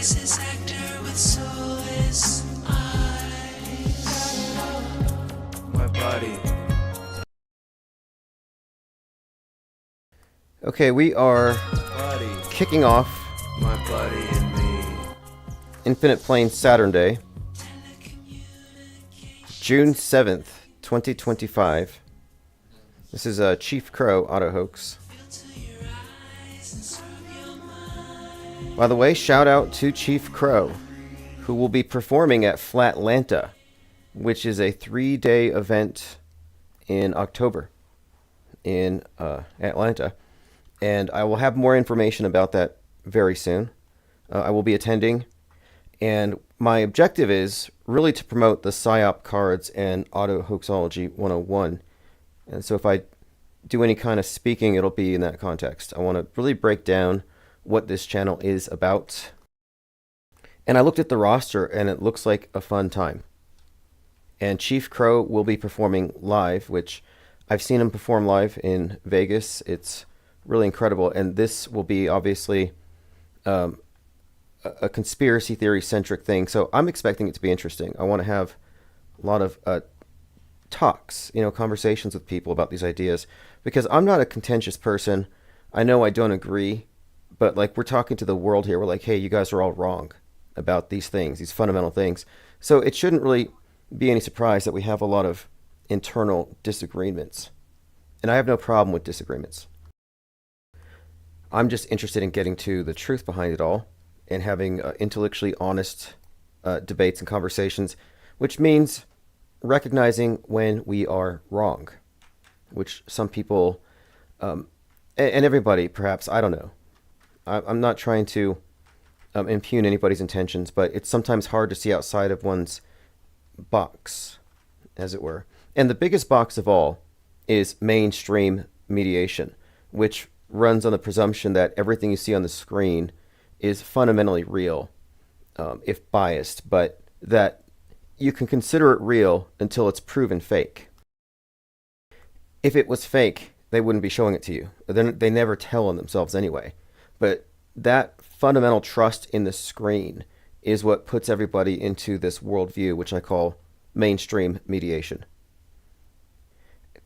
Crisis actor with soulless eyes. My body. Okay, we are kicking off My body and me. Infinite Plane Saturnday, June 7th, 2025. This is Chief Crow Auto Hoax. By the way, shout out to Chief Crow, who will be performing at Flat Atlanta, which is a 3-day event in October in Atlanta. And I will have more information about that very soon. I will be attending. And my objective is really to promote the PSYOP cards and Auto Hoaxology 101. And so if I do any kind of speaking, it'll be in that context. I want to really break down what this channel is about. And I looked at the roster and it looks like a fun time. And Chief Crow will be performing live, which I've seen him perform live in Vegas. It's really incredible. And this will be obviously a conspiracy theory centric thing. So I'm expecting it to be interesting. I want to have a lot of talks, conversations with people about these ideas, because I'm not a contentious person. I know I don't agree, but like we're talking to the world here. We're like, hey, you guys are all wrong about these things, these fundamental things. So it shouldn't really be any surprise that we have a lot of internal disagreements. And I have no problem with disagreements. I'm just interested in getting to the truth behind it all and having intellectually honest debates and conversations, which means recognizing when we are wrong, which some people, and everybody perhaps, I don't know. I'm not trying to impugn anybody's intentions, but it's sometimes hard to see outside of one's box, as it were. And the biggest box of all is mainstream mediation, which runs on the presumption that everything you see on the screen is fundamentally real, if biased, but that you can consider it real until it's proven fake. If it was fake, they wouldn't be showing it to you. They never tell on themselves anyway. But that fundamental trust in the screen is what puts everybody into this worldview, which I call mainstream mediation.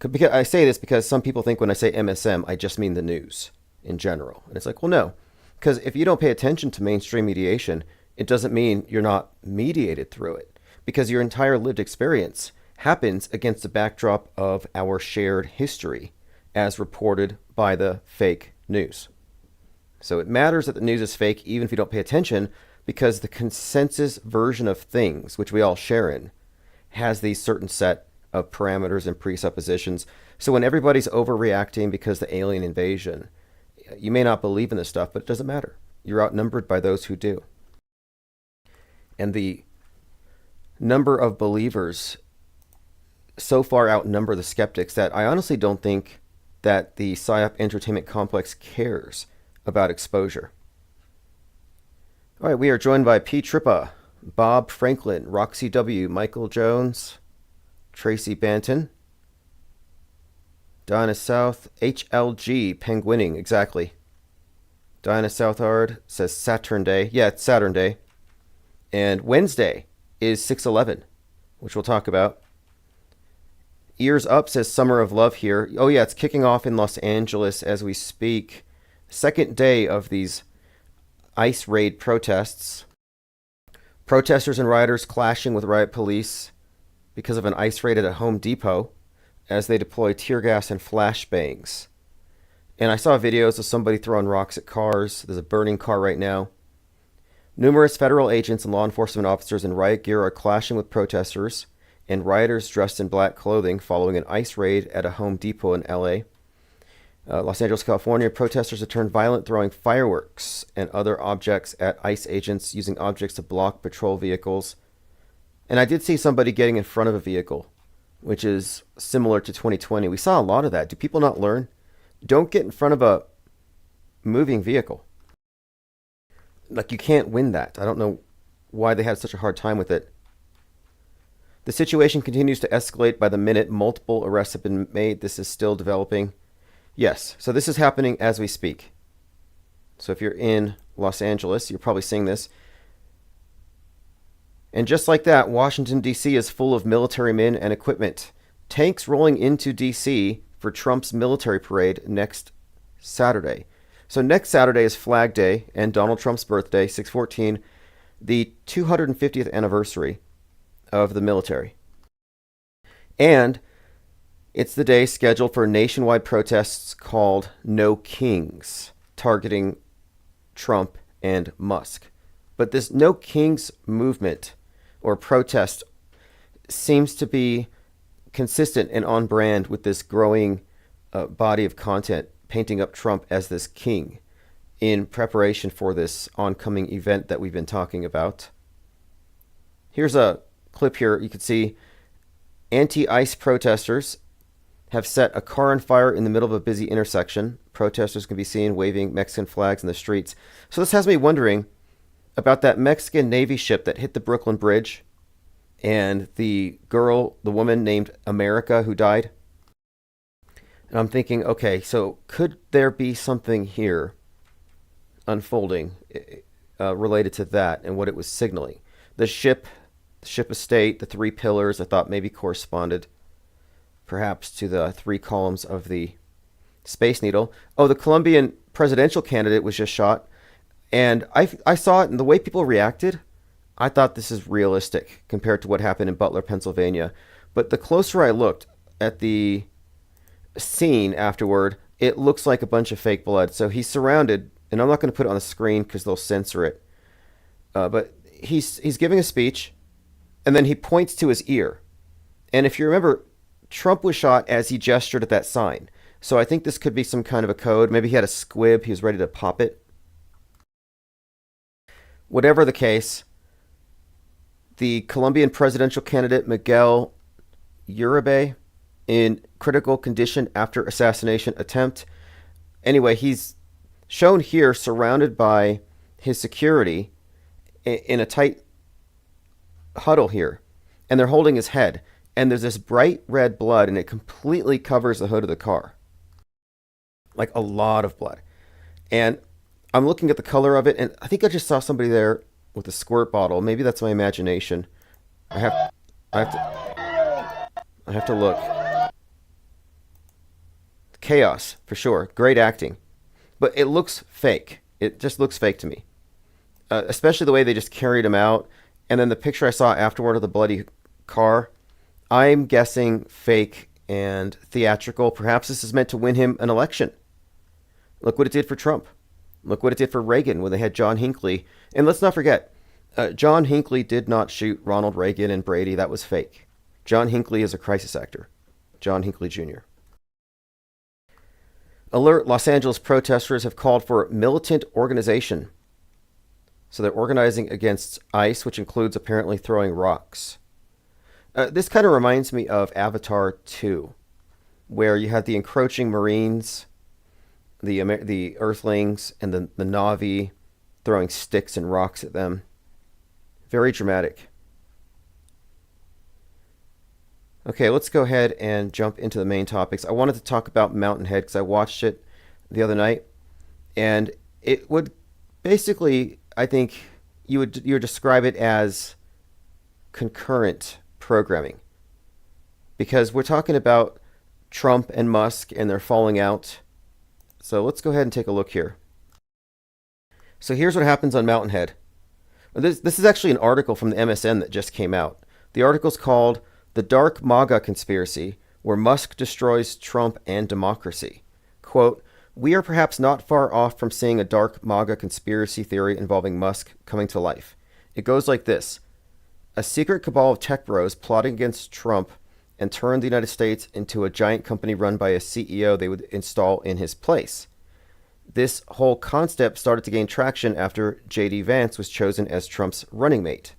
Because I say this because some people think when I say MSM, I just mean the news in general. And it's like, well, no. Because if you don't pay attention to mainstream mediation, it doesn't mean you're not mediated through it. Because your entire lived experience happens against the backdrop of our shared history as reported by the fake news. So it matters that the news is fake even if you don't pay attention, because the consensus version of things, which we all share in, has these certain set of parameters and presuppositions. So when everybody's overreacting because the alien invasion, you may not believe in this stuff, but it doesn't matter. You're outnumbered by those who do. And the number of believers so far outnumber the skeptics that I honestly don't think that the PSYOP entertainment complex cares about exposure. All right, we are joined by P. Trippa, Bob Franklin, Roxy W., Michael Jones, Tracy Banton, Diana South, HLG, Penguining, exactly. Diana Southard says Saturnday. Yeah, it's Saturnday. And Wednesday is 6/11, which we'll talk about. Ears Up says Summer of Love here. Oh yeah, it's kicking off in Los Angeles as we speak. Second day of these ICE raid protests. Protesters and rioters clashing with riot police because of an ICE raid at a Home Depot as they deploy tear gas and flashbangs. And I saw videos of somebody throwing rocks at cars. There's a burning car right now. Numerous federal agents and law enforcement officers in riot gear are clashing with protesters and rioters dressed in black clothing following an ICE raid at a Home Depot in LA. Los Angeles, California, protesters have turned violent, throwing fireworks and other objects at ICE agents, using objects to block patrol vehicles. And I did see somebody getting in front of a vehicle, which is similar to 2020. We saw a lot of that. Do people not learn? Don't get in front of a moving vehicle. Like, you can't win that. I don't know why they had such a hard time with it. The situation continues to escalate by the minute. Multiple arrests have been made. This is still developing. Yes, so this is happening as we speak. So if you're in Los Angeles, you're probably seeing this. And just like that, Washington, D.C. is full of military men and equipment. Tanks rolling into D.C. for Trump's military parade next Saturday. So next Saturday is Flag Day and Donald Trump's birthday, 6/14, the 250th anniversary of the military. And it's the day scheduled for nationwide protests called No Kings, targeting Trump and Musk. But this No Kings movement or protest seems to be consistent and on brand with this growing body of content painting up Trump as this king in preparation for this oncoming event that we've been talking about. Here's a clip here. You can see anti-ICE protesters have set a car on fire in the middle of a busy intersection. Protesters can be seen waving Mexican flags in the streets. So this has me wondering about that Mexican Navy ship that hit the Brooklyn Bridge and the woman named America who died. And I'm thinking, okay, so could there be something here unfolding related to that and what it was signaling? The ship estate, the three pillars, I thought maybe corresponded perhaps to the three columns of the Space Needle. Oh, the Colombian presidential candidate was just shot. And I saw it, and the way people reacted, I thought this is realistic compared to what happened in Butler, Pennsylvania. But the closer I looked at the scene afterward, it looks like a bunch of fake blood. So he's surrounded, and I'm not going to put it on the screen because they'll censor it. But he's giving a speech, and then he points to his ear. And if you remember, Trump was shot as he gestured at that sign. So I think this could be some kind of a code. Maybe he had a squib. He was ready to pop it. Whatever the case, the Colombian presidential candidate Miguel Uribe in critical condition after assassination attempt. Anyway, he's shown here surrounded by his security in a tight huddle here, and they're holding his head, and there's this bright red blood, and it completely covers the hood of the car, like a lot of blood. And I'm looking at the color of it, and I think I just saw somebody there with a squirt bottle. Maybe that's my imagination. I have to look. Chaos, for sure. Great acting. But it looks fake. It just looks fake to me. Especially the way they just carried him out. And then the picture I saw afterward of the bloody car, I'm guessing fake and theatrical. Perhaps this is meant to win him an election. Look what it did for Trump. Look what it did for Reagan when they had John Hinckley. And let's not forget, John Hinckley did not shoot Ronald Reagan and Brady. That was fake. John Hinckley is a crisis actor. John Hinckley Jr. Alert: Los Angeles protesters have called for militant organization. So they're organizing against ICE, which includes apparently throwing rocks. This kind of reminds me of Avatar 2, where you had the encroaching Marines, the Earthlings, and the Na'vi throwing sticks and rocks at them. Very dramatic. Okay, let's go ahead and jump into the main topics. I wanted to talk about Mountainhead because I watched it the other night, and it would basically, I think you would describe it as concurrent programming, because we're talking about Trump and Musk and they're falling out. So let's go ahead and take a look here. So here's what happens on Mountainhead. This is actually an article from the MSN that just came out. The article's called "The Dark MAGA Conspiracy, Where Musk Destroys Trump and Democracy." Quote, "We are perhaps not far off from seeing a dark MAGA conspiracy theory involving Musk coming to life. It goes like this. A secret cabal of tech bros plotting against Trump and turn the United States into a giant company run by a CEO they would install in his place. This whole concept started to gain traction after J.D. Vance was chosen as Trump's running mate."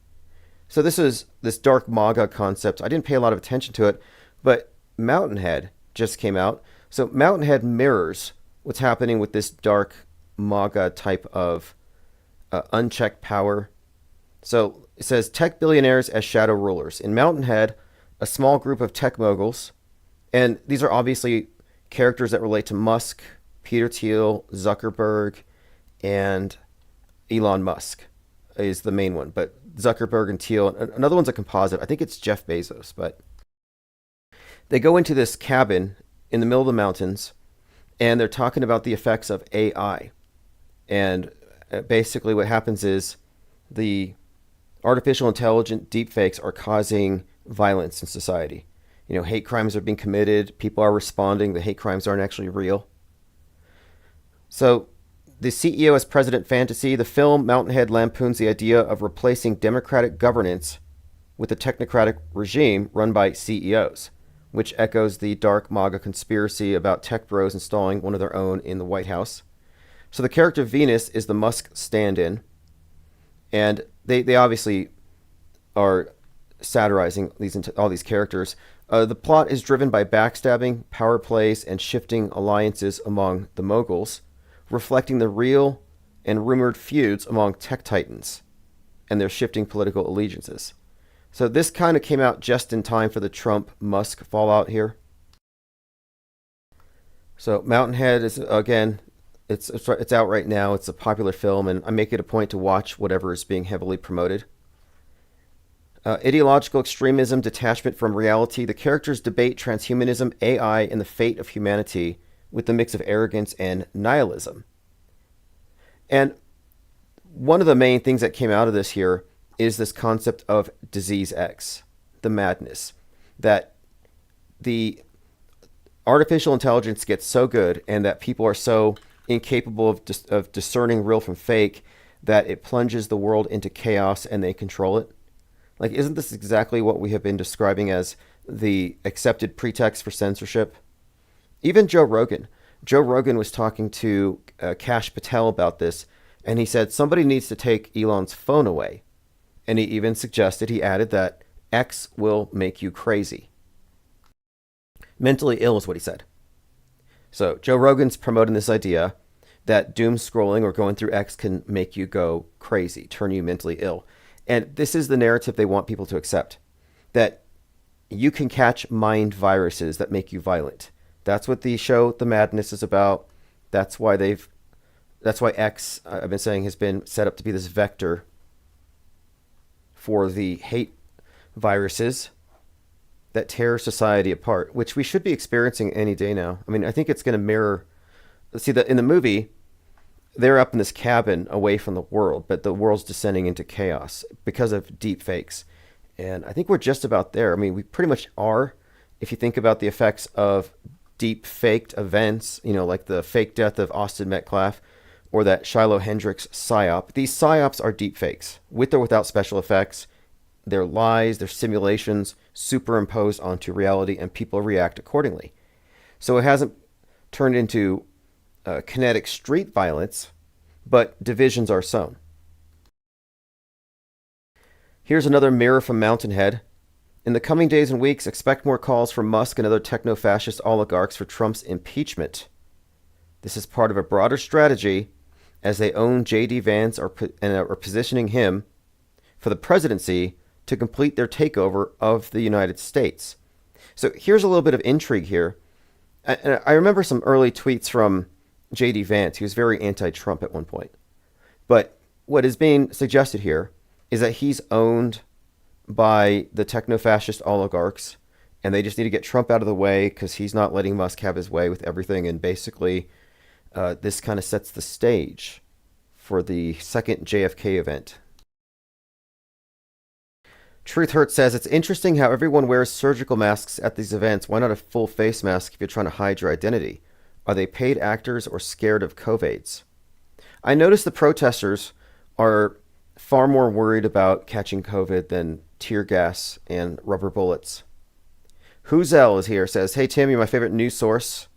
So this is this dark MAGA concept. I didn't pay a lot of attention to it, but Mountainhead just came out. So Mountainhead mirrors what's happening with this dark MAGA type of unchecked power. So it says tech billionaires as shadow rulers. In Mountainhead, a small group of tech moguls, and these are obviously characters that relate to Musk, Peter Thiel, Zuckerberg, and Elon Musk. is the main one, but Zuckerberg and Thiel. Another one's a composite. I think it's Jeff Bezos, but they go into this cabin in the middle of the mountains, and they're talking about the effects of AI. And basically what happens is the artificial intelligent deepfakes are causing violence in society. You know, hate crimes are being committed. People are responding. The hate crimes aren't actually real. So the CEO as President Fantasy, the film Mountainhead lampoons the idea of replacing democratic governance with a technocratic regime run by CEOs, which echoes the dark MAGA conspiracy about tech bros installing one of their own in the White House. So the character Venus is the Musk stand-in, and they obviously are satirizing all these characters. The plot is driven by backstabbing, power plays, and shifting alliances among the moguls, reflecting the real and rumored feuds among tech titans and their shifting political allegiances. So this kind of came out just in time for the Trump-Musk fallout here. So Mountainhead is, again, it's out right now. It's a popular film, and I make it a point to watch whatever is being heavily promoted. Ideological extremism, detachment from reality. The characters debate transhumanism, AI, and the fate of humanity with the mix of arrogance and nihilism. And one of the main things that came out of this here is this concept of disease X, the madness, that the artificial intelligence gets so good and that people are so incapable of discerning real from fake that it plunges the world into chaos and they control it. Like, isn't this exactly what we have been describing as the accepted pretext for censorship? Even Joe Rogan. Joe Rogan was talking to Kash Patel about this, and he said somebody needs to take Elon's phone away. And he even suggested, he added that X will make you crazy. Mentally ill is what he said. So Joe Rogan's promoting this idea that doom scrolling or going through X can make you go crazy, turn you mentally ill. And this is the narrative they want people to accept, that you can catch mind viruses that make you violent. That's what the show The Madness is about. That's why X, I've been saying, has been set up to be this vector for the hate viruses that tear society apart, which we should be experiencing any day now. I mean, I think it's going to mirror. Let's see, in the movie, they're up in this cabin away from the world, but the world's descending into chaos because of deep fakes. And I think we're just about there. I mean, we pretty much are, if you think about the effects of deep faked events, you know, like the fake death of Austin Metcalf or that Shiloh Hendricks psyop. These psyops are deep fakes, with or without special effects. They're lies, they're simulations superimposed onto reality, and people react accordingly. So it hasn't turned into kinetic street violence, but divisions are sown. Here's another mirror from Mountainhead. In the coming days and weeks, expect more calls from Musk and other techno-fascist oligarchs for Trump's impeachment. This is part of a broader strategy as they own J.D. Vance and are positioning him for the presidency to complete their takeover of the United States. So here's a little bit of intrigue here. I remember some early tweets from J.D. Vance. He was very anti-Trump at one point. But what is being suggested here is that he's owned by the techno-fascist oligarchs, and they just need to get Trump out of the way because he's not letting Musk have his way with everything. And basically, this kind of sets the stage for the second JFK event. Truth Hurts says, it's interesting how everyone wears surgical masks at these events. Why not a full face mask if you're trying to hide your identity? Are they paid actors or scared of COVIDs? I noticed the protesters are far more worried about catching COVID than tear gas and rubber bullets. Huzel is here, says, hey Tim, you're my favorite news source.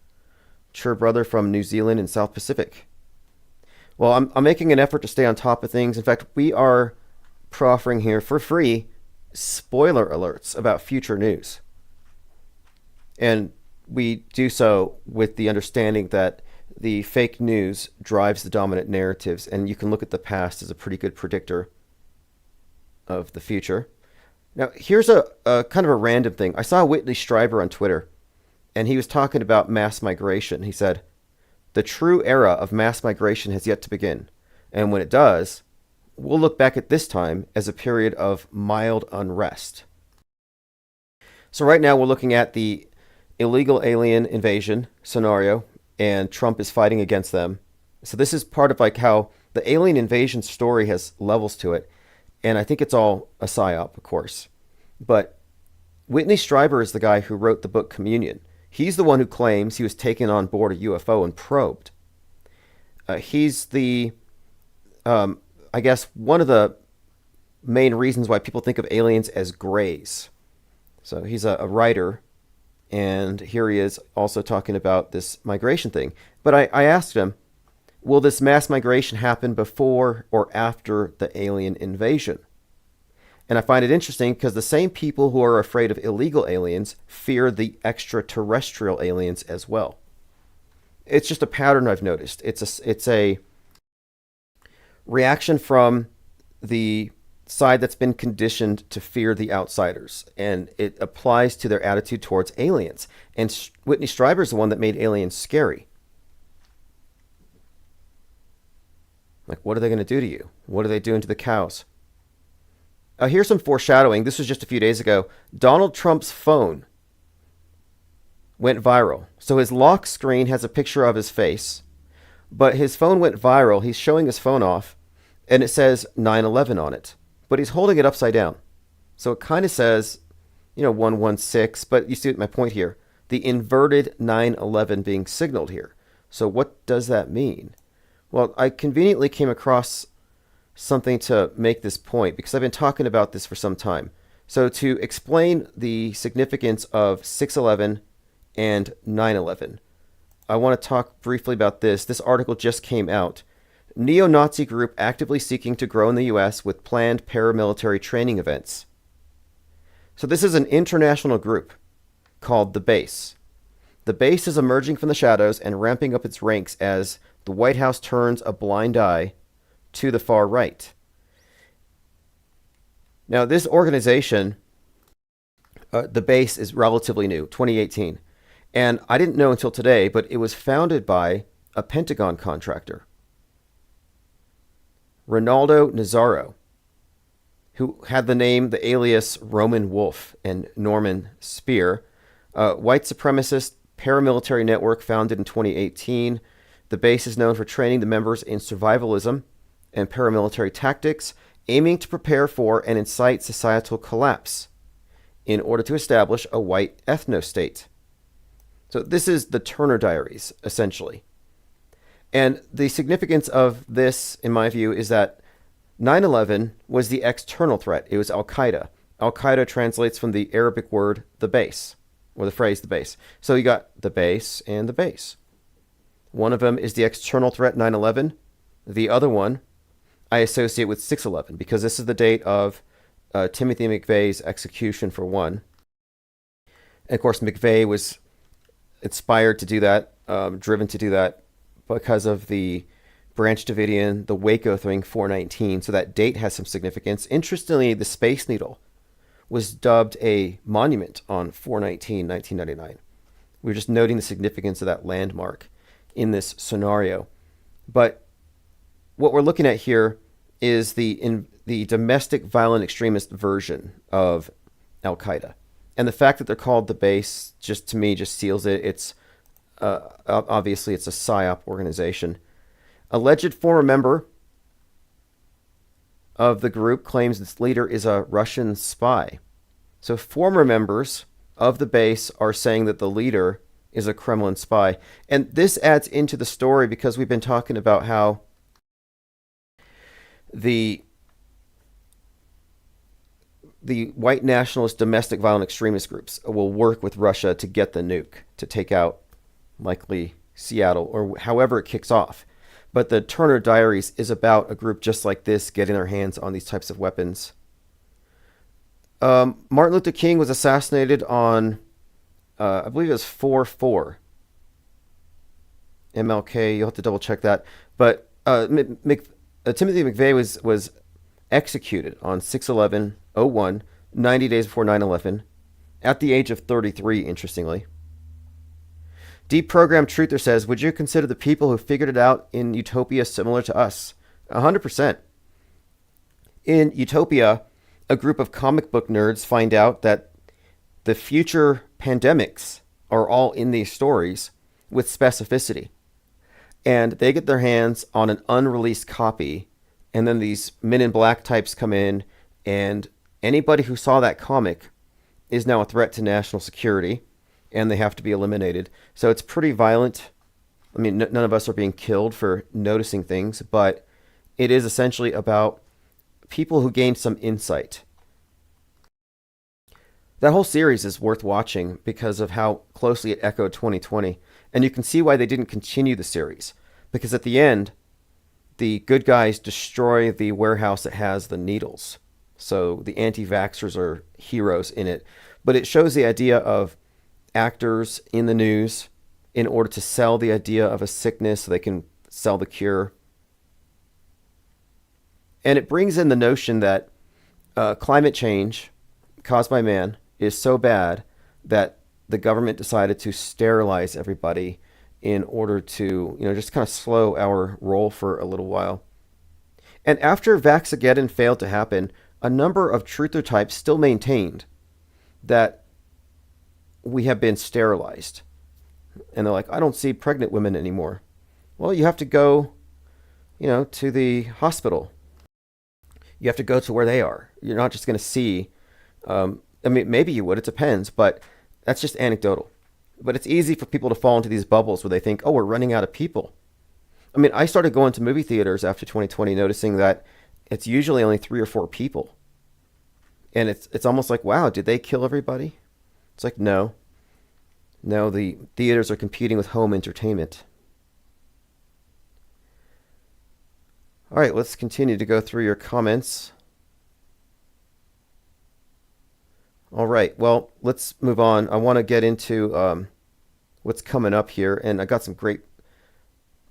Sure brother from New Zealand and South Pacific. Well, I'm making an effort to stay on top of things. In fact, we are proffering here for free spoiler alerts about future news. And we do so with the understanding that the fake news drives the dominant narratives, and you can look at the past as a pretty good predictor of the future. Now, here's a kind of a random thing. I saw Whitley Strieber on Twitter, and he was talking about mass migration. He said, the true era of mass migration has yet to begin. And when it does, we'll look back at this time as a period of mild unrest. So right now we're looking at the illegal alien invasion scenario, and Trump is fighting against them. So this is part of like how the alien invasion story has levels to it, and I think it's all a psyop, of course. But Whitney Strieber is the guy who wrote the book Communion. He's the one who claims he was taken on board a UFO and probed. He's the, I guess, one of the main reasons why people think of aliens as grays. So he's a writer, and here he is also talking about this migration thing. But I asked him, will this mass migration happen before or after the alien invasion? And I find it interesting because the same people who are afraid of illegal aliens fear the extraterrestrial aliens as well. It's just a pattern I've noticed. It's a reaction from the side that's been conditioned to fear the outsiders, and it applies to their attitude towards aliens. And Whitney Strieber is the one that made aliens scary. Like, what are they going to do to you? What are they doing to the cows? Here's some foreshadowing. This was just a few days ago. Donald Trump's phone went viral. So his lock screen has a picture of his face, but his phone went viral. He's showing his phone off, and it says 9/11 on it, but he's holding it upside down. So it kind of says, 116, but you see my point here. The inverted 9/11 being signaled here. So what does that mean? Well, I conveniently came across something to make this point because I've been talking about this for some time. So to explain the significance of 6/11 and 9/11, I want to talk briefly about this. This article just came out. Neo-Nazi group actively seeking to grow in the U.S. with planned paramilitary training events. So this is an international group called The Base. The Base is emerging from the shadows and ramping up its ranks as the White House turns a blind eye to the far right. Now, this organization, The Base, is relatively new, 2018. And I didn't know until today, but it was founded by a Pentagon contractor, Ronaldo Nazzaro, who had the alias Roman Wolf and Norman Spear, a white supremacist paramilitary network founded in 2018. The Base is known for training the members in survivalism and paramilitary tactics, aiming to prepare for and incite societal collapse in order to establish a white ethno-state. So this is the Turner Diaries, essentially. And the significance of this, in my view, is that 9/11 was the external threat. It was Al-Qaeda. Al-Qaeda translates from the Arabic word the base, or the phrase the base. So you got the base and the base. One of them is the external threat, 9/11. The other one I associate with 6/11 because this is the date of Timothy McVeigh's execution, for one. And of course, McVeigh was inspired to do that, driven to do that because of the Branch Davidian, the Waco thing, 419. So that date has some significance. Interestingly, the Space Needle was dubbed a monument on 419, 1999. We were just noting the significance of that landmark in this scenario. But what we're looking at here is the domestic violent extremist version of Al-Qaeda. And the fact that they're called the Base, just to me, just seals it. It's obviously it's a PSYOP organization. Alleged former member of the group claims its leader is a Russian spy. So former members of the Base are saying that the leader is a Kremlin spy. And this adds into the story because we've been talking about how the white nationalist domestic violent extremist groups will work with Russia to get the nuke, to take out likely Seattle or however it kicks off. But the Turner Diaries is about a group just like this getting their hands on these types of weapons. Martin Luther King was assassinated on, I believe it was 4/4. MLK, you'll have to double check that. But Timothy McVeigh was executed on 6/11/01, 90 days before 9/11, at the age of 33, interestingly. Deprogram Truther says, would you consider the people who figured it out in utopia similar to us? 100%. In Utopia, a group of comic book nerds find out that the future pandemics are all in these stories with specificity. And they get their hands on an unreleased copy, and then these Men in Black types come in, and anybody who saw that comic is now a threat to national security, and they have to be eliminated. So it's pretty violent. I mean, none of us are being killed for noticing things, but it is essentially about people who gained some insight. That whole series is worth watching because of how closely it echoed 2020. And you can see why they didn't continue the series. Because at the end, the good guys destroy the warehouse that has the needles. So the anti-vaxxers are heroes in it. But it shows the idea of actors in the news in order to sell the idea of a sickness so they can sell the cure. And it brings in the notion that climate change caused by man is so bad that the government decided to sterilize everybody in order to, just kind of slow our roll for a little while. And after Vaxageddon failed to happen, a number of truther types still maintained that we have been sterilized. And they're like, I don't see pregnant women anymore. Well, you have to go, to the hospital. You have to go to where they are. You're not just going to see, maybe you would, it depends, but that's just anecdotal. But it's easy for people to fall into these bubbles where they think, oh, we're running out of people. I mean, I started going to movie theaters after 2020, noticing that it's usually only 3 or 4 people. And it's almost like, wow, did they kill everybody? It's like, no. No, the theaters are competing with home entertainment. All right, let's continue to go through your comments. All right, well, let's move on. I want to get into what's coming up here, and I got some great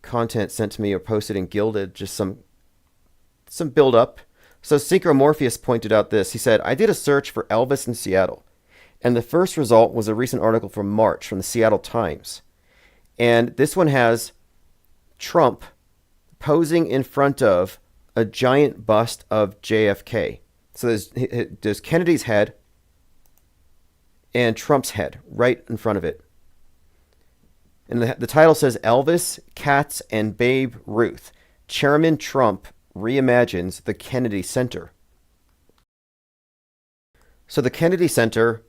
content sent to me or posted in Gilded, just some build-up. So Synchromorpheus pointed out this. He said, I did a search for Elvis in Seattle, and the first result was a recent article from March from the Seattle Times. And this one has Trump posing in front of a giant bust of JFK. So there's Kennedy's head and Trump's head right in front of it. And the title says, Elvis, Cats, and Babe Ruth. Chairman Trump reimagines the Kennedy Center. So the Kennedy Center,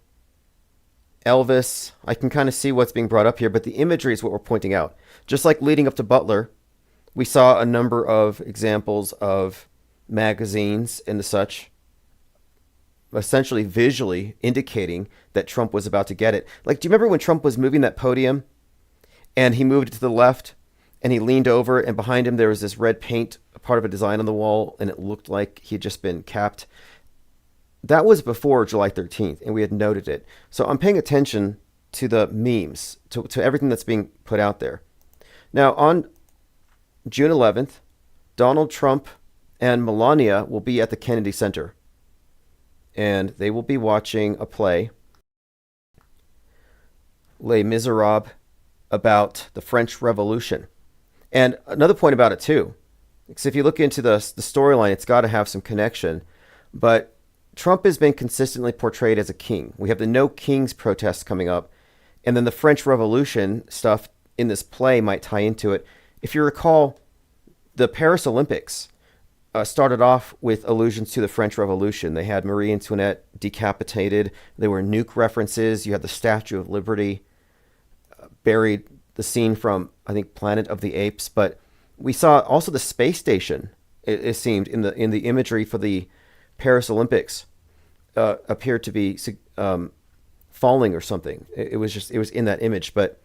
Elvis, I can kind of see what's being brought up here, but the imagery is what we're pointing out. Just like leading up to Butler, we saw a number of examples of magazines and the such, essentially visually indicating that Trump was about to get it. Like, do you remember when Trump was moving that podium and he moved it to the left and he leaned over and behind him there was this red paint, part of a design on the wall, and it looked like he'd just been capped? That was before July 13th, and we had noted it. So I'm paying attention to the memes, to everything that's being put out there. Now, on June 11th, Donald Trump and Melania will be at the Kennedy Center, and they will be watching a play, Les Miserables, about the French Revolution. And another point about it, too, because if you look into the storyline, it's got to have some connection, but Trump has been consistently portrayed as a king. We have the No Kings protests coming up, and then the French Revolution stuff in this play might tie into it. If you recall, the Paris Olympics started off with allusions to the French Revolution. They had Marie Antoinette decapitated. There were nuke references. You had the Statue of Liberty buried, the scene from, I think, Planet of the Apes. But we saw also the space station, it seemed, in the imagery for the Paris Olympics appeared to be falling or something. It was in that image. But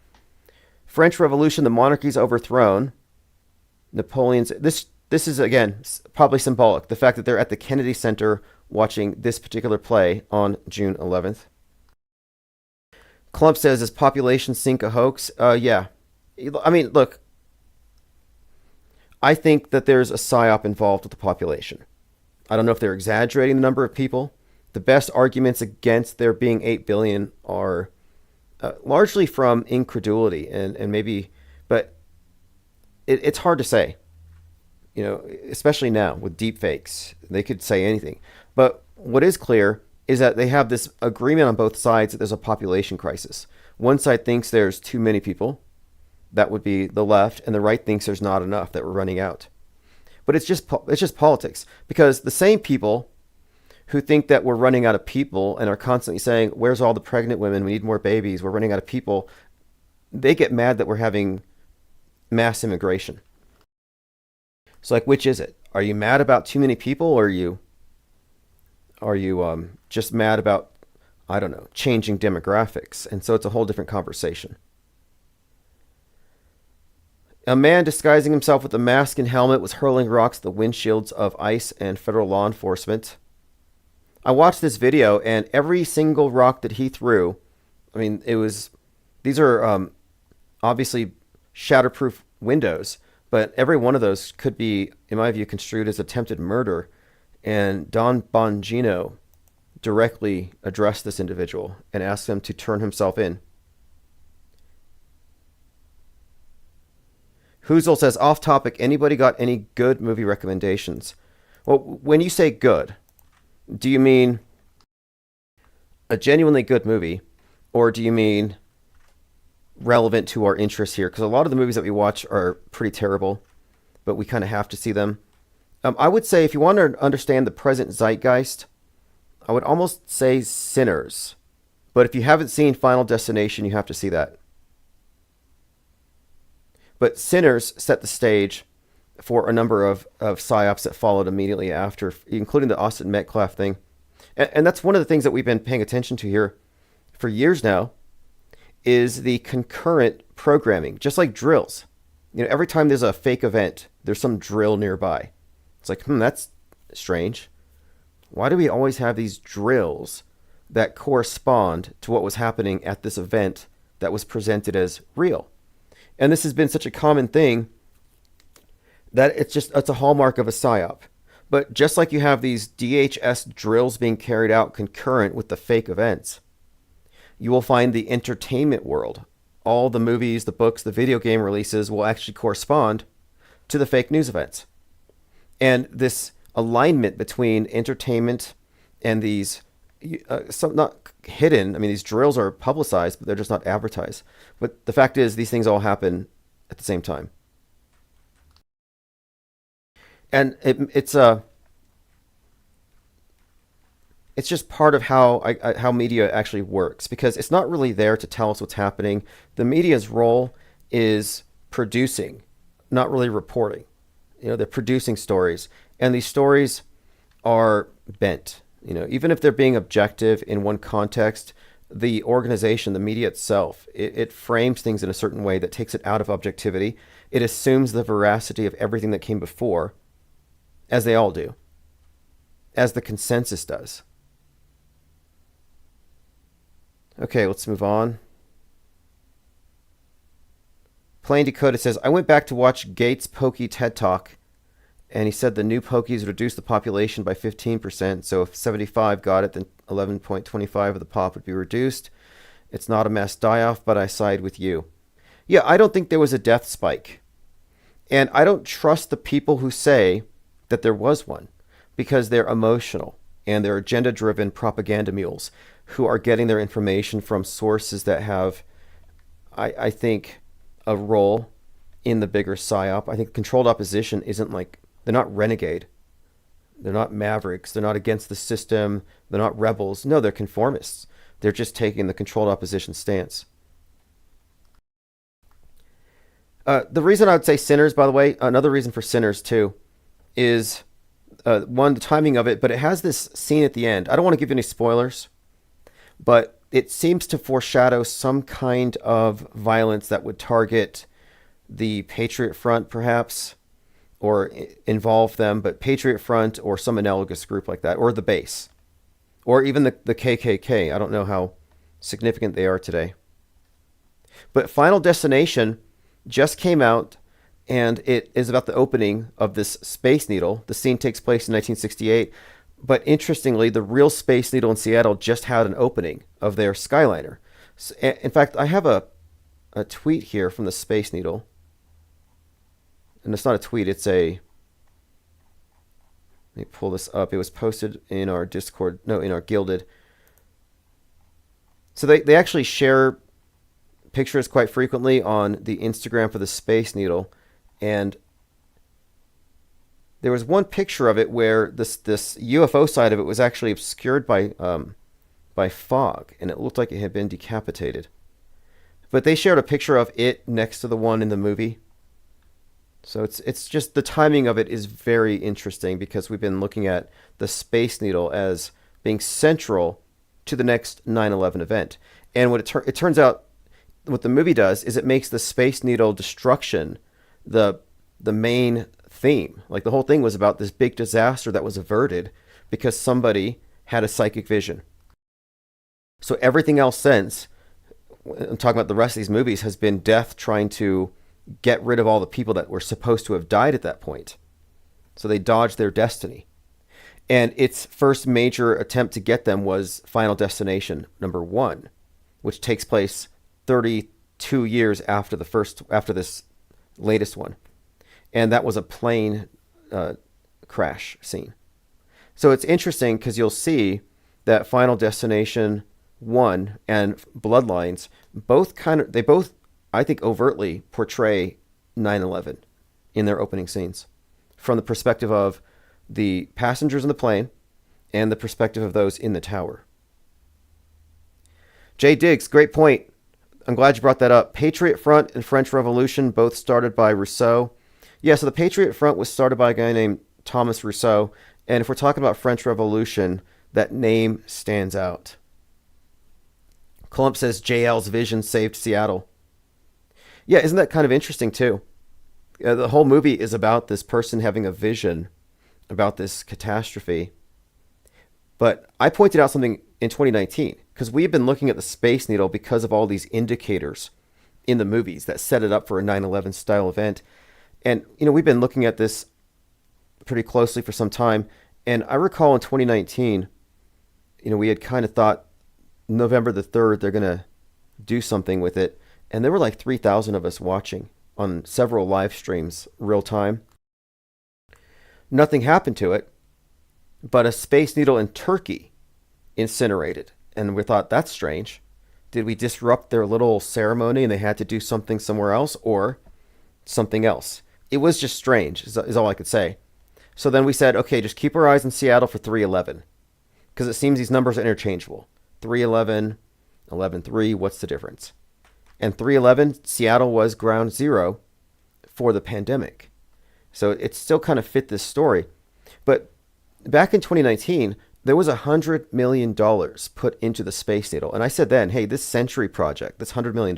French Revolution, the monarchy's overthrown. Napoleon's. This is, again, probably symbolic. The fact that they're at the Kennedy Center watching this particular play on June 11th. Clump says, is Population Sync a hoax? Yeah. I mean, look, I think that there's a psyop involved with the population. I don't know if they're exaggerating the number of people. The best arguments against there being 8 billion are largely from incredulity and maybe, but it's hard to say. You know, especially now with deep fakes, they could say anything. But what is clear is that they have this agreement on both sides that there's a population crisis. One side thinks there's too many people. That would be the left, and the right thinks there's not enough, that we're running out. But it's just politics, because the same people who think that we're running out of people and are constantly saying, where's all the pregnant women? We need more babies. We're running out of people. They get mad that we're having mass immigration. So, like, which is it? Are you mad about too many people, or are you just mad about, I don't know, changing demographics? And so it's a whole different conversation. A man disguising himself with a mask and helmet was hurling rocks at the windshields of ICE and federal law enforcement. I watched this video, and every single rock that he threw, I mean, these are obviously shatterproof windows, but every one of those could be, in my view, construed as attempted murder. And Don Bongino directly addressed this individual and asked him to turn himself in. Hoozle says, off topic, anybody got any good movie recommendations? Well, when you say good, do you mean a genuinely good movie, or do you mean relevant to our interests here? Because a lot of the movies that we watch are pretty terrible, but we kind of have to see them. I would say if you want to understand the present zeitgeist, I would almost say Sinners. But if you haven't seen Final Destination, you have to see that. But Sinners set the stage for a number of psyops that followed immediately after, including the Austin Metcalf thing. And that's one of the things that we've been paying attention to here for years now, is the concurrent programming, just like drills. You know, every time there's a fake event, there's some drill nearby. It's like, that's strange. Why do we always have these drills that correspond to what was happening at this event that was presented as real? And this has been such a common thing that it's a hallmark of a psyop. But just like you have these DHS drills being carried out concurrent with the fake events, you will find the entertainment world, all the movies, the books, the video game releases will actually correspond to the fake news events. And this alignment between entertainment and these, some not hidden, I mean, these drills are publicized, but they're just not advertised. But the fact is, these things all happen at the same time. And it's just part of how media actually works, because it's not really there to tell us what's happening. The media's role is producing, not really reporting. You know, they're producing stories, and these stories are bent. You know, even if they're being objective in one context, the organization, the media itself, it frames things in a certain way that takes it out of objectivity. It assumes the veracity of everything that came before, as they all do, as the consensus does. Okay, let's move on. Plain Decoded says, I went back to watch Gates' Pokey TED Talk, and he said the new Pokies reduced the population by 15%, so if 75 got it, then 11.25 of the pop would be reduced. It's not a mass die-off, but I side with you. Yeah, I don't think there was a death spike. And I don't trust the people who say that there was one, because they're emotional, and they're agenda-driven propaganda mules who are getting their information from sources that have, I think, a role in the bigger psyop. I think controlled opposition isn't like, they're not renegade. They're not mavericks. They're not against the system. They're not rebels. No, they're conformists. They're just taking the controlled opposition stance. The reason I would say Sinners, by the way, another reason for Sinners too, is one, the timing of it, but it has this scene at the end. I don't want to give you any spoilers, but it seems to foreshadow some kind of violence that would target the Patriot Front, perhaps, or involve them, but Patriot Front or some analogous group like that, or the base, or even the KKK. I don't know how significant they are today. But Final Destination just came out, and it is about the opening of this Space Needle. The scene takes place in 1968, but interestingly, the real Space Needle in Seattle just had an opening of their Skyliner. In fact, I have a tweet here from the Space Needle. And it's not a tweet, it's a Let me pull this up. It was posted in our Discord, no, in our Gilded. So they actually share pictures quite frequently on the Instagram for the Space Needle. And there was one picture of it where this UFO side of it was actually obscured by fog, and it looked like it had been decapitated. But they shared a picture of it next to the one in the movie. So it's just the timing of it is very interesting because we've been looking at the Space Needle as being central to the next 9/11 event. And what it turns out, what the movie does is it makes the Space Needle destruction the main theme. Like the whole thing was about this big disaster that was averted because somebody had a psychic vision. So everything else since, I'm talking about the rest of these movies, has been death trying to get rid of all the people that were supposed to have died at that point. So they dodged their destiny. And its first major attempt to get them was Final Destination #1, which takes place 32 years after this latest one. And that was a plane crash scene. So it's interesting because you'll see that Final Destination 1 and Bloodlines both I think overtly portray 9/11 in their opening scenes from the perspective of the passengers in the plane and the perspective of those in the tower. Jay Diggs, great point. I'm glad you brought that up. Patriot Front and French Revolution both started by Rousseau. Yeah, so the Patriot Front was started by a guy named Thomas Rousseau. And if we're talking about French Revolution, that name stands out. Clump says JL's vision saved Seattle. Yeah, isn't that kind of interesting too? The whole movie is about this person having a vision about this catastrophe. But I pointed out something in 2019 because we've been looking at the Space Needle because of all these indicators in the movies that set it up for a 9/11 style event. And, we've been looking at this pretty closely for some time. And I recall in 2019, we had kind of thought November the 3rd, they're going to do something with it. And there were like 3,000 of us watching on several live streams real time. Nothing happened to it, but a Space Needle in Turkey incinerated. And we thought, that's strange. Did we disrupt their little ceremony and they had to do something somewhere else, or something else? It was just strange, is all I could say. So then we said, okay, just keep our eyes in Seattle for 3/11, because it seems these numbers are interchangeable. 3/11, 11/3, what's the difference? And 3/11, Seattle was ground zero for the pandemic. So it still kind of fit this story. But back in 2019, there was $100 million put into the Space Needle. And I said then, hey, this Century project, this $100 million,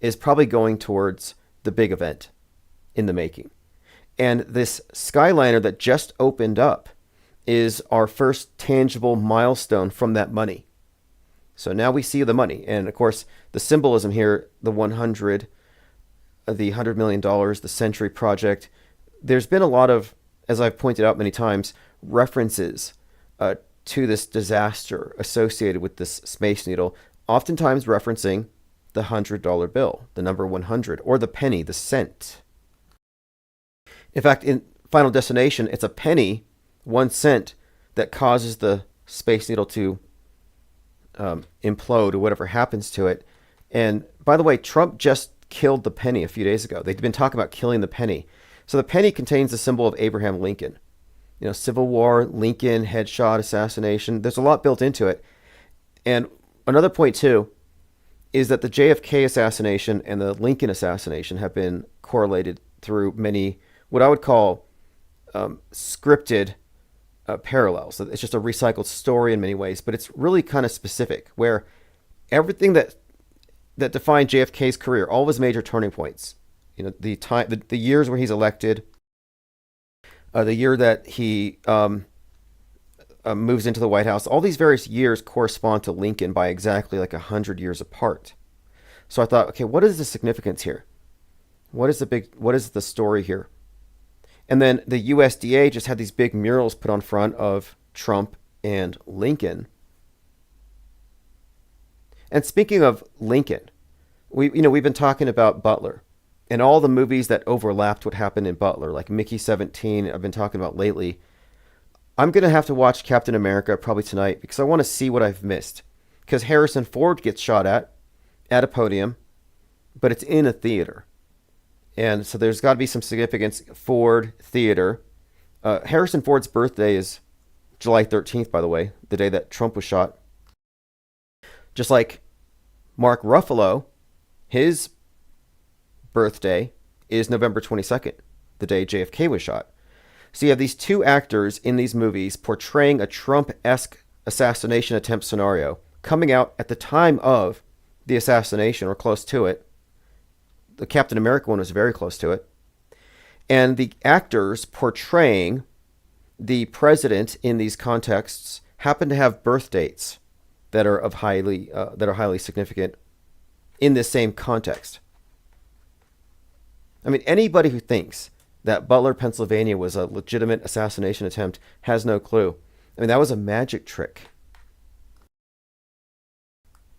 is probably going towards the big event in the making. And this Skyliner that just opened up is our first tangible milestone from that money. So now we see the money. And of course, the symbolism here, the $100 million, the Century project, there's been a lot of, as I've pointed out many times, references to this disaster associated with this Space Needle, oftentimes referencing the $100 bill, the number 100, or the penny, the cent. In fact, in Final Destination, it's a penny, 1 cent, that causes the Space Needle to implode or whatever happens to it. And by the way, Trump just killed the penny a few days ago. They've been talking about killing the penny. So the penny contains the symbol of Abraham Lincoln. Civil War, Lincoln, headshot, assassination. There's a lot built into it. And another point, too, is that the JFK assassination and the Lincoln assassination have been correlated through many, what I would call scripted parallels. It's just a recycled story in many ways, but it's really kind of specific, where everything that defined JFK's career, all of his major turning points, the years where he's elected, the year that he moves into the White House, all these various years correspond to Lincoln by exactly like 100 years apart. So I thought, okay, what is the significance here? What is the story here? And then the USDA just had these big murals put on front of Trump and Lincoln. And speaking of Lincoln, we've been talking about Butler And all the movies that overlapped what happened in Butler, like Mickey 17, I've been talking about lately. I'm going to have to watch Captain America probably tonight because I want to see what I've missed. Because Harrison Ford gets shot at a podium, but it's in a theater. And so there's got to be some significance. Ford Theater. Harrison Ford's birthday is July 13th, by the way, the day that Trump was shot. Just like Mark Ruffalo, his birthday is November 22nd, the day JFK was shot. So you have these two actors in these movies portraying a Trump-esque assassination attempt scenario coming out at the time of the assassination or close to it. The Captain America one was very close to it. And the actors portraying the president in these contexts happen to have birth dates that are highly significant in this same context. I mean, anybody who thinks that Butler, Pennsylvania was a legitimate assassination attempt has no clue. I mean, that was a magic trick.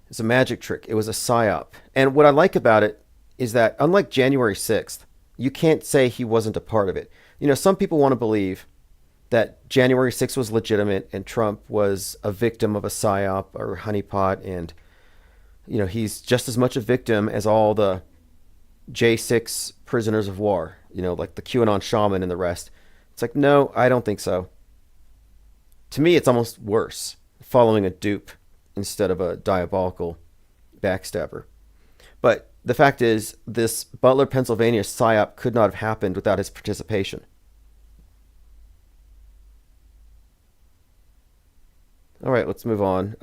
It's a magic trick. It was a psyop. And what I like about it is that, unlike January 6th, you can't say he wasn't a part of it. You know, some people want to believe that January 6th was legitimate and Trump was a victim of a psyop or honeypot, and, you know, he's just as much a victim as all the J6 prisoners of war, you know, like the QAnon shaman and the rest. It's like, no, I don't think so. To me, it's almost worse, following a dupe instead of a diabolical backstabber. But the fact is, this Butler, Pennsylvania psyop could not have happened without his participation. All right, let's move on.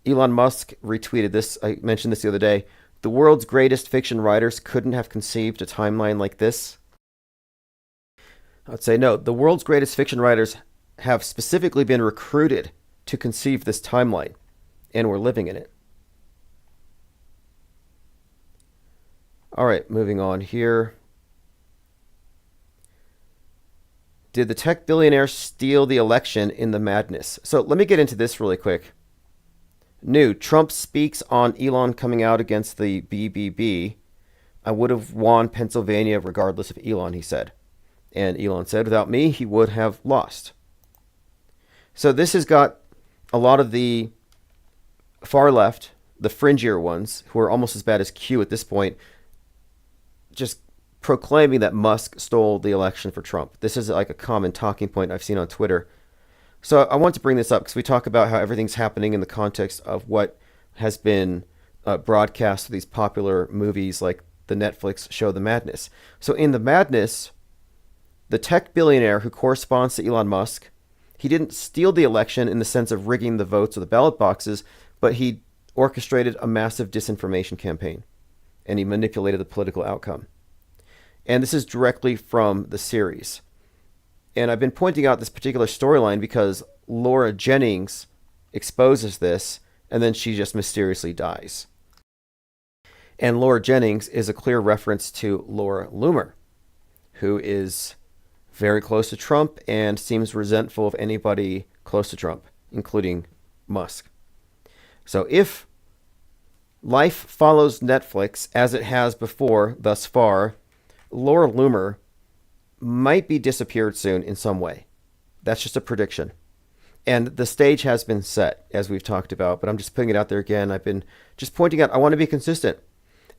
Elon Musk retweeted this. I mentioned this the other day. The world's greatest fiction writers couldn't have conceived a timeline like this. I'd say no. The world's greatest fiction writers have specifically been recruited to conceive this timeline, and we're living in it. All right, moving on here. Did the tech billionaire steal the election in the madness? So let me get into this really quick. New, Trump speaks on Elon coming out against the BBB. I would have won Pennsylvania regardless of Elon, he said. And Elon said, without me, he would have lost. So this has got a lot of the far left, the fringier ones, who are almost as bad as Q at this point, just proclaiming that Musk stole the election for Trump. This is like a common talking point I've seen on Twitter. So I want to bring this up because we talk about how everything's happening in the context of what has been broadcast to these popular movies like the Netflix show The Madness. So in The Madness, the tech billionaire who corresponds to Elon Musk, he didn't steal the election in the sense of rigging the votes or the ballot boxes, but he orchestrated a massive disinformation campaign, and he manipulated the political outcome. And this is directly from the series. And I've been pointing out this particular storyline because Laura Jennings exposes this, and then she just mysteriously dies. And Laura Jennings is a clear reference to Laura Loomer, who is very close to Trump and seems resentful of anybody close to Trump, including Musk. So if life follows Netflix as it has before thus far, Laura Loomer might be disappeared soon in some way. That's just a prediction. And the stage has been set, as we've talked about, but I'm just putting it out there again. I've been just pointing out, I want to be consistent.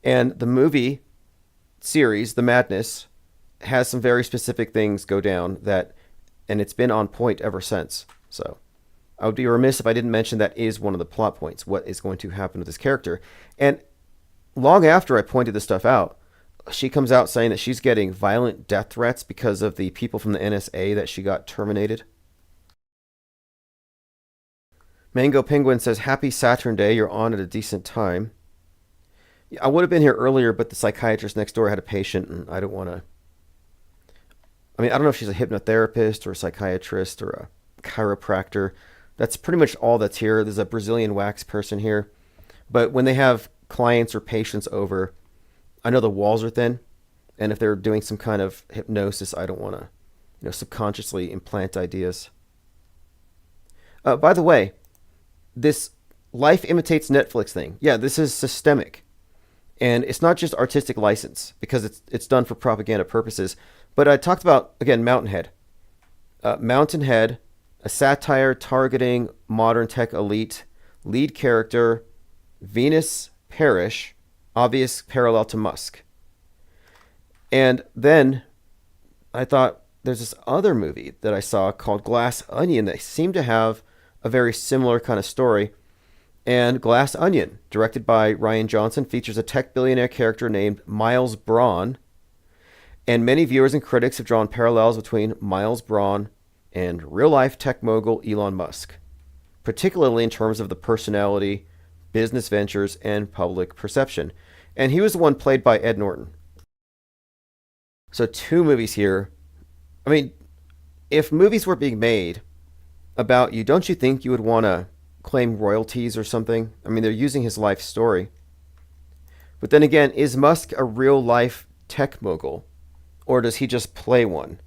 And the movie series, The Madness, has some very specific things go down and it's been on point ever since. So I would be remiss if I didn't mention that is one of the plot points, what is going to happen to this character. And long after I pointed this stuff out, she comes out saying that she's getting violent death threats because of the people from the NSA that she got terminated. Mango Penguin says, happy Saturnday, you're on at a decent time. I would have been here earlier, but the psychiatrist next door had a patient, and I don't want to... I mean, I don't know if she's a hypnotherapist or a psychiatrist or a chiropractor. That's pretty much all that's here. There's a Brazilian wax person here. But when they have clients or patients over, I know the walls are thin, and if they're doing some kind of hypnosis, I don't want to, subconsciously implant ideas. By the way, this life imitates Netflix thing, yeah, this is systemic. And it's not just artistic license because it's done for propaganda purposes. But I talked about, again, Mountainhead. Mountainhead, a satire targeting modern tech elite, lead character, Venus Parrish, obvious parallel to Musk. And then I thought there's this other movie that I saw called Glass Onion that seemed to have a very similar kind of story. And Glass Onion, directed by Rian Johnson, features a tech billionaire character named Miles Braun. And many viewers and critics have drawn parallels between Miles Braun and real-life tech mogul Elon Musk, particularly in terms of the personality, business ventures, and public perception. And he was the one played by Ed Norton. So 2 movies here. I mean, if movies were being made about you, don't you think you would want to claim royalties or something? I mean, they're using his life story. But then again, is Musk a real-life tech mogul? Or does he just play one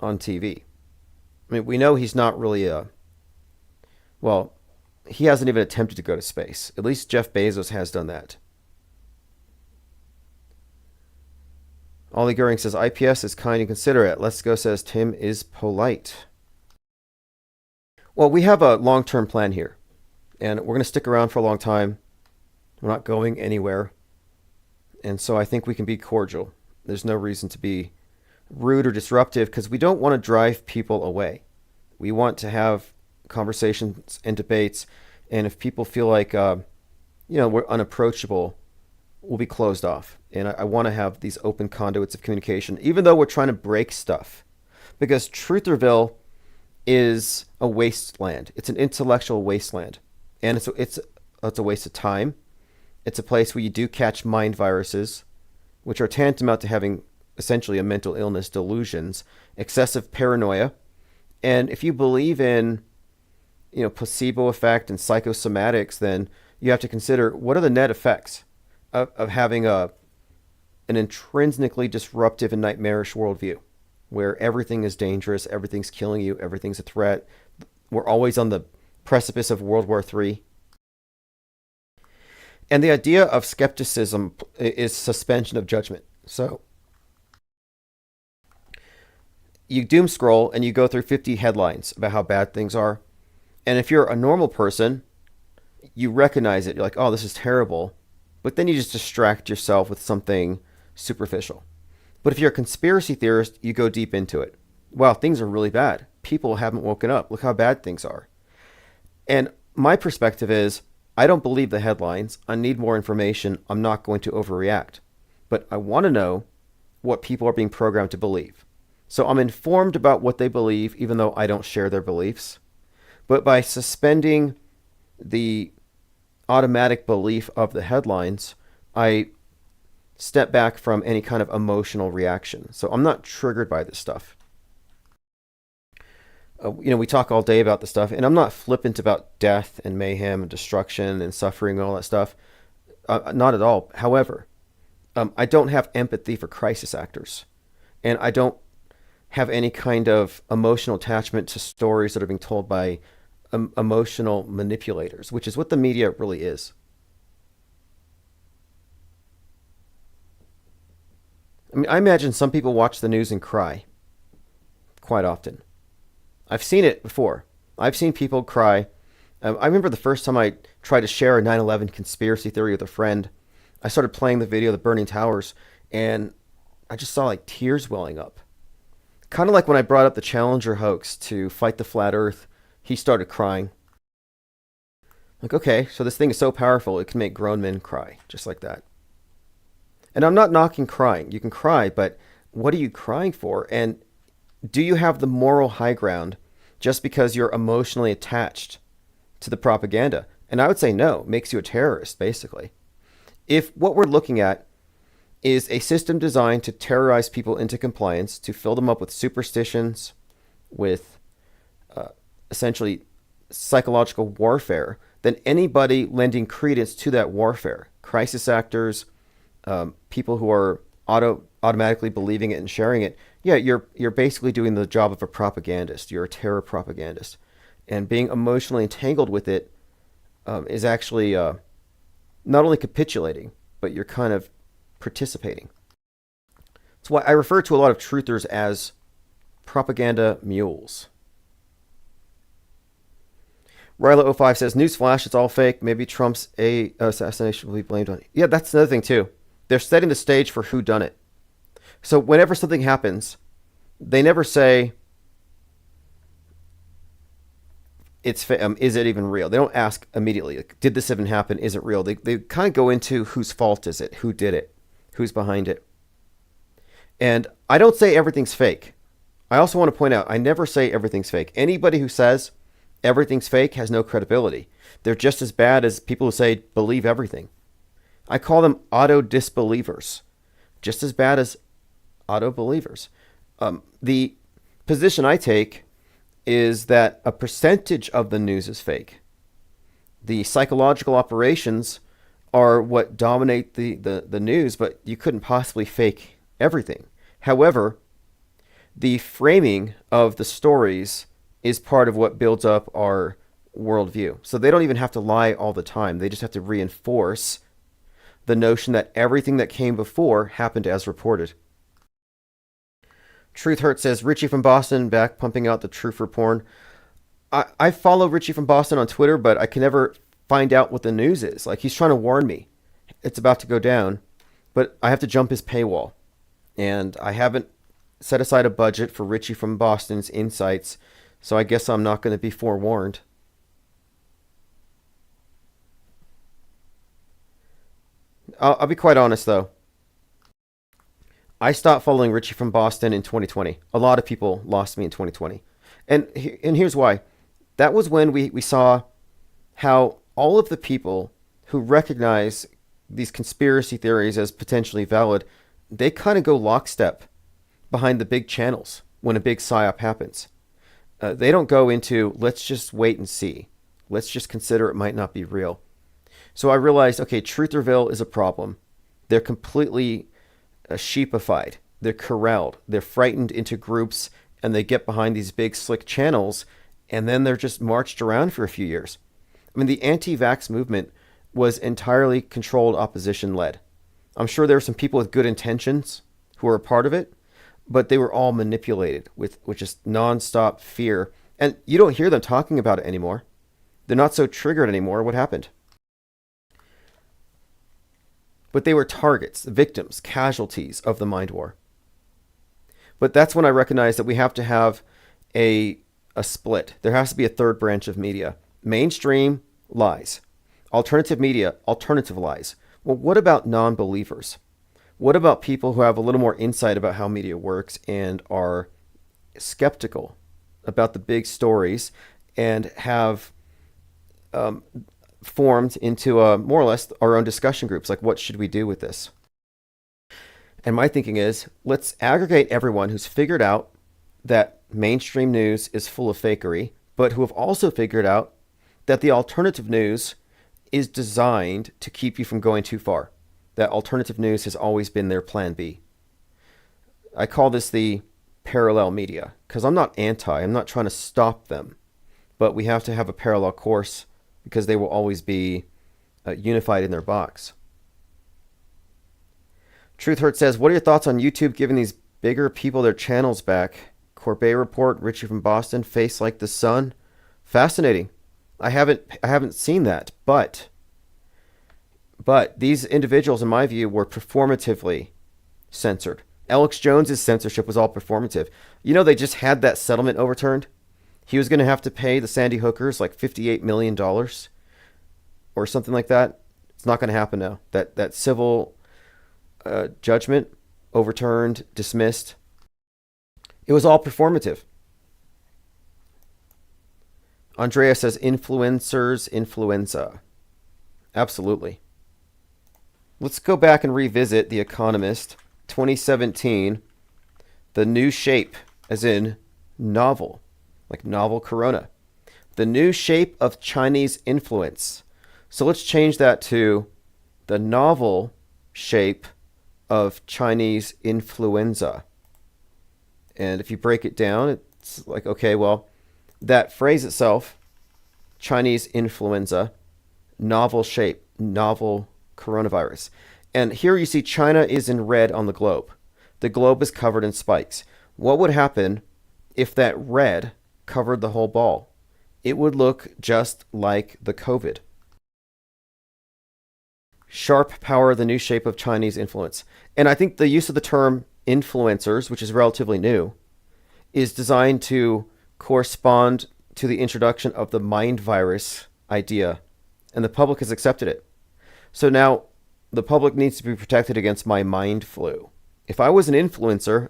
on TV? I mean, we know he's not really well, he hasn't even attempted to go to space. At least Jeff Bezos has done that. Ollie Goering says, IPS is kind and considerate. Let's Go says, Tim is polite. Well, we have a long-term plan here. And we're going to stick around for a long time. We're not going anywhere. And so I think we can be cordial. There's no reason to be rude or disruptive because we don't want to drive people away. We want to have conversations and debates. And if people feel like, we're unapproachable, we'll be closed off. And I want to have these open conduits of communication, even though we're trying to break stuff. Because Trutherville is a wasteland. It's an intellectual wasteland. And it's a waste of time. It's a place where you do catch mind viruses, which are tantamount to having essentially a mental illness, delusions, excessive paranoia. And if you believe in, placebo effect and psychosomatics, then you have to consider what are the net effects of having an intrinsically disruptive and nightmarish worldview where everything is dangerous, everything's killing you, everything's a threat. We're always on the precipice of World War III. And the idea of skepticism is suspension of judgment. So you doom scroll and you go through 50 headlines about how bad things are. And if you're a normal person, you recognize it. You're like, oh, this is terrible. But then you just distract yourself with something superficial. But if you're a conspiracy theorist, you go deep into it. Wow, things are really bad. People haven't woken up. Look how bad things are. And my perspective is, I don't believe the headlines. I need more information. I'm not going to overreact. But I want to know what people are being programmed to believe. So I'm informed about what they believe, even though I don't share their beliefs. But by suspending the automatic belief of the headlines, I step back from any kind of emotional reaction. So I'm not triggered by this stuff. We talk all day about this stuff, and I'm not flippant about death and mayhem and destruction and suffering and all that stuff. Not at all. However, I don't have empathy for crisis actors, and I don't have any kind of emotional attachment to stories that are being told by emotional manipulators, which is what the media really is. I mean, I imagine some people watch the news and cry quite often. I've seen it before. I've seen people cry. I remember the first time I tried to share a 9/11 conspiracy theory with a friend. I started playing the video of the burning towers, and I just saw like tears welling up. Kind of like when I brought up the Challenger hoax to fight the flat Earth, he started crying. Like, okay, so this thing is so powerful, it can make grown men cry, just like that. And I'm not knocking crying. You can cry, but what are you crying for? And do you have the moral high ground just because you're emotionally attached to the propaganda? And I would say no, it makes you a terrorist, basically. If what we're looking at is a system designed to terrorize people into compliance, to fill them up with superstitions, with essentially psychological warfare, then anybody lending credence to that warfare, crisis actors, people who are automatically believing it and sharing it, yeah, you're basically doing the job of a propagandist. You're a terror propagandist. And being emotionally entangled with it is actually not only capitulating, but you're kind of participating. That's why I refer to a lot of truthers as propaganda mules. Ryla05 says, newsflash, it's all fake. Maybe Trump's assassination will be blamed on it. Yeah, that's another thing, too. They're setting the stage for who done it. So whenever something happens, they never say, is it even real? They don't ask immediately, like, did this even happen? Is it real? They kind of go into whose fault is it? Who did it? Who's behind it? And I don't say everything's fake. I also want to point out, I never say everything's fake. Anybody who says everything's fake has no credibility. They're just as bad as people who say believe everything. I call them auto-disbelievers. Just as bad as auto-believers. The position I take is that a percentage of the news is fake. The psychological operations are what dominate the news, but you couldn't possibly fake everything. However, the framing of the stories is part of what builds up our worldview. So they don't even have to lie all the time. They just have to reinforce the notion that everything that came before happened as reported. Truth Hurt says, Richie from Boston back pumping out the truth for porn. I follow Richie from Boston on Twitter, but I can never find out what the news is. Like, he's trying to warn me. It's about to go down, but I have to jump his paywall. And I haven't set aside a budget for Richie from Boston's insights, so I guess I'm not going to be forewarned. I'll be quite honest, though. I stopped following Richie from Boston in 2020. A lot of people lost me in 2020. And here's why. That was when we saw how all of the people who recognize these conspiracy theories as potentially valid, they kind of go lockstep behind the big channels when a big psyop happens. They don't go into, let's just wait and see. Let's just consider it might not be real. So I realized, okay, Trutherville is a problem. They're completely sheepified. They're corralled. They're frightened into groups, and they get behind these big slick channels, and then they're just marched around for a few years. I mean, the anti-vax movement was entirely controlled opposition-led. I'm sure there were some people with good intentions who were a part of it, but they were all manipulated with just nonstop fear. And you don't hear them talking about it anymore. They're not so triggered anymore. What happened? But they were targets, victims, casualties of the mind war. But that's when I recognized that we have to have a split. There has to be a third branch of media. Mainstream, lies. Alternative media, alternative lies. Well, what about non-believers? What about people who have a little more insight about how media works and are skeptical about the big stories and have formed into more or less our own discussion groups, like what should we do with this? And my thinking is, let's aggregate everyone who's figured out that mainstream news is full of fakery, but who have also figured out that the alternative news is designed to keep you from going too far. That alternative news has always been their plan B. I call this the parallel media, because I'm not I'm not trying to stop them, but we have to have a parallel course because they will always be unified in their box. Truth Hurt says, what are your thoughts on YouTube giving these bigger people their channels back? Corbet Report, Richie from Boston, Face Like the Sun. Fascinating. I haven't seen that, but these individuals, in my view, were performatively censored. Alex Jones's censorship was all performative. You know, they just had that settlement overturned. He was going to have to pay the Sandy Hookers like $58 million or something like that. It's not going to happen now. That civil judgment overturned, dismissed. It was all performative. Andrea says influencers, influenza. Absolutely. Let's go back and revisit The Economist, 2017. The new shape, as in novel, like novel corona. The new shape of Chinese influence. So let's change that to the novel shape of Chinese influenza. And if you break it down, it's like, okay, well, that phrase itself, Chinese influenza, novel shape, novel coronavirus. And here you see China is in red on the globe. The globe is covered in spikes. What would happen if that red covered the whole ball? It would look just like the COVID. Sharp power, the new shape of Chinese influence. And I think the use of the term influencers, which is relatively new, is designed to correspond to the introduction of the mind virus idea, and the public has accepted it. So now the public needs to be protected against my mind flu. If I was an influencer,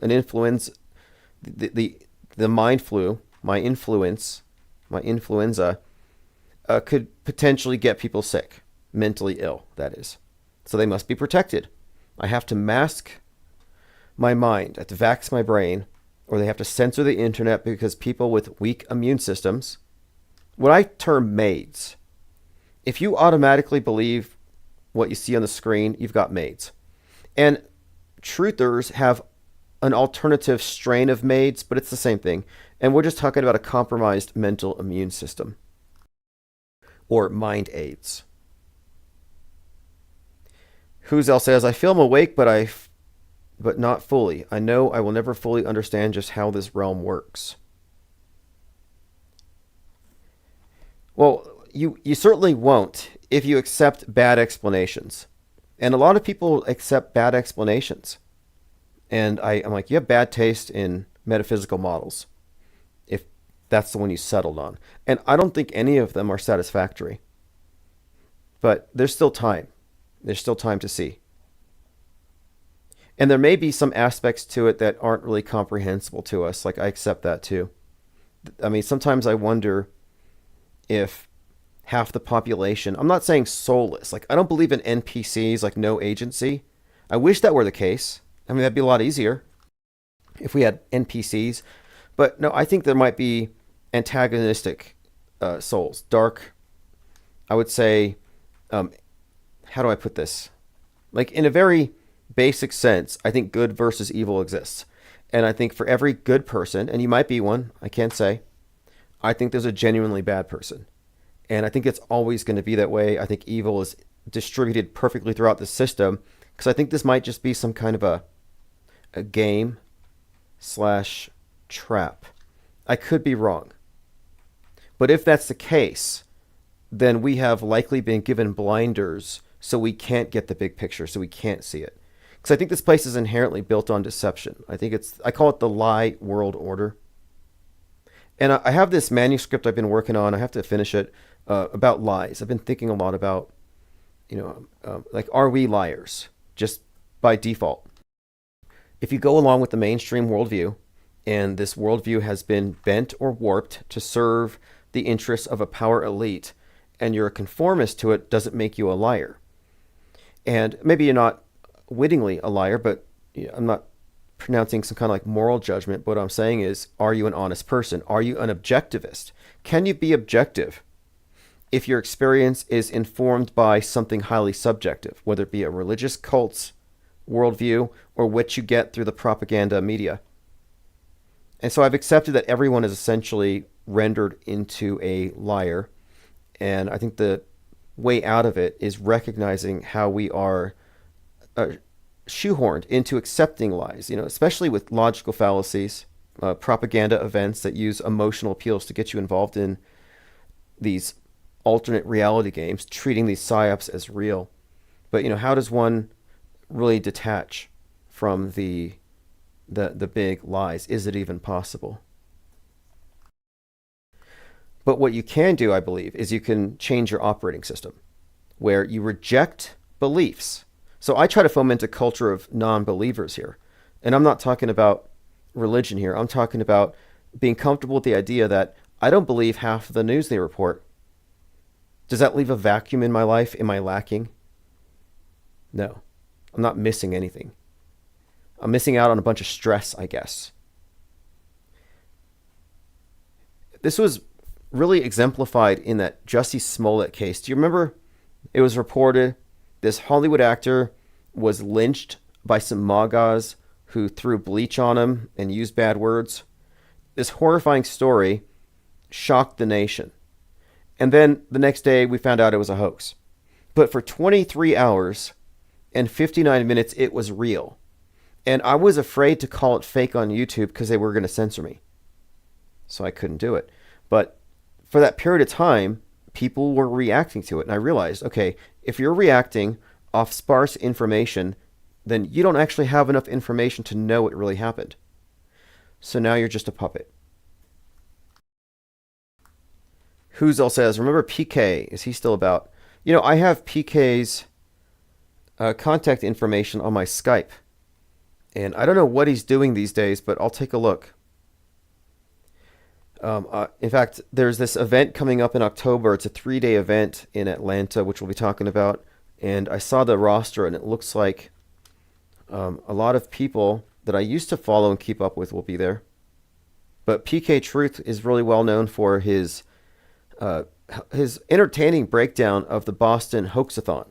the mind flu, my influenza, could potentially get people sick, mentally ill, that is. So they must be protected. I have to mask my mind, I have to vax my brain, or they have to censor the internet because people with weak immune systems, what I term maids. If you automatically believe what you see on the screen, you've got maids. And truthers have an alternative strain of maids, but it's the same thing. And we're just talking about a compromised mental immune system, or mind aids. Who's else says, I feel I'm awake, but not fully. I know I will never fully understand just how this realm works. Well, you certainly won't if you accept bad explanations. And a lot of people accept bad explanations. And I'm like, you have bad taste in metaphysical models, if that's the one you settled on. And I don't think any of them are satisfactory. But there's still time. There's still time to see. And there may be some aspects to it that aren't really comprehensible to us. Like, I accept that too. I mean, sometimes I wonder if half the population, I'm not saying soulless. Like, I don't believe in NPCs, like no agency. I wish that were the case. I mean, that'd be a lot easier if we had NPCs. But no, I think there might be antagonistic souls. Dark, I would say, how do I put this? Like, in a very basic sense, I think good versus evil exists. And I think for every good person, and you might be one, I can't say, I think there's a genuinely bad person. And I think it's always going to be that way. I think evil is distributed perfectly throughout the system, because I think this might just be some kind of a game / trap. I could be wrong. But if that's the case, then we have likely been given blinders so we can't get the big picture, so we can't see it. Because I think this place is inherently built on deception. I call it the lie world order. And I have this manuscript I've been working on. I have to finish it, about lies. I've been thinking a lot about, like, are we liars just by default? If you go along with the mainstream worldview, and this worldview has been bent or warped to serve the interests of a power elite, and you're a conformist to it, doesn't make you a liar. And maybe you're not wittingly a liar, but I'm not pronouncing some kind of like moral judgment. But what I'm saying is, are you an honest person? Are you an objectivist? Can you be objective if your experience is informed by something highly subjective, whether it be a religious cult's worldview or what you get through the propaganda media? And so I've accepted that everyone is essentially rendered into a liar. And I think the way out of it is recognizing how we are shoehorned into accepting lies, especially with logical fallacies, propaganda events that use emotional appeals to get you involved in these alternate reality games, treating these psyops as real. But, how does one really detach from the big lies? Is it even possible? But what you can do, I believe, is you can change your operating system where you reject beliefs. So I try to foment a culture of non-believers here. And I'm not talking about religion here. I'm talking about being comfortable with the idea that I don't believe half of the news they report. Does that leave a vacuum in my life? Am I lacking? No. I'm not missing anything. I'm missing out on a bunch of stress, I guess. This was really exemplified in that Jussie Smollett case. Do you remember? It was reported this Hollywood actor was lynched by some MAGAs who threw bleach on him and used bad words. This horrifying story shocked the nation. And then the next day we found out it was a hoax. But for 23 hours, and 59 minutes it was real. And I was afraid to call it fake on YouTube because they were going to censor me. So I couldn't do it. But for that period of time, people were reacting to it. And I realized, okay, if you're reacting off sparse information, then you don't actually have enough information to know what really happened. So now you're just a puppet. Hughes says, remember PK? Is he still about? I have PK's contact information on my Skype. And I don't know what he's doing these days, but I'll take a look. In fact, there's this event coming up in October. It's a 3-day event in Atlanta, which we'll be talking about. And I saw the roster, and it looks like a lot of people that I used to follow and keep up with will be there. But PK Truth is really well known for his entertaining breakdown of the Boston Hoaxathon.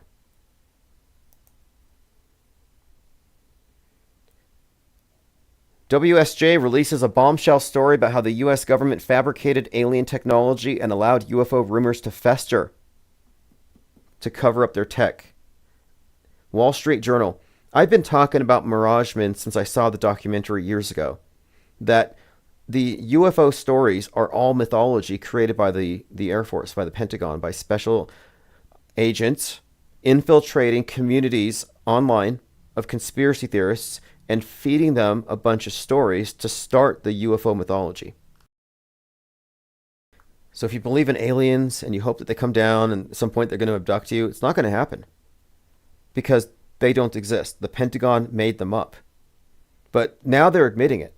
WSJ releases a bombshell story about how the U.S. government fabricated alien technology and allowed UFO rumors to fester to cover up their tech. Wall Street Journal. I've been talking about Mirageman since I saw the documentary years ago. That the UFO stories are all mythology created by the Air Force, by the Pentagon, by special agents infiltrating communities online of conspiracy theorists and feeding them a bunch of stories to start the UFO mythology. So if you believe in aliens and you hope that they come down and at some point they're going to abduct you, it's not going to happen. Because they don't exist. The Pentagon made them up. But now they're admitting it.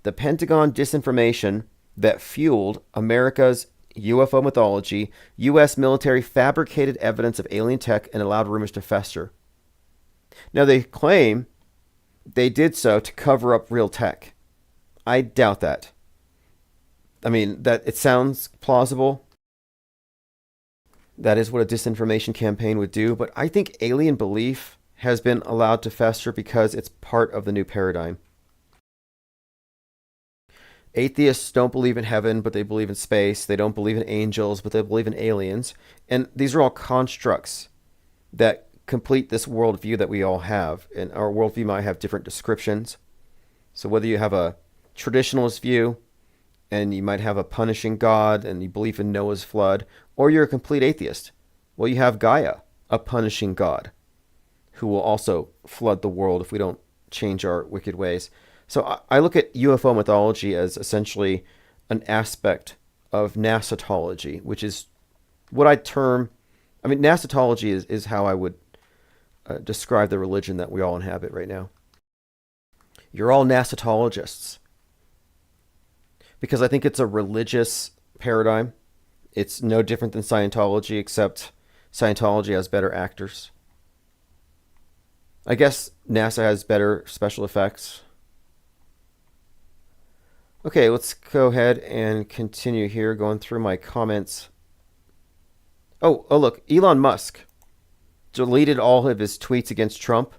The Pentagon disinformation that fueled America's UFO mythology, U.S. military fabricated evidence of alien tech and allowed rumors to fester. Now they claim they did so to cover up real tech. I doubt that. I mean, that it sounds plausible. That is what a disinformation campaign would do. But I think alien belief has been allowed to fester because it's part of the new paradigm. Atheists don't believe in heaven, but they believe in space. They don't believe in angels, but they believe in aliens. And these are all constructs that complete this worldview that we all have. And our worldview might have different descriptions. So whether you have a traditionalist view, and you might have a punishing God, and you believe in Noah's flood, or you're a complete atheist. Well, you have Gaia, a punishing God, who will also flood the world if we don't change our wicked ways. So I look at UFO mythology as essentially an aspect of Nasatology, which is what I term, Nasatology is how I would describe the religion that we all inhabit right now. You're all Nasatologists. Because I think it's a religious paradigm. It's no different than Scientology, except Scientology has better actors. I guess NASA has better special effects. Okay, let's go ahead and continue here, going through my comments. Oh, look, Elon Musk deleted all of his tweets against Trump,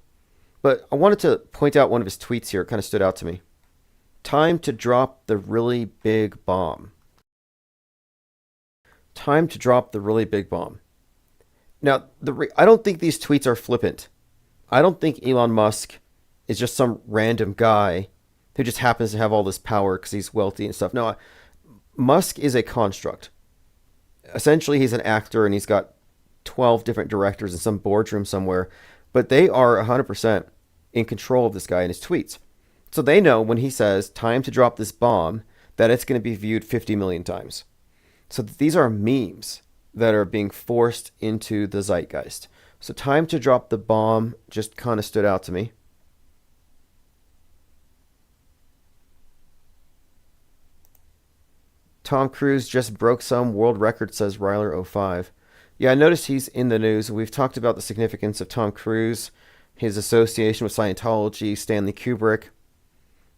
but I wanted to point out one of his tweets here. It kind of stood out to me. Time to drop the really big bomb. Time to drop the really big bomb. Now, I don't think these tweets are flippant. I don't think Elon Musk is just some random guy who just happens to have all this power because he's wealthy and stuff. No, Musk is a construct. Essentially, he's an actor and he's got 12 different directors in some boardroom somewhere, but they are 100% in control of this guy and his tweets. So they know when he says, time to drop this bomb, that it's going to be viewed 50 million times. So these are memes that are being forced into the zeitgeist. So time to drop the bomb just kind of stood out to me. Tom Cruise just broke some world record, says Ryler05. Yeah, I noticed he's in the news. We've talked about the significance of Tom Cruise, his association with Scientology, Stanley Kubrick,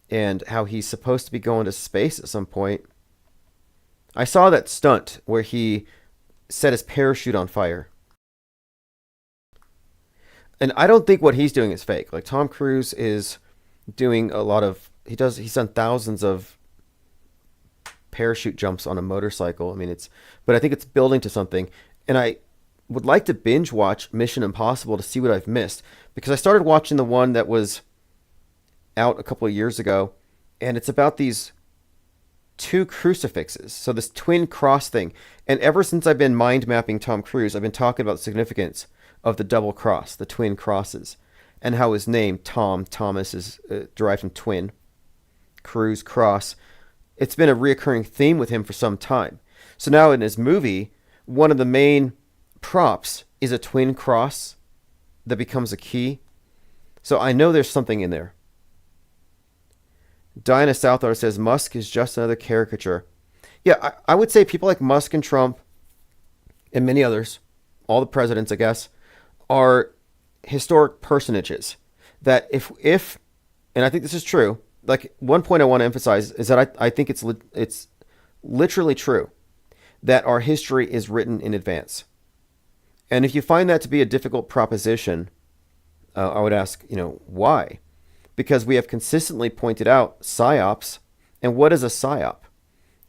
and how he's supposed to be going to space at some point. I saw that stunt where he set his parachute on fire. And I don't think what he's doing is fake. Like, Tom Cruise is doing a lot of... He's done thousands of parachute jumps on a motorcycle. But I think it's building to something. And would like to binge watch Mission Impossible to see what I've missed, because I started watching the one that was out a couple of years ago, and it's about these two crucifixes. So this twin cross thing. And ever since I've been mind mapping Tom Cruise, I've been talking about the significance of the double cross, the twin crosses, and how his name, Thomas, is derived from twin, Cruise, cross. It's been a reoccurring theme with him for some time. So now in his movie, one of the main props is a twin cross that becomes a key. So I know there's something in there. Diana Southard says Musk is just another caricature. Yeah, I would say people like Musk and Trump and many others, all the presidents, I guess, are historic personages. That if and I think this is true, like one point I want to emphasize is that I think it's literally true that our history is written in advance. And if you find that to be a difficult proposition, I would ask, why? Because we have consistently pointed out psyops. And what is a psyop?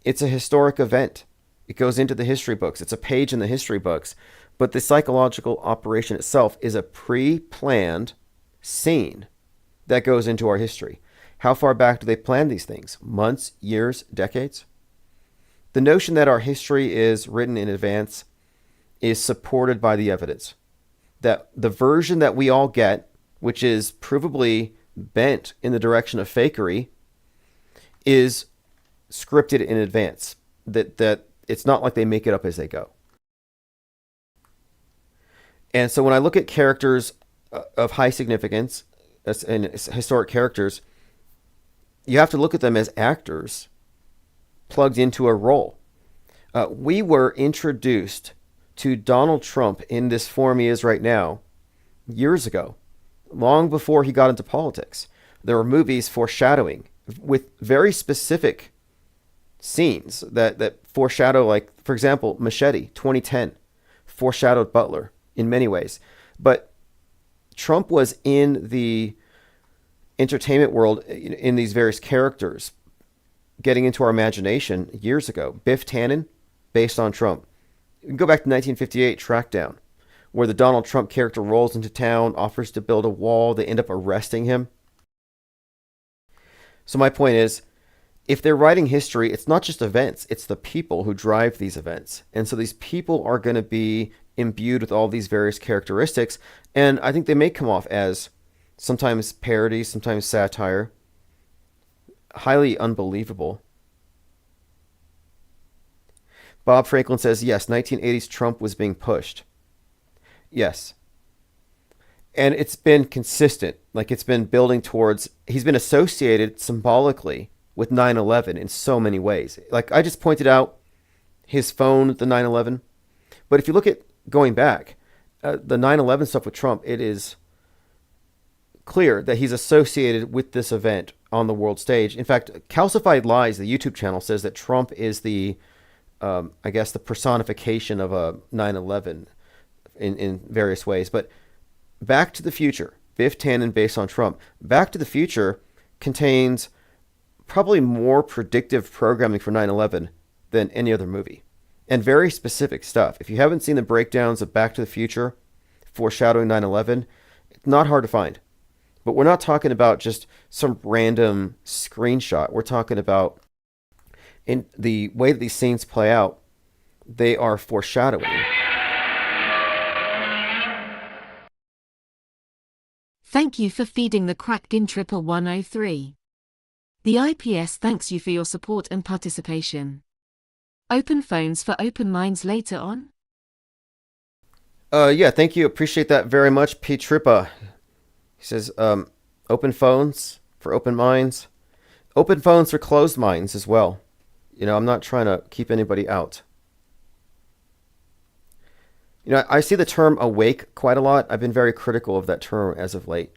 It's a historic event. It goes into the history books. It's a page in the history books. But the psychological operation itself is a pre-planned scene that goes into our history. How far back do they plan these things? Months, years, decades? The notion that our history is written in advance is supported by the evidence. That the version that we all get, which is provably bent in the direction of fakery, is scripted in advance. That it's not like they make it up as they go. And so when I look at characters of high significance and historic characters, you have to look at them as actors plugged into a role. We were introduced to Donald Trump in this form he is right now years ago, long before he got into politics. There were movies foreshadowing with very specific scenes that foreshadow, like, for example, Machete, 2010, foreshadowed Butler in many ways. But Trump was in the entertainment world in these various characters, getting into our imagination years ago. Biff Tannen, based on Trump. You can go back to 1958, Trackdown, where the Donald Trump character rolls into town, offers to build a wall, they end up arresting him. So my point is, if they're writing history, it's not just events, it's the people who drive these events. And so these people are going to be imbued with all these various characteristics, and I think they may come off as sometimes parody, sometimes satire, highly unbelievable. Bob Franklin says, yes, 1980s Trump was being pushed. Yes. And it's been consistent. Like, it's been building towards, he's been associated symbolically with 9/11 in so many ways. Like, I just pointed out his phone, the 9/11. But if you look at going back, the 9/11 stuff with Trump, it is clear that he's associated with this event on the world stage. In fact, Calcified Lies, the YouTube channel, says that Trump is the, I guess, the personification of a 9/11 in various ways. But Back to the Future, Biff Tannen based on Trump. Back to the Future contains probably more predictive programming for 9/11 than any other movie. And very specific stuff. If you haven't seen the breakdowns of Back to the Future foreshadowing 9/11, it's not hard to find. But we're not talking about just some random screenshot. We're talking about, in the way that these scenes play out, they are foreshadowing. Thank you for feeding the cracked in 11103. The IPS thanks you for your support and participation. Open phones for open minds later on? Yeah, thank you. Appreciate that very much, P. Trippa. He says, open phones for open minds. Open phones for closed minds as well. I'm not trying to keep anybody out. I see the term awake quite a lot. I've been very critical of that term as of late.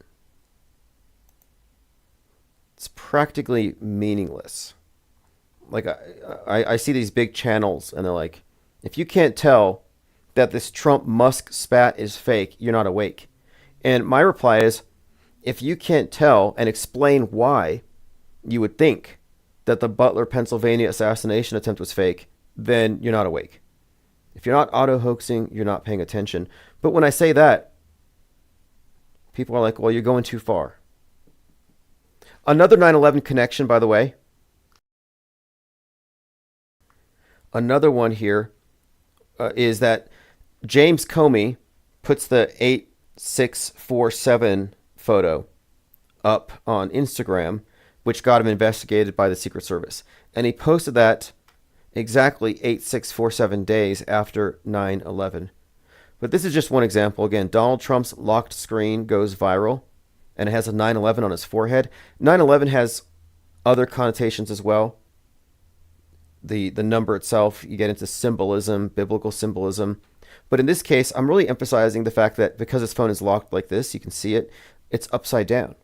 It's practically meaningless. Like, I see these big channels, and they're like, if you can't tell that this Trump Musk spat is fake, you're not awake. And my reply is, if you can't tell and explain why you would think that the Butler, Pennsylvania assassination attempt was fake, then you're not awake. If you're not auto-hoaxing, you're not paying attention. But when I say that, people are like, well, you're going too far. Another 9/11 connection, by the way. Another one here is that James Comey puts the 8647 photo up on Instagram, which got him investigated by the Secret Service. And he posted that exactly 8647 days after 9/11. But this is just one example. Again, Donald Trump's locked screen goes viral, and it has a 9/11 on his forehead. 9/11 has other connotations as well. The number itself, you get into symbolism, biblical symbolism. But in this case, I'm really emphasizing the fact that because his phone is locked like this, you can see it, it's upside down.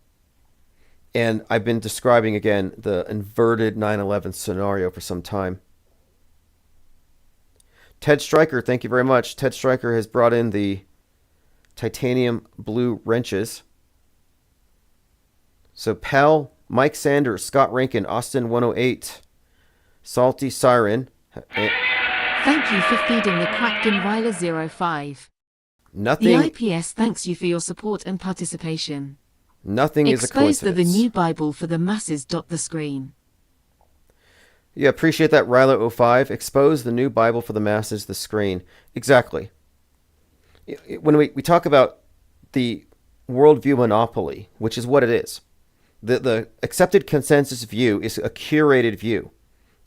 And I've been describing, again, the inverted 9/11 scenario for some time. Ted Stryker, thank you very much. Ted Stryker has brought in the titanium blue wrenches. So Pal, Mike Sanders, Scott Rankin, Austin 108, Salty Siren. Thank you for feeding the cracked Inviler 05. Nothing. The IPS thanks you for your support and participation. Nothing is a Expose coincidence. the new Bible for the masses. The screen. Yeah, appreciate that, Ryla05. Expose the new Bible for the masses, the screen. Exactly. When we talk about the worldview monopoly, which is what it is, the accepted consensus view is a curated view,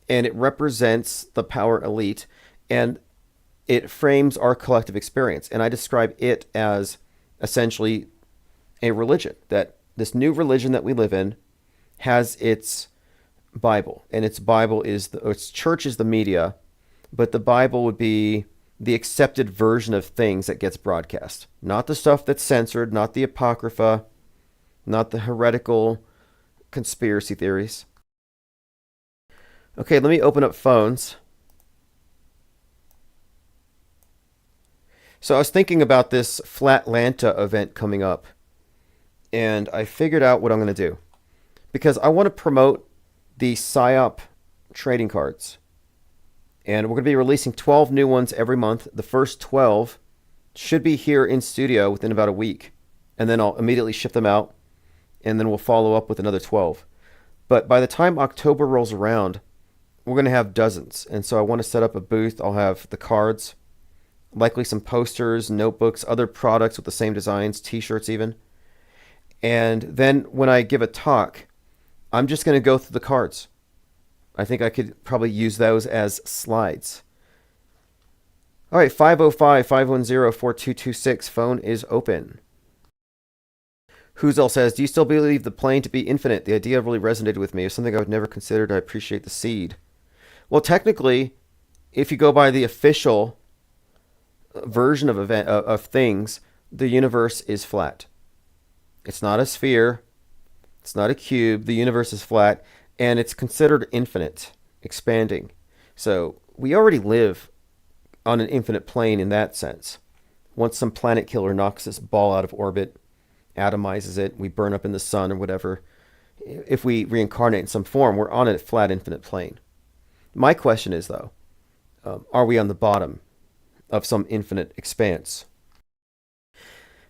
and it represents the power elite, and it frames our collective experience. And I describe it as essentially a religion, that this new religion that we live in has its Bible, and its Bible is its church is the media, but the Bible would be the accepted version of things that gets broadcast, not the stuff that's censored, not the apocrypha, not the heretical conspiracy theories. Okay, let me open up phones. So I was thinking about this Flatlanta event coming up, and I figured out what I'm going to do, because I want to promote the PSYOP trading cards. And we're going to be releasing 12 new ones every month. The first 12 should be here in studio within about a week. And then I'll immediately ship them out. And then we'll follow up with another 12. But by the time October rolls around, we're going to have dozens. And so I want to set up a booth. I'll have the cards, likely some posters, notebooks, other products with the same designs, t-shirts even. And then when I give a talk, I'm just going to go through the cards. I think I could probably use those as slides. All right, 505-510-4226. Phone is open. Who's says, do you still believe the plane to be infinite? The idea really resonated with me. It's something I would never considered. I appreciate the seed. Well, technically, if you go by the official version of things, the universe is flat. It's not a sphere. It's not a cube. The universe is flat, and it's considered infinite, expanding. So we already live on an infinite plane in that sense. Once some planet killer knocks this ball out of orbit, atomizes it, we burn up in the sun or whatever. If we reincarnate in some form, we're on a flat, infinite plane. My question is, though, are we on the bottom of some infinite expanse?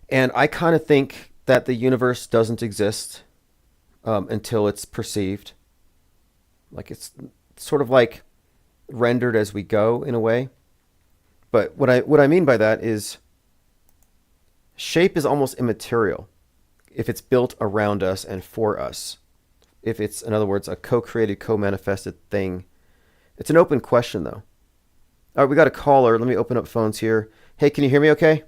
And I kind of think that the universe doesn't exist until it's perceived. Like it's sort of like rendered as we go in a way. But what I mean by that is shape is almost immaterial if it's built around us and for us. If it's, in other words, a co-created, co-manifested thing. It's an open question, though. All right, we got a caller. Let me open up phones here. Hey, can you hear me okay?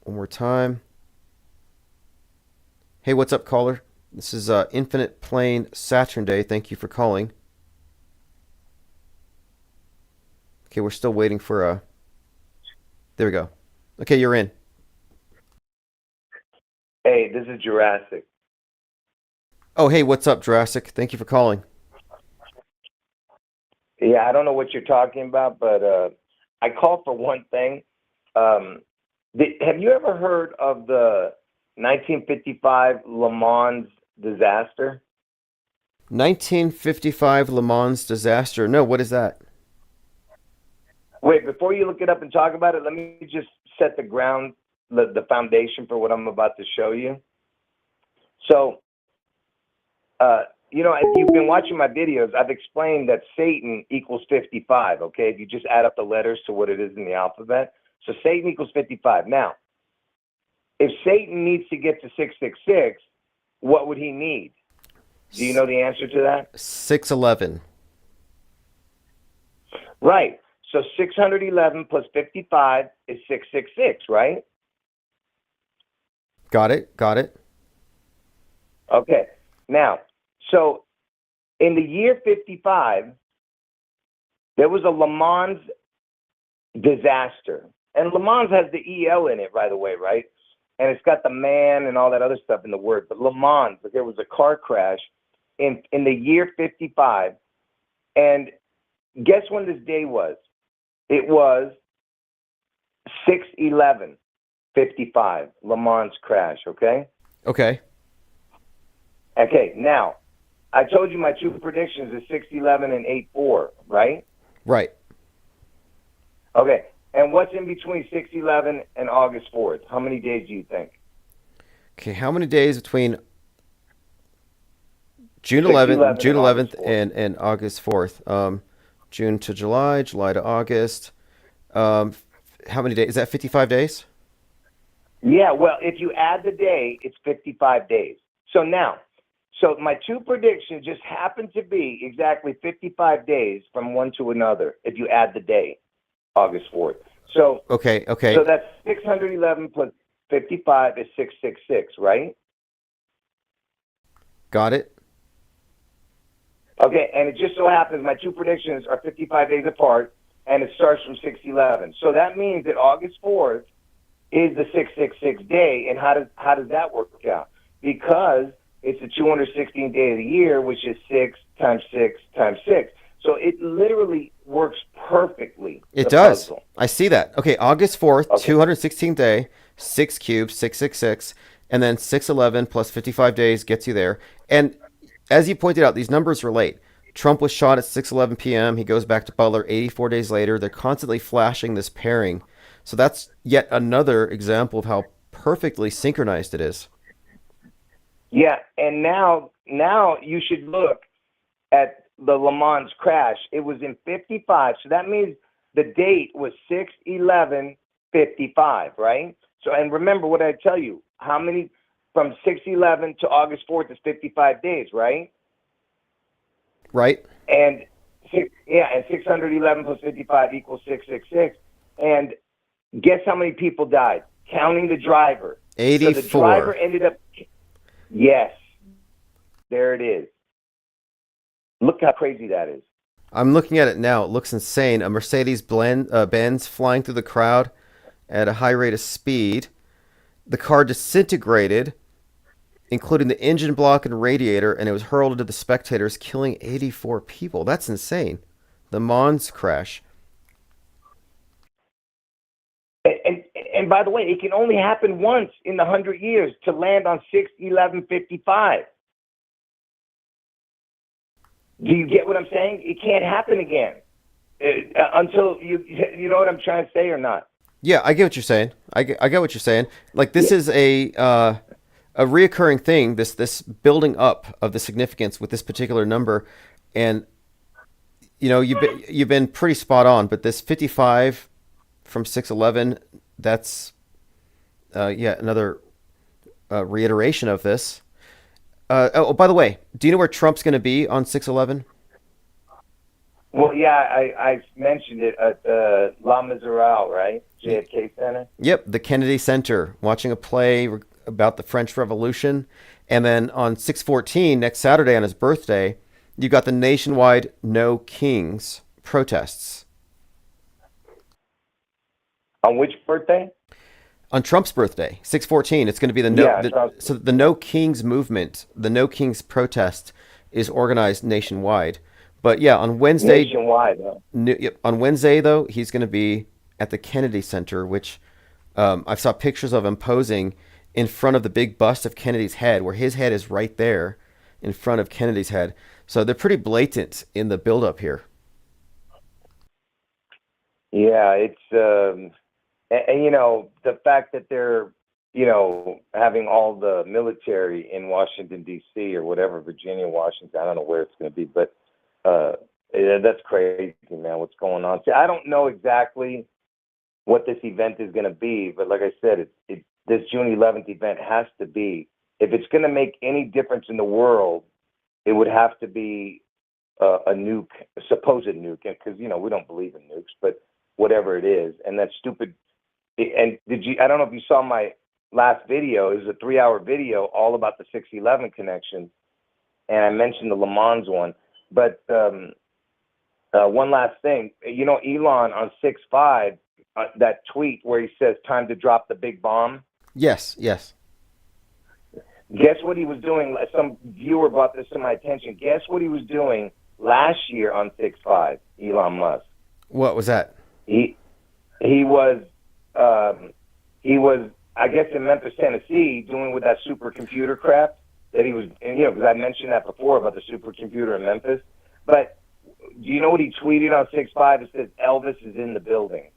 One more time. Hey, what's up, caller? This is Infinite Plane Saturnday. Thank you for calling. Okay, we're still waiting for there we go. Okay, you're in. Hey, this is Jurassic. Oh, hey, what's up, Jurassic? Thank you for calling. Yeah, I don't know what you're talking about, but I called for one thing. Have you ever heard of the 1955 Le Mans disaster? 1955 Le Mans disaster. No, what is that? Wait, before you look it up and talk about it, let me just set the foundation for what I'm about to show you. So, if you've been watching my videos, I've explained that Satan equals 55, okay? If you just add up the letters to what it is in the alphabet. So Satan equals 55. Now, if Satan needs to get to 666, what would he need? Do you know the answer to that? 611. Right. So 611 plus 55 is 666, right? Got it. Okay. Now, so in the year 55, there was a Le Mans disaster. And Le Mans has the EL in it, by the way, right? And it's got the man and all that other stuff in the word. But Le Mans, there was a car crash in the year 55. And guess when this day was? It was 6/11/55, Le Mans crash, okay? Okay. Okay, now, I told you my two predictions is 6/11 and 8/4, right? Right. Okay, and what's in between 6/11 and August 4th? How many days do you think? Okay, how many days between June 6/11 11th and and August 4th? June to July, July to August. How many days? Is that 55 days? Yeah, well, if you add the day, it's 55 days. So my two predictions just happen to be exactly 55 days from one to another if you add the day, August 4th. So Okay. So that's 611 plus 55 is 666, right? Got it. Okay, and it just so happens my two predictions are 55 days apart, and it starts from 6/11. So that means that August 4th is the 666 day, and how does that work out? Because it's the 216th day of the year, which is 6 times 6 times 6. So it literally works perfectly. It does. Puzzle. I see that. Okay, August 4th, Okay. 216th day, 6 cubed, 666, and then 611 plus 55 days gets you there. And as you pointed out, these numbers relate. Trump was shot at 6:11 p.m. He goes back to Butler 84 days later. They're constantly flashing this pairing. So that's yet another example of how perfectly synchronized it is. Yeah, and now you should look at the Le Mans crash. It was in 55, so that means the date was 6/11/55, right? So, and remember what I tell you, how many from 6/11 to August 4th is 55 days, right? Right? And 611 plus 55 equals 666. And guess how many people died, counting the driver? 84. So the driver ended up. Yes, there it is. Look how crazy that is. I'm looking at it now. It looks insane. A Mercedes Benz flying through the crowd at a high rate of speed. The car disintegrated, including the engine block and radiator, and it was hurled into the spectators, killing 84 people. That's insane. The Mons crash. And by the way, it can only happen once in the 100 years to land on 6/11/55. Do you get what I'm saying? It can't happen again until you know what I'm trying to say or not? Yeah, I get what you're saying. I get what you're saying. Like this is a reoccurring thing. This building up of the significance with this particular number, and you've been pretty spot on. But this 55 from 6/11, that's another reiteration of this. By the way, do you know where Trump's going to be on 6/11? Well, yeah, I mentioned it at La Miserale, right? JFK Center. Yep, the Kennedy Center, watching a play about the French Revolution. And then on 6/14, next Saturday on his birthday, you got the nationwide No Kings protests. On which birthday? On Trump's birthday, 6/14, it's going to be the No Kings movement, the No Kings protest is organized nationwide. But yeah, on Wednesday, nationwide, though. On Wednesday though, he's going to be at the Kennedy Center, which I saw pictures of him posing in front of the big bust of Kennedy's head, where his head is right there in front of Kennedy's head. So they're pretty blatant in the build-up here. Yeah, it's and you know, the fact that they're, you know, having all the military in Washington D.C. or whatever, Virginia, Washington, I don't know where it's going to be, but yeah, that's crazy, man. What's going on? See, I don't know exactly what this event is going to be, but like I said, this June 11th event has to be, if it's going to make any difference in the world, it would have to be a nuke, a supposed nuke, because, you know, we don't believe in nukes, but whatever it is. And that stupid, and I don't know if you saw my last video. It was a 3-hour video all about the 611 connection, and I mentioned the Le Mans one. But one last thing, you know, Elon on 6/5, that tweet where he says, "Time to drop the big bomb." Yes, yes. Guess what he was doing? Some viewer brought this to my attention. Guess what he was doing last year on 6/5, Elon Musk? What was that? He was I guess in Memphis, Tennessee, doing with that supercomputer crap that he was, and, you know, because I mentioned that before about the supercomputer in Memphis. But do you know what he tweeted on 6/5? It says Elvis is in the building.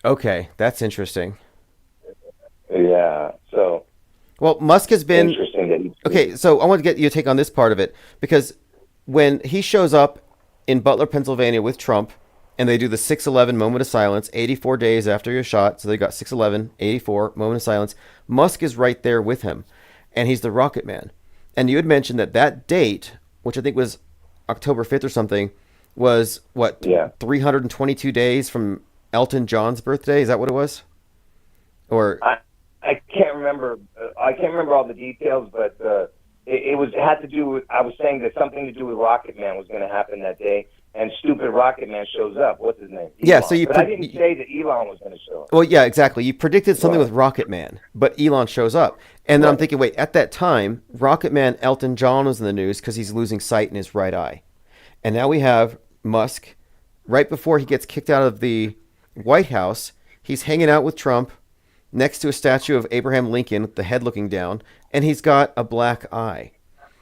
Okay, that's interesting. Yeah. So. Well, Musk has been Interesting that he. Okay, so I want to get your take on this part of it, because when he shows up in Butler, Pennsylvania with Trump, and they do the 6/11 moment of silence, 84 days after you're shot, so they got 6/11, 84 moment of silence. Musk is right there with him, and he's the Rocket Man. And you had mentioned that date, which I think was October 5th or something, was what? Yeah. 322 days from Elton John's birthday. Is that what it was? Or I can't remember. I can't remember all the details, but it had to do with. I was saying that something to do with Rocket Man was going to happen that day, and stupid Rocket Man shows up. What's his name? Elon. Yeah. So I didn't say that Elon was going to show up. Well, yeah, exactly. You predicted something with Rocket Man, but Elon shows up, and then I'm thinking, wait, at that time, Rocket Man, Elton John was in the news because he's losing sight in his right eye, and now we have Musk. Right before he gets kicked out of the White House, he's hanging out with Trump next to a statue of Abraham Lincoln with the head looking down, and he's got a black eye.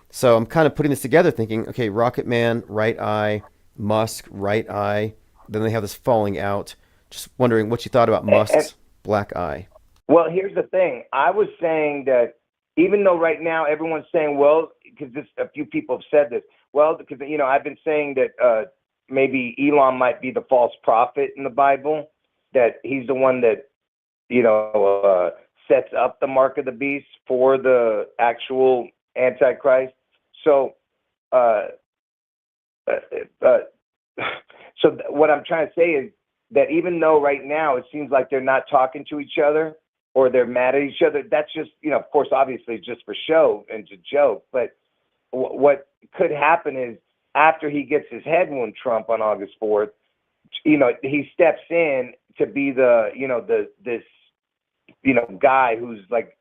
So I'm kind of putting this together thinking, okay, Rocket Man, right eye, Musk, right eye. Then they have this falling out. Just wondering what you thought about Musk's black eye. Well, here's the thing. I was saying that even though right now everyone's saying, well, because a few people have said this, well, because, you know, I've been saying that maybe Elon might be the false prophet in the Bible, that he's the one that, you know, sets up the mark of the beast for the actual Antichrist. So, what I'm trying to say is that even though right now it seems like they're not talking to each other or they're mad at each other, that's just, you know, of course, obviously just for show and to joke. But what could happen is after he gets his head wound, Trump, on August 4th, you know, he steps in to be the, you know, this, you know, guy who's like,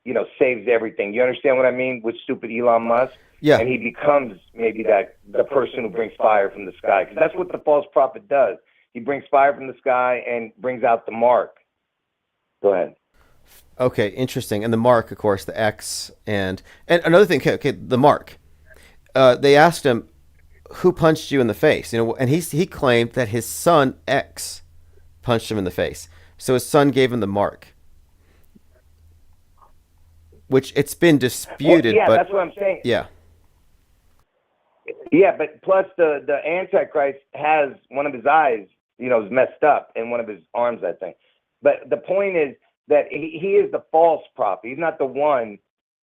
you know, saves everything. You understand what I mean with stupid Elon Musk? Yeah. And he becomes maybe the person who brings fire from the sky, because that's what the false prophet does. He brings fire from the sky and brings out the mark. Go ahead. Okay, interesting. And the mark, of course, the X, and another thing. Okay, the mark. They asked him, "Who punched you in the face?" You know, and he claimed that his son X punched him in the face. So his son gave him the mark, which it's been disputed. Well, yeah, but that's what I'm saying. Yeah. Yeah, but plus the Antichrist has one of his eyes, you know, is messed up, and one of his arms, I think. But the point is that he is the false prophet. He's not the one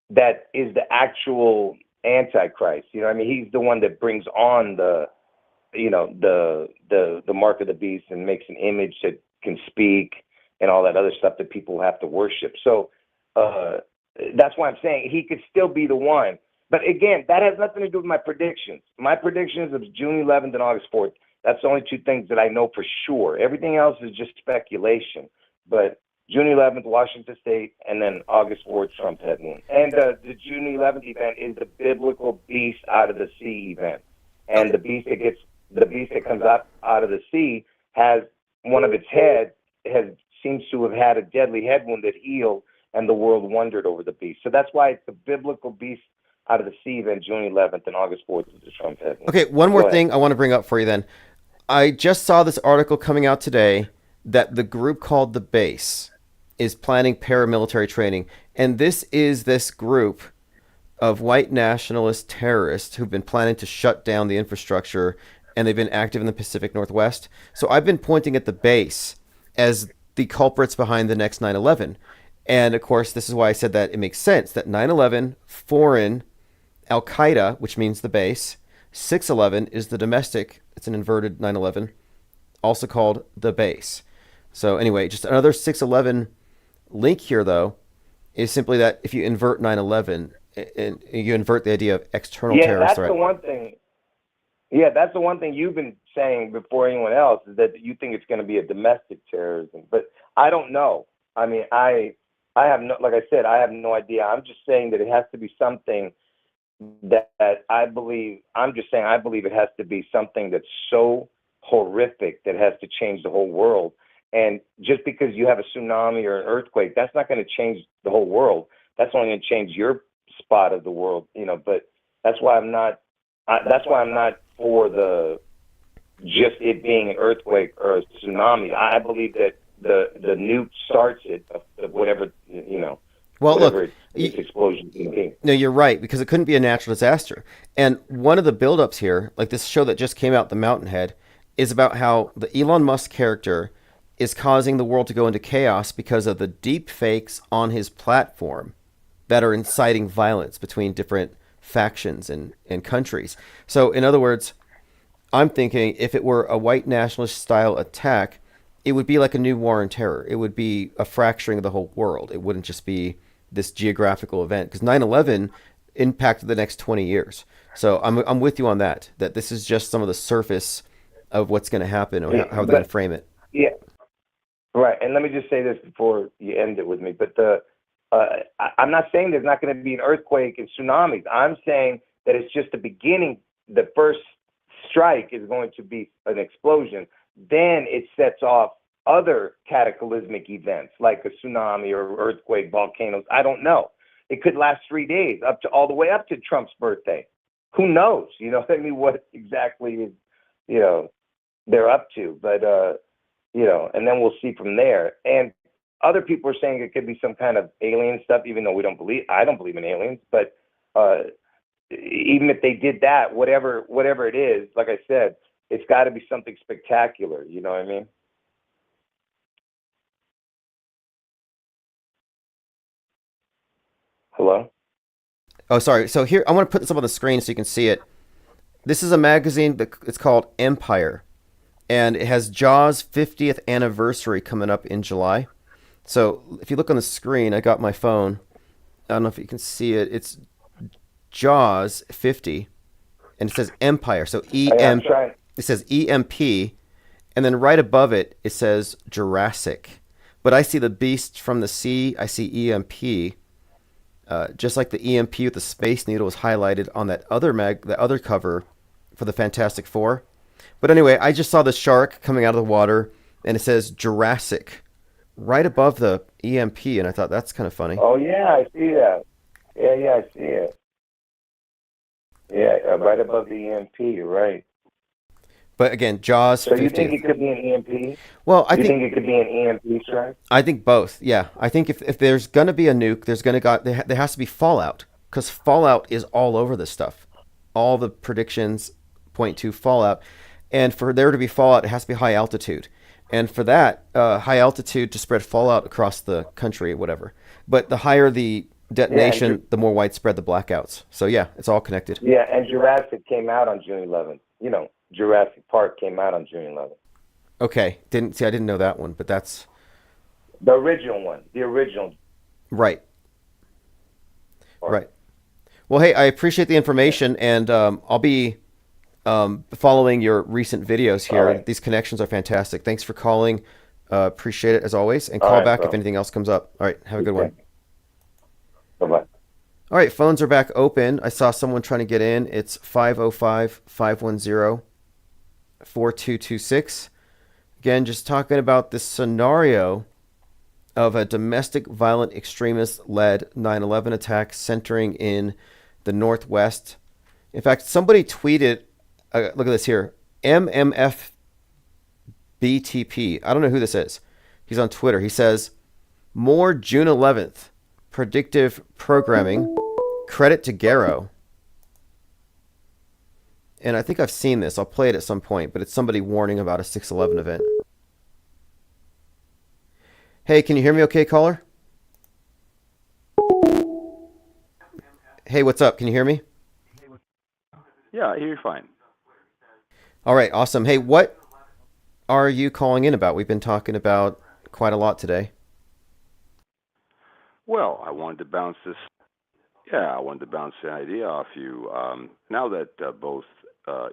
that is the actual Antichrist. You know what I mean? He's the one that brings on the, you know, the mark of the beast and makes an image that can speak and all that other stuff that people have to worship. So that's why I'm saying he could still be the one. But again, that has nothing to do with my predictions. My predictions of June 11th and August 4th, that's the only two things that I know for sure. Everything else is just speculation. But June 11th, Washington State, and then August 4th, Trump head wound. And the June 11th event is the biblical beast out of the sea event. And the beast that comes out of the sea has one of its heads seems to have had a deadly head wound that healed, and the world wondered over the beast. So that's why it's the biblical beast out of the sea event June 11th and August 4th is the Trump heaven. Okay, one more Go ahead. thing I want to bring up for you then. I just saw this article coming out today that the group called The Base is planning paramilitary training. And this is this group of white nationalist terrorists who've been planning to shut down the infrastructure, and they've been active in the Pacific Northwest. So I've been pointing at The Base as the culprits behind the next 9/11. And of course, this is why I said that it makes sense that 9/11, foreign, Al-Qaeda, which means the base, 6/11 is the domestic, it's an inverted 9/11, also called the base. So anyway, just another 6/11 link here, though, is simply that if you invert 9/11, and you invert the idea of external terrorist threat. That's the one thing. Yeah, that's the one thing you've been saying before anyone else, is that you think it's going to be a domestic terrorism. But I don't know. I mean, I have no, like I said, I have no idea. I'm just saying that it has to be something that I believe. I'm just saying I believe it has to be something that's so horrific that has to change the whole world. And just because you have a tsunami or an earthquake, that's not going to change the whole world. That's only going to change your spot of the world, you know. But that's why I'm not. That's why I'm not for the just it being an earthquake or a tsunami. I believe that the nuke starts it, whatever, you know. Well, whatever look, this explosion can be. No, you're right, because it couldn't be a natural disaster. And one of the buildups here, like this show that just came out, The Mountainhead, is about how the Elon Musk character is causing the world to go into chaos because of the deep fakes on his platform that are inciting violence between different factions and countries. So, in other words, I'm thinking if it were a white nationalist style attack, it would be like a new war on terror. It would be a fracturing of the whole world. It wouldn't just be this geographical event, because 9/11 impacted the next 20 years. So I'm with you on that this is just some of the surface of what's going to happen or how they're going to frame it. Yeah, right. And let me just say this before you end it with me. But I'm not saying there's not going to be an earthquake and tsunamis. I'm saying that it's just the beginning. The first strike is going to be an explosion. Then it sets off other cataclysmic events like a tsunami or earthquake, volcanoes. I don't know. It could last 3 days, all the way up to Trump's birthday. Who knows? You know what I mean? What exactly is, you know, they're up to? But you know, and then we'll see from there. And other people are saying it could be some kind of alien stuff, even though I don't believe in aliens. But even if they did that, whatever it is, like I said, it's got to be something spectacular. You know what I mean? Hello? Oh, sorry. So here, I want to put this up on the screen so you can see it. This is a magazine it's called Empire, and it has Jaws' 50th anniversary coming up in July. So if you look on the screen, I got my phone. I don't know if you can see it. It's Jaws 50, and it says Empire. So it says EMP, and then right above it, it says Jurassic. But I see the beast from the sea. I see EMP. Just like the EMP with the Space Needle was highlighted on that other cover for the Fantastic Four. But anyway, I just saw the shark coming out of the water, and it says Jurassic right above the EMP, and I thought that's kind of funny. Oh yeah, I see that. Yeah, I see it. Yeah, right above the EMP. You're right. But again, Jaws 50th. So you think it could be an EMP? Well, I think it could be an EMP strike? I think both. Yeah, I think if there's going to be a nuke, there has to be fallout, because fallout is all over this stuff. All the predictions point to fallout, and for there to be fallout, it has to be high altitude, and for that high altitude to spread fallout across the country, whatever. But the higher the detonation, the more widespread the blackouts. So yeah, it's all connected. Yeah, and Jurassic came out on June 11th. You know, Jurassic Park came out on June 11th. Okay, I didn't know that one, but that's the original one. The original. Right. Right. Well, hey, I appreciate the information, and I'll be following your recent videos here. Right. These connections are fantastic. Thanks for calling. Appreciate it as always, and call back if anything else comes up. All right, have a good one. Bye-bye. All right, phones are back open. I saw someone trying to get in. It's 505-510-4226. Again, just talking about this scenario of a domestic violent extremist-led 9/11 attack centering in the Northwest. In fact, somebody tweeted, look at this here, MMFBTP. I don't know who this is. He's on Twitter. He says, more June 11th, predictive programming, credit to Garrow. And I think I've seen this. I'll play it at some point, but it's somebody warning about a 6/11 event. Hey, can you hear me okay, caller? Hey, what's up? Can you hear me? Yeah, I hear you fine. All right, awesome. Hey, what are you calling in about? We've been talking about quite a lot today. Well, I wanted to bounce this. Yeah, I wanted to bounce the idea off you. Now that both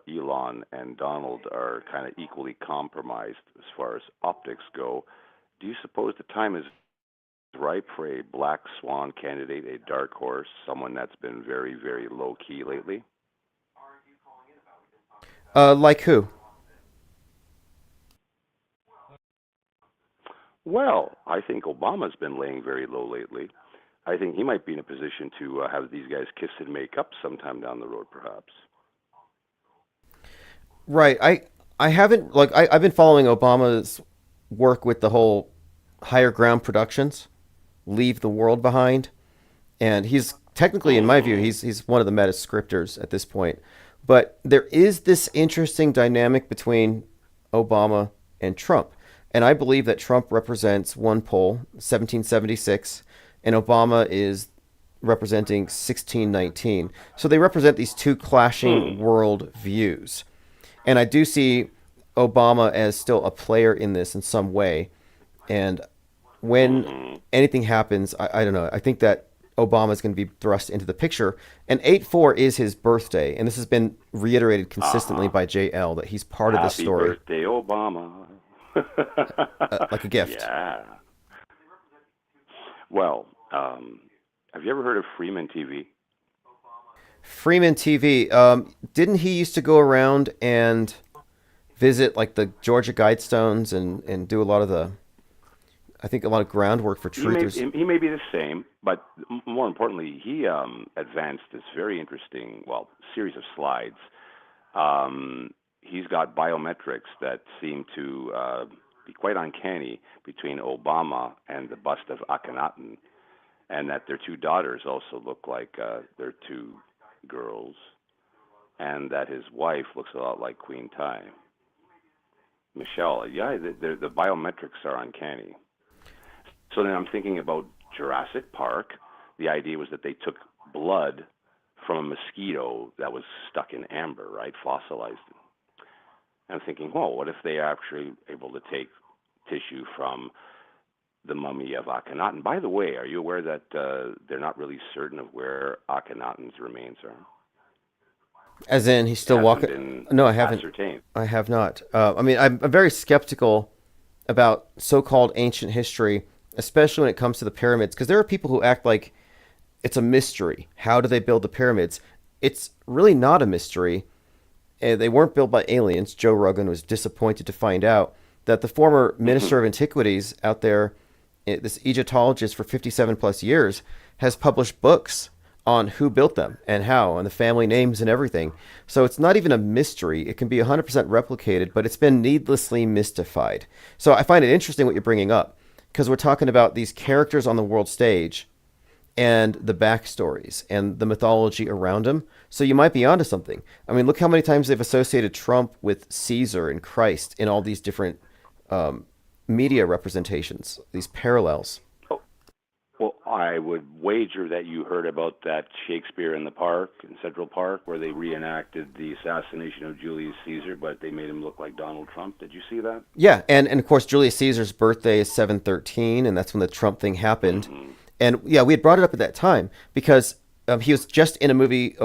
Elon and Donald are kind of equally compromised as far as optics go, do you suppose the time is ripe for a black swan candidate, a dark horse, someone that's been very, very low key lately? Like who? Well, I think Obama's been laying very low lately. I think he might be in a position to have these guys kiss and make up sometime down the road, perhaps. Right. I haven't, like, I've been following Obama's work with the whole Higher Ground Productions, Leave the World Behind. And he's technically, in my view, he's one of the metascripters at this point. But there is this interesting dynamic between Obama and Trump. And I believe that Trump represents one pole, 1776, and Obama is representing 1619. So they represent these two clashing world views. And I do see Obama as still a player in this in some way. And when anything happens, I don't know, I think that Obama is going to be thrust into the picture. And 8/4 is his birthday. And this has been reiterated consistently by JL that he's part of the story. Happy birthday, Obama. Like a gift. Yeah. Well, have you ever heard of Freeman TV? Freeman TV. Didn't he used to go around and visit like the Georgia Guidestones and do a lot of the, I think a lot of groundwork for truthers? He may be the same, but more importantly, he advanced this very interesting, series of slides. He's got biometrics that seem to be quite uncanny between Obama and the bust of Akhenaten, and that their two daughters also look like their two girls, and that his wife looks a lot like Queen Tai. Michelle, yeah, the biometrics are uncanny. So then I'm thinking about Jurassic Park. The idea was that they took blood from a mosquito that was stuck in amber, right, fossilized. I'm thinking, well, what if they are actually able to take tissue from the mummy of Akhenaten? By the way, are you aware that they're not really certain of where Akhenaten's remains are? As in, he's still walking? No, I haven't. Ascertained. I have not. I mean, I'm very skeptical about so-called ancient history, especially when it comes to the pyramids, because there are people who act like it's a mystery. How do they build the pyramids? It's really not a mystery. They weren't built by aliens. Joe Rogan was disappointed to find out that the former Minister of Antiquities out there, this Egyptologist for 57 plus years, has published books on who built them and how, and the family names and everything. So it's not even a mystery. It can be 100% replicated, but it's been needlessly mystified. So I find it interesting what you're bringing up, because we're talking about these characters on the world stage and the backstories and the mythology around them. So you might be onto something. I mean, look how many times they've associated Trump with Caesar and Christ in all these different media representations, these parallels. Oh, well, I would wager that you heard about that Shakespeare in the Park, in Central Park, where they reenacted the assassination of Julius Caesar, but they made him look like Donald Trump. Did you see that? Yeah, and of course, Julius Caesar's birthday is 7/13, and that's when the Trump thing happened. Mm-hmm. And yeah, we had brought it up at that time because he was just in a movie,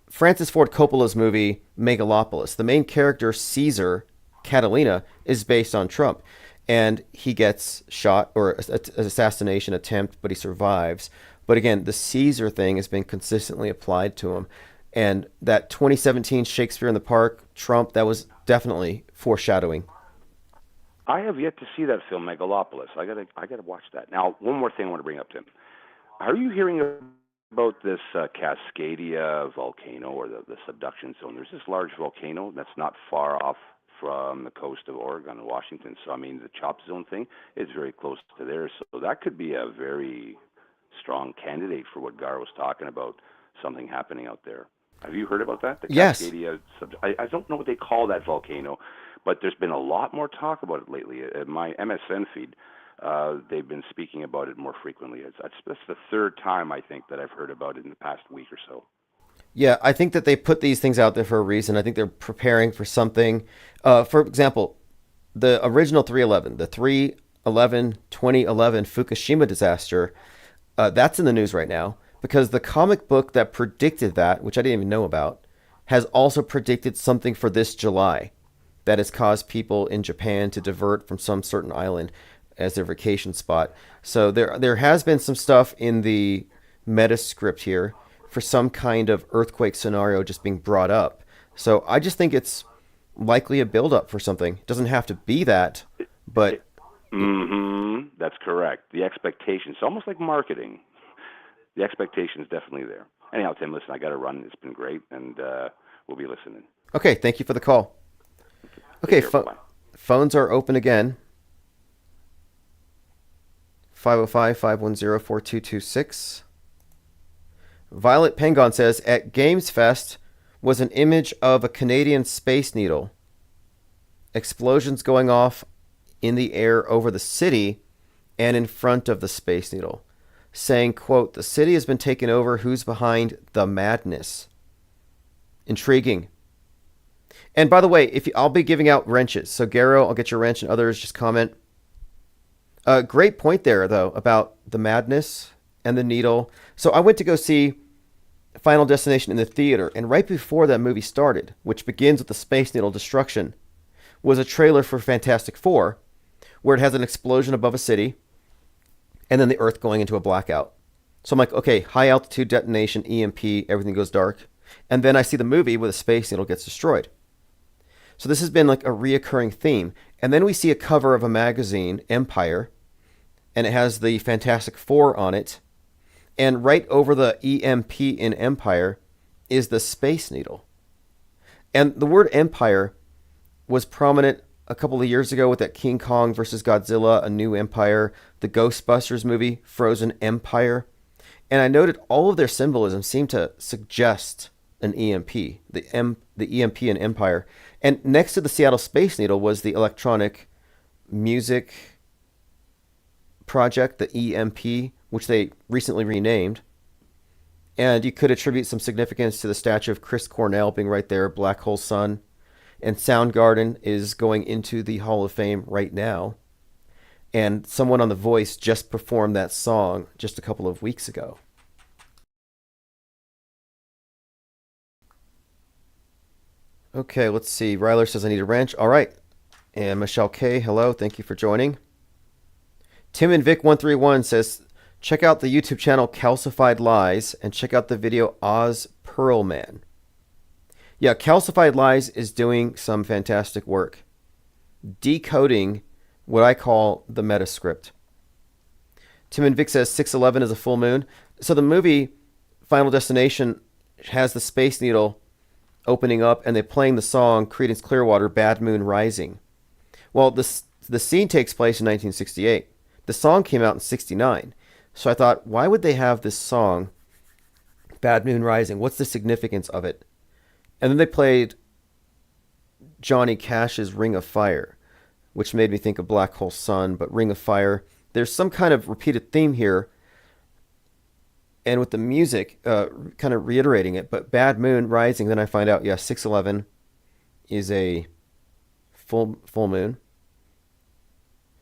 Francis Ford Coppola's movie, Megalopolis. The main character, Caesar Catalina, is based on Trump. And he gets shot, or an assassination attempt, but he survives. But again, the Caesar thing has been consistently applied to him. And that 2017 Shakespeare in the Park, Trump, that was definitely foreshadowing. I have yet to see that film, Megalopolis. I gotta watch that. Now, one more thing I want to bring up, Tim. Are you hearing About this Cascadia volcano, or the subduction zone. There's this large volcano that's not far off from the coast of Oregon and Washington. So, I mean, the chop zone thing is very close to there. So that could be a very strong candidate for what Gar was talking about, something happening out there. Have you heard about that? The Yes. Cascadia I don't know what they call that volcano, but there's been a lot more talk about it lately. At my MSN feed, they've been speaking about it more frequently. That's the third time, I think, that I've heard about it in the past week or so. Yeah, I think that they put these things out there for a reason. I think they're preparing for something. For example, the original 311, the 2011 Fukushima disaster, that's in the news right now because the comic book that predicted that, which I didn't even know about, has also predicted something for this July that has caused people in Japan to divert from some certain island as their vacation spot. So there has been some stuff in the metascript here for some kind of earthquake scenario just being brought up. So I just think it's likely a build-up for something. It doesn't have to be that, but... That's correct. The expectation. It's almost like marketing. The expectation is definitely there. Anyhow, Tim, listen, I got to run. It's been great, and we'll be listening. Okay, thank you for the call. Okay, Take care, phones are open again. 505-510-4226. Violet Pengon says, at Games Fest was an image of a Canadian Space Needle. Explosions going off in the air over the city and in front of the Space Needle. Saying, quote, the city has been taken over. Who's behind the madness? Intriguing. And by the way, I'll be giving out wrenches. So Garo, I'll get your wrench, and others just comment. Great point there, though, about the madness and the needle. So I went to go see Final Destination in the theater, and right before that movie started, which begins with the Space Needle destruction, was a trailer for Fantastic Four, where it has an explosion above a city, and then the Earth going into a blackout. So I'm like, okay, high altitude detonation, EMP, everything goes dark. And then I see the movie where the Space Needle gets destroyed. So this has been like a reoccurring theme. And then we see a cover of a magazine, Empire, and it has the Fantastic Four on it. And right over the EMP in Empire is the Space Needle. And the word Empire was prominent a couple of years ago with that King Kong versus Godzilla, A New Empire, the Ghostbusters movie, Frozen Empire. And I noted all of their symbolism seemed to suggest an EMP, the EMP in Empire. And next to the Seattle Space Needle was the electronic music project, the EMP, which they recently renamed. And you could attribute some significance to the statue of Chris Cornell being right there, Black Hole Sun. And Soundgarden is going into the Hall of Fame right now. And someone on The Voice just performed that song just a couple of weeks ago. Okay, let's see. Ryler says I need a wrench. All right. And Michelle K, hello. Thank you for joining. Tim and Vic131 says, check out the YouTube channel Calcified Lies and check out the video Oz Pearlman. Yeah, Calcified Lies is doing some fantastic work, decoding what I call the metascript. Tim and Vic says 6/11 is a full moon. So the movie Final Destination has the Space Needle opening up and they're playing the song Creedence Clearwater, Bad Moon Rising. Well, the scene takes place in 1968. The song came out in 69. So I thought, why would they have this song, Bad Moon Rising? What's the significance of it? And then they played Johnny Cash's Ring of Fire, which made me think of Black Hole Sun, but Ring of Fire. There's some kind of repeated theme here. And with the music, kind of reiterating it. But Bad Moon Rising, then I find out, yeah, 6/11 is a full moon.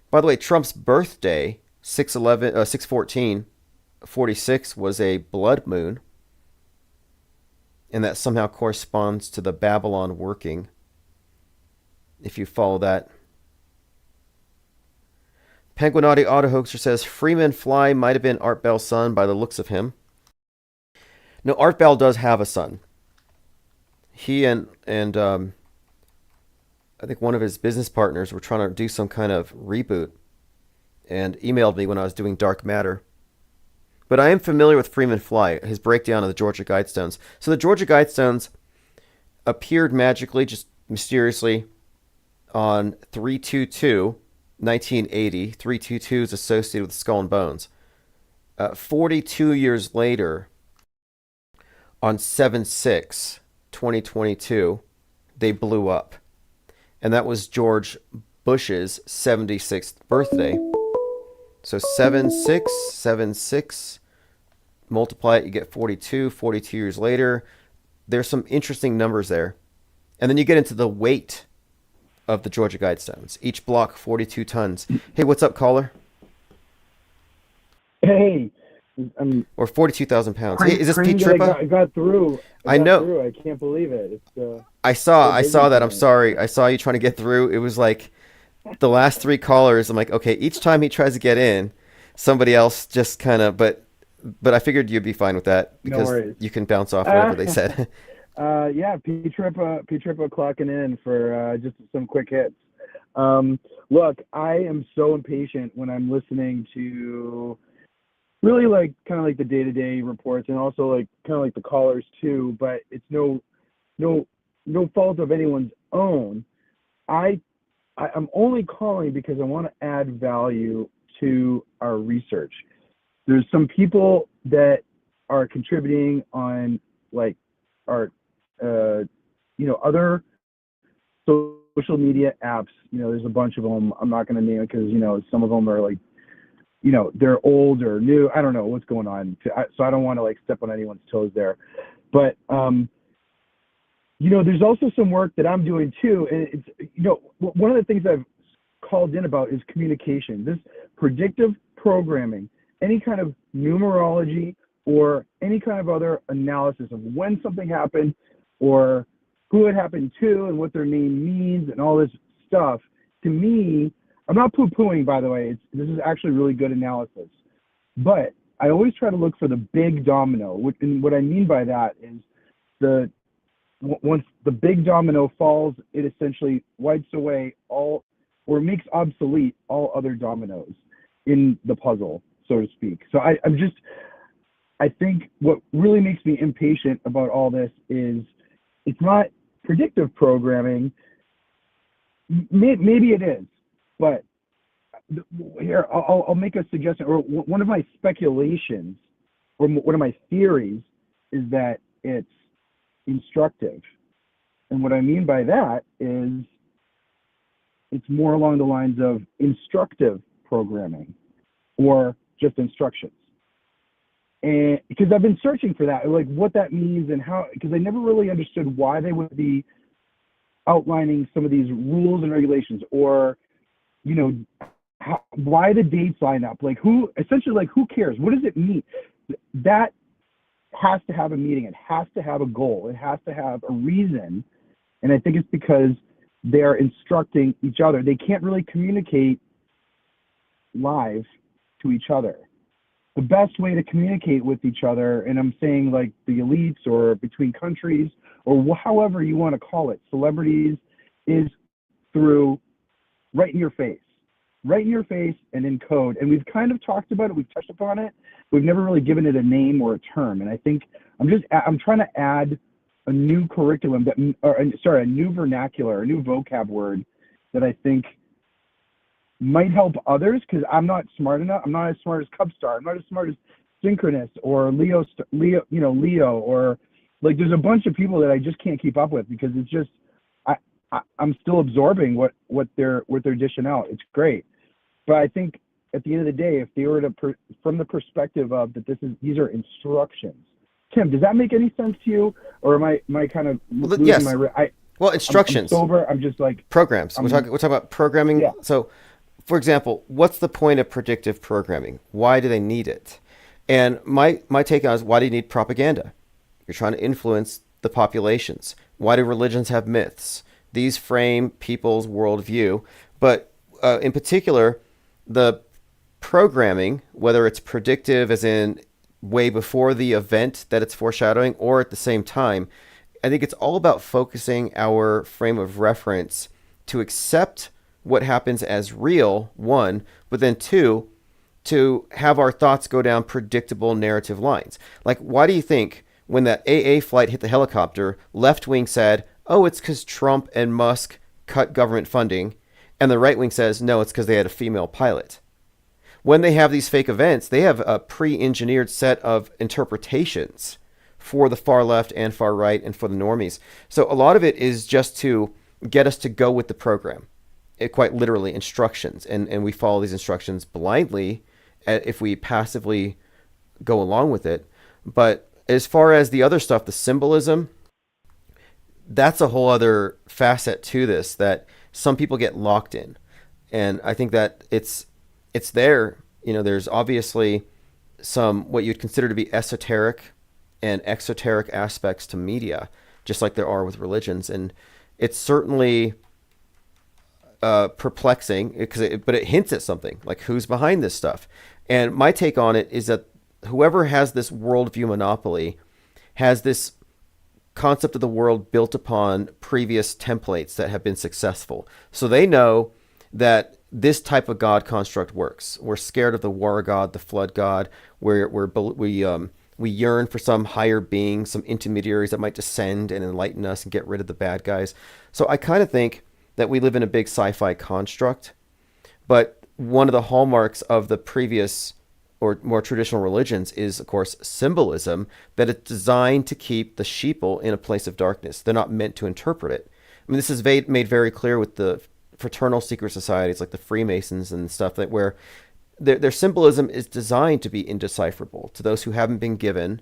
By the way, Trump's birthday, 6/14/46, was a blood moon. And that somehow corresponds to the Babylon working, if you follow that. Penguinati Auto Hoaxer says, Freeman Fly might have been Art Bell's son by the looks of him. No, Art Bell does have a son. He and I think one of his business partners were trying to do some kind of reboot and emailed me when I was doing Dark Matter. but I am familiar with Freeman Fly, his breakdown of the Georgia Guidestones. So the Georgia Guidestones appeared magically, just mysteriously, on 3/22/1980. 3/22 is associated with Skull and Bones. 42 years later, on 7/6/2022, they blew up. And that was George Bush's 76th birthday. So 7/6/7/6, multiply it, you get 42. 42 years later, there's some interesting numbers there. And then you get into the weight of the Georgia Guidestones. Each block, 42 tons. Hey, what's up, caller? Hey. Or 42,000 pounds. Hey, is this Pete Trippa? I got through. I know. Through. I can't believe it. I saw that. I'm sorry. I saw you trying to get through. It was like the last three callers. I'm like, okay, each time he tries to get in, somebody else just kind of, but I figured you'd be fine with that because you can bounce off whatever they said. Yeah, Pete Trippa clocking in for just some quick hits. Look, I am so impatient when I'm listening to really kind of the day-to-day reports and also kind of the callers too, but it's no fault of anyone's own. I'm only calling because I want to add value to our research. There's some people that are contributing on our other social media apps. There's a bunch of them. I'm not going to name it because some of them are they're old or new. I don't know what's going on. So I don't want to step on anyone's toes there. But, there's also some work that I'm doing too. And it's, one of the things I've called in about is communication. This predictive programming, any kind of numerology or any kind of other analysis of when something happened or who it happened to and what their name means and all this stuff. To me, I'm not poo-pooing, by the way. This is actually really good analysis. But I always try to look for the big domino. And what I mean by that is once the big domino falls, it essentially wipes away all, or makes obsolete all other dominoes in the puzzle, so to speak. So I think what really makes me impatient about all this is it's not predictive programming. Maybe it is. But here, I'll make a suggestion, or one of my speculations, or one of my theories, is that it's instructive. And what I mean by that is it's more along the lines of instructive programming, or just instructions. And because I've been searching for that, what that means and how, because I never really understood why they would be outlining some of these rules and regulations, or why the dates line up. Who cares? What does it mean? That has to have a meaning. It has to have a goal. It has to have a reason. And I think it's because they're instructing each other. They can't really communicate live to each other. The best way to communicate with each other, and I'm saying the elites or between countries or however you want to call it, celebrities, is through right in your face and in code. And we've kind of talked about it. We've touched upon it. We've never really given it a name or a term. And I think I'm trying to add a new curriculum a new vernacular, a new vocab word that I think might help others, because I'm not smart enough. I'm not as smart as Cubstar. I'm not as smart as Synchronous or Leo, or there's a bunch of people that I just can't keep up with, because it's just, I'm still absorbing what they're dishing out. It's great. But I think at the end of the day, if they were to, from the perspective of that these are instructions. Tim, does that make any sense to you? Or am I kind of losing yes. I'm Instructions. sober. I'm just programs. We're talking about programming. Yeah. So, for example, what's the point of predictive programming? Why do they need it? And my take on it is, why do you need propaganda? You're trying to influence the populations. Why do religions have myths? These frame people's worldview. But in particular, the programming, whether it's predictive as in way before the event that it's foreshadowing or at the same time, I think it's all about focusing our frame of reference to accept what happens as real, one, but then two, to have our thoughts go down predictable narrative lines. Like, why do you think when that AA flight hit the helicopter, left wing said, oh, it's because Trump and Musk cut government funding, and the right wing says, no, it's because they had a female pilot? When they have these fake events, they have a pre-engineered set of interpretations for the far left and far right and for the normies. So a lot of it is just to get us to go with the program. Quite literally instructions. And we follow these instructions blindly if we passively go along with it. But as far as the other stuff, the symbolism, that's a whole other facet to this that some people get locked in. And I think that it's there. There's obviously some what you'd consider to be esoteric and exoteric aspects to media, just like there are with religions. And it's certainly perplexing but it hints at something, like who's behind this stuff. And my take on it is that whoever has this worldview monopoly has this concept of the world built upon previous templates that have been successful. So they know that this type of God construct works. We're scared of the war god, the flood god. We yearn for some higher being, some intermediaries that might descend and enlighten us and get rid of the bad guys. So I kind of think that we live in a big sci-fi construct. But one of the hallmarks of the previous or more traditional religions is, of course, symbolism, that it's designed to keep the sheeple in a place of darkness. They're not meant to interpret it. I mean, this is made very clear with the fraternal secret societies like the Freemasons and stuff, that where their symbolism is designed to be indecipherable to those who haven't been given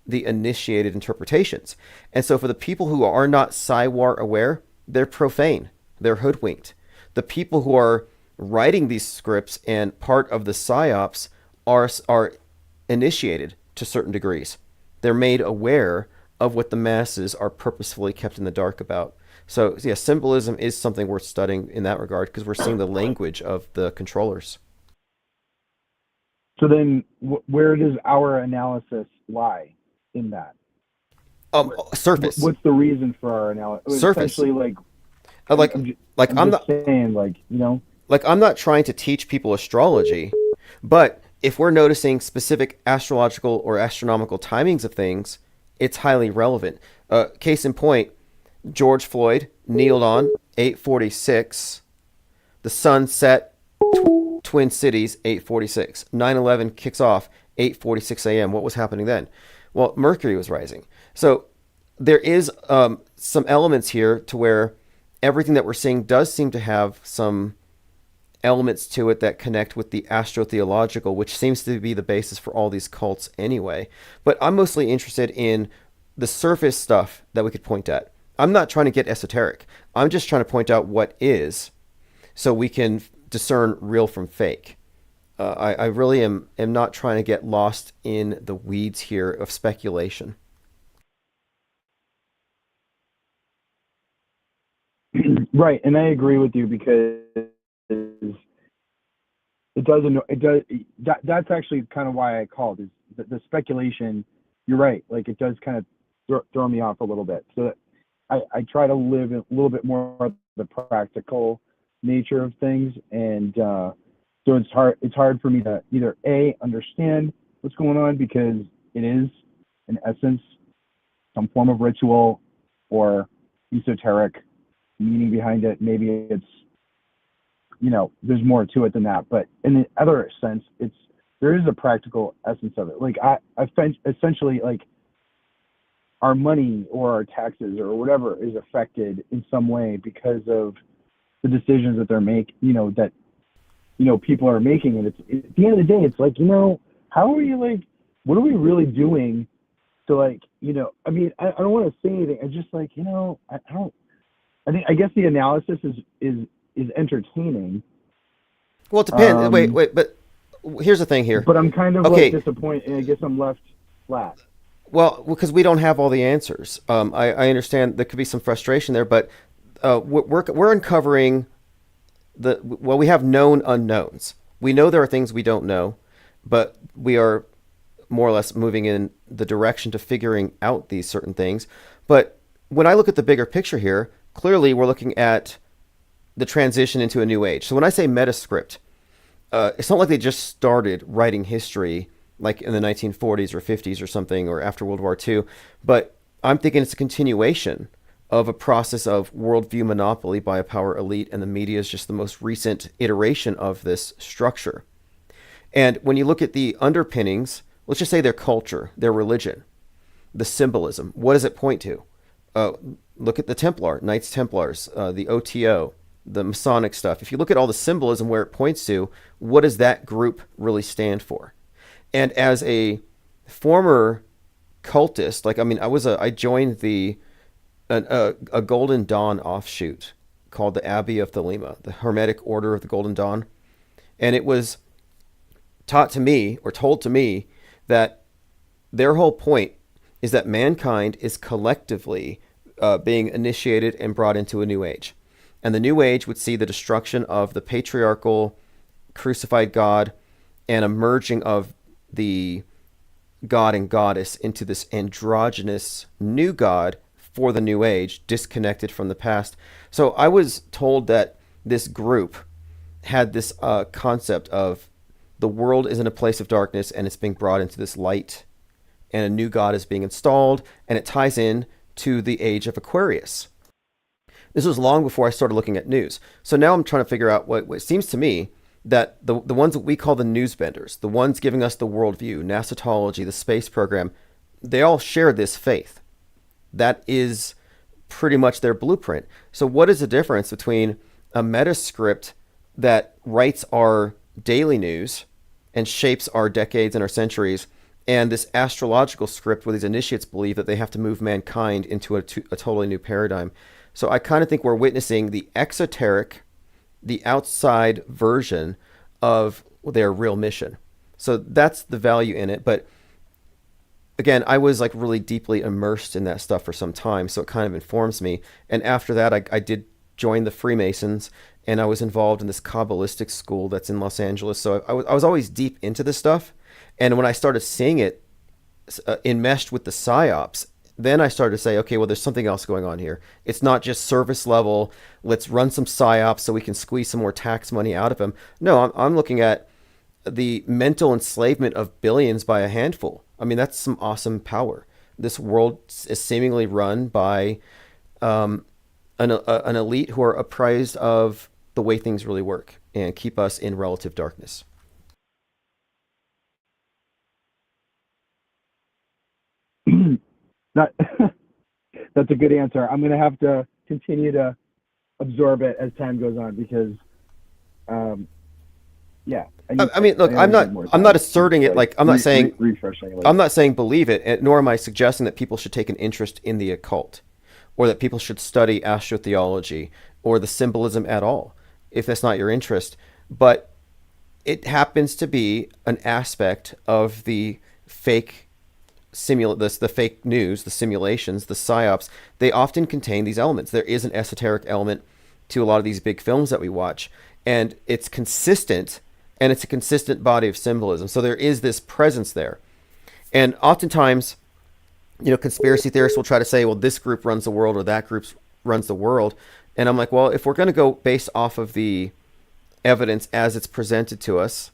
the initiated interpretations. And so for the people who are not Psywar aware, they're profane. They're hoodwinked. The people who are writing these scripts and part of the psyops are initiated to certain degrees. They're made aware of what the masses are purposefully kept in the dark about. So yeah, symbolism is something worth studying in that regard, because we're seeing the language of the controllers. So then where does our analysis lie in that? Surface. What's the reason for our analysis? Surface. Essentially, I'm not saying, I'm not trying to teach people astrology, but if we're noticing specific astrological or astronomical timings of things, it's highly relevant. Case in point, George Floyd kneeled on 8:46. The sun set Twin Cities 8:46. 9/11 kicks off 8:46 a.m. What was happening then? Well, Mercury was rising. So there is some elements here to where everything that we're seeing does seem to have some elements to it that connect with the astrotheological, which seems to be the basis for all these cults anyway. But I'm mostly interested in the surface stuff that we could point at. I'm not trying to get esoteric. I'm just trying to point out what is, so we can discern real from fake. I really am not trying to get lost in the weeds here of speculation. Right, and I agree with you, because that's actually kind of why I called, is the speculation. You're right, like it does kind of throw me off a little bit. So I try to live a little bit more of the practical nature of things, and so it's hard for me to either understand what's going on, because it is in essence some form of ritual or esoteric meaning behind it. Maybe it's, there's more to it than that, but in the other sense, there is a practical essence of it. Like I essentially, like, our money or our taxes or whatever is affected in some way because of the decisions that they're making, that people are making. And it's, at the end of the day, it's like, how are you, like, what are we really doing to, like, I mean, I don't want to say anything. I just, like, I guess the analysis is entertaining. Well, it depends. Wait, but here's the thing here. But I'm kind of okay. like disappointed, and I guess I'm left flat. Well, because we don't have all the answers. I understand there could be some frustration there, but we're uncovering we have known unknowns. We know there are things we don't know, but we are more or less moving in the direction to figuring out these certain things. But when I look at the bigger picture here, clearly we're looking at the transition into a new age. So when I say metascript, it's not like they just started writing history like in the 1940s or 50s or something, or after World War II, but I'm thinking it's a continuation of a process of worldview monopoly by a power elite, and the media is just the most recent iteration of this structure. And when you look at the underpinnings, let's just say their culture, their religion, the symbolism, what does it point to? Look at the Templar, Knights Templars, the OTO, the Masonic stuff. If you look at all the symbolism where it points to, what does that group really stand for? And as a former cultist, like, I mean, I joined a Golden Dawn offshoot called the Abbey of Thelema, the Hermetic Order of the Golden Dawn. And it was taught to me, or told to me, that their whole point is that mankind is collectively being initiated and brought into a new age. And the new age would see the destruction of the patriarchal crucified God and a merging of the god and goddess into this androgynous new god for the new age, disconnected from the past. So I was told that this group had this concept of the world is in a place of darkness and it's being brought into this light, and a new god is being installed, and it ties in to the age of Aquarius. This was long before I started looking at news. So now I'm trying to figure out what it seems to me that the ones that we call the news benders, the ones giving us the worldview, Nasatology, the space program, they all share this faith. That is pretty much their blueprint. So what is the difference between a metascript that writes our daily news and shapes our decades and our centuries, and this astrological script where these initiates believe that they have to move mankind into a totally new paradigm? So I kind of think we're witnessing the exoteric, the outside version of their real mission. So that's the value in it. But again, I was like really deeply immersed in that stuff for some time, so it kind of informs me. And after that, I did join the Freemasons, and I was involved in this Kabbalistic school that's in Los Angeles. So I was always deep into this stuff. And when I started seeing it enmeshed with the psyops, then I started to say, okay, well, there's something else going on here. It's not just service level. Let's run some psyops so we can squeeze some more tax money out of them. No, I'm looking at the mental enslavement of billions by a handful. I mean, that's some awesome power. This world is seemingly run by an elite who are apprised of the way things really work and keep us in relative darkness. Not, that's a good answer. I'm going to have to continue to absorb it as time goes on because, yeah. I mean, look, I'm not asserting it like I'm not saying refreshing. I'm not saying believe it, nor am I suggesting that people should take an interest in the occult, or that people should study astrotheology or the symbolism at all, if that's not your interest. But it happens to be an aspect of the fake the fake news, the simulations, the psyops. They often contain these elements. There is an esoteric element to a lot of these big films that we watch, and it's consistent, and it's a consistent body of symbolism. So there is this presence there. And oftentimes, conspiracy theorists will try to say, well, this group runs the world or that group runs the world. And I'm like, well, if we're going to go based off of the evidence as it's presented to us,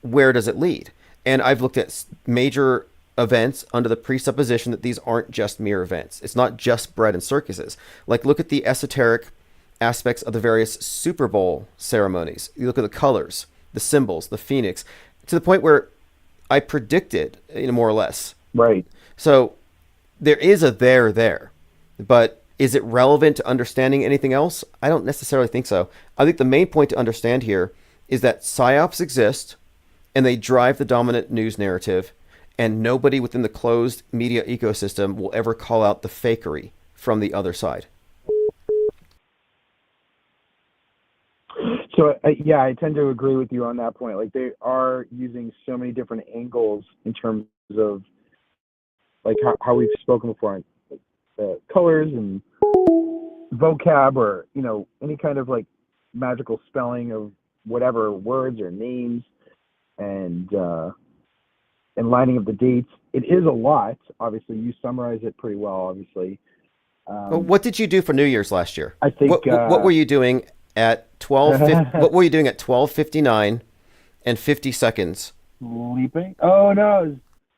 where does it lead? And I've looked at major events under the presupposition that these aren't just mere events. It's not just bread and circuses. Like, look at the esoteric aspects of the various Super Bowl ceremonies. You look at the colors, the symbols, the phoenix, to the point where I predicted, more or less. Right. So there is a there, but is it relevant to understanding anything else? I don't necessarily think so. I think the main point to understand here is that psyops exist, and they drive the dominant news narrative, and nobody within the closed media ecosystem will ever call out the fakery from the other side. So, yeah, I tend to agree with you on that point. Like, they are using so many different angles in terms of, like, how we've spoken before, colors and vocab, or, any kind of, like, magical spelling of whatever words or names, and lining of the dates. It is a lot. Obviously, you summarize it pretty well. Obviously. Well, what did you do for New Year's last year? I think. What were you doing at 12:50. What were you doing at 12:59 and 50 seconds? Sleeping? Oh no, I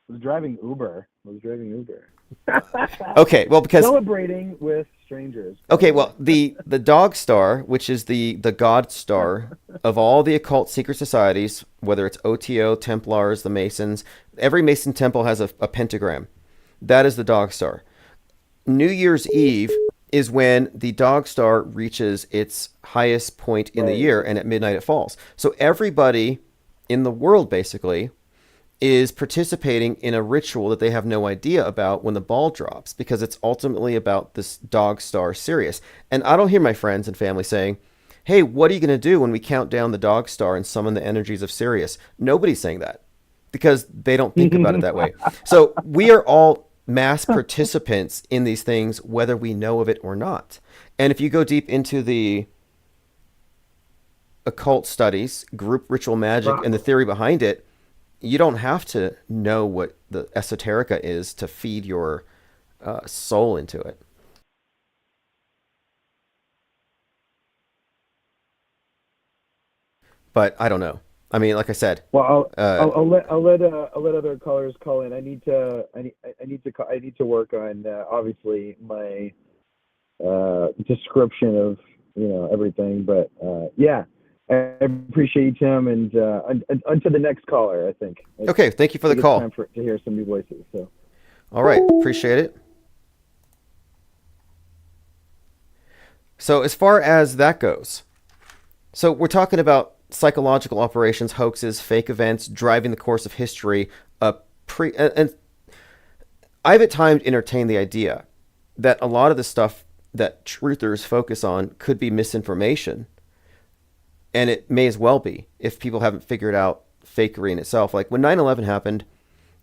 was driving Uber. Okay, well, because Celebrating with strangers. okay, well, the dog star, which is the god star of all the occult secret societies, whether it's OTO, Templars, the Masons, every Mason temple has a pentagram. That is the dog star. New Year's Eve is when the dog star reaches its highest point in the year, and at midnight it falls. So everybody in the world basically is participating in a ritual that they have no idea about when the ball drops, because it's ultimately about this dog star Sirius. And I don't hear my friends and family saying, hey, what are you going to do when we count down the dog star and summon the energies of Sirius? Nobody's saying that because they don't think about it that way. So we are all mass participants in these things, whether we know of it or not. And if you go deep into the occult studies, group ritual magic, and the theory behind it, you don't have to know what the esoterica is to feed your soul into it. But I don't know. I mean, like I said. Well, I'll let other callers call in. I need to work on obviously my description of everything. But yeah. I appreciate you, Tim, and until the next caller, I think. Okay, thank you for the call. Time to hear some new voices. So. All right, appreciate it. So as far as that goes, so we're talking about psychological operations, hoaxes, fake events, driving the course of history. And I've at times entertained the idea that a lot of the stuff that truthers focus on could be misinformation. And it may as well be if people haven't figured out fakery in itself. Like when 9/11 happened,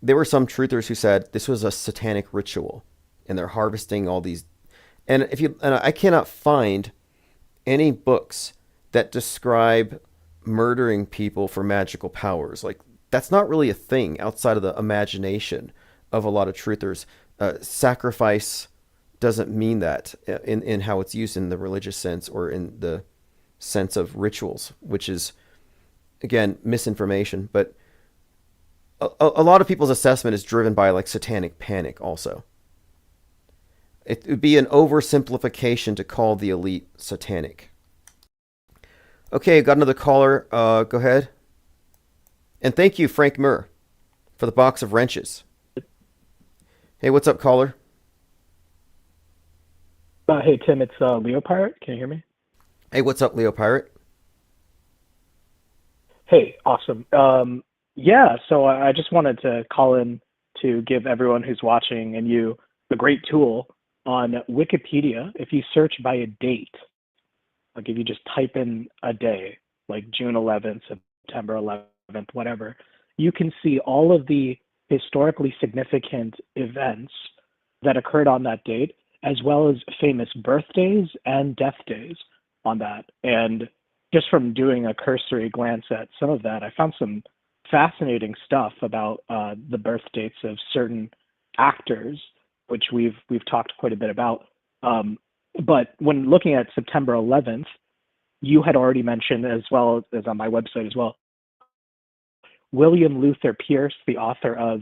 there were some truthers who said this was a satanic ritual and they're harvesting all these. And I cannot find any books that describe murdering people for magical powers. Like that's not really a thing outside of the imagination of a lot of truthers. Sacrifice doesn't mean that in how it's used in the religious sense or in the sense of rituals, which is again misinformation. But a lot of people's assessment is driven by like satanic panic also. It would be an oversimplification to call the elite satanic. Okay, got another caller. Go ahead. And thank you, Frank Murr, for the box of wrenches. Hey, what's up, caller? Hey, Tim, it's Leo Pirate. Can you hear me? Hey, what's up, Leo Pirate? Hey, awesome. Yeah, so I just wanted to call in to give everyone who's watching and you a great tool on Wikipedia. If you search by a date, like if you just type in a day, like June 11th, September 11th, whatever, you can see all of the historically significant events that occurred on that date, as well as famous birthdays and death days on that. And just from doing a cursory glance at some of that, I found some fascinating stuff about the birth dates of certain actors, which we've talked quite a bit about. But when looking at September 11th, you had already mentioned, as well as on my website as well, William Luther Pierce, the author of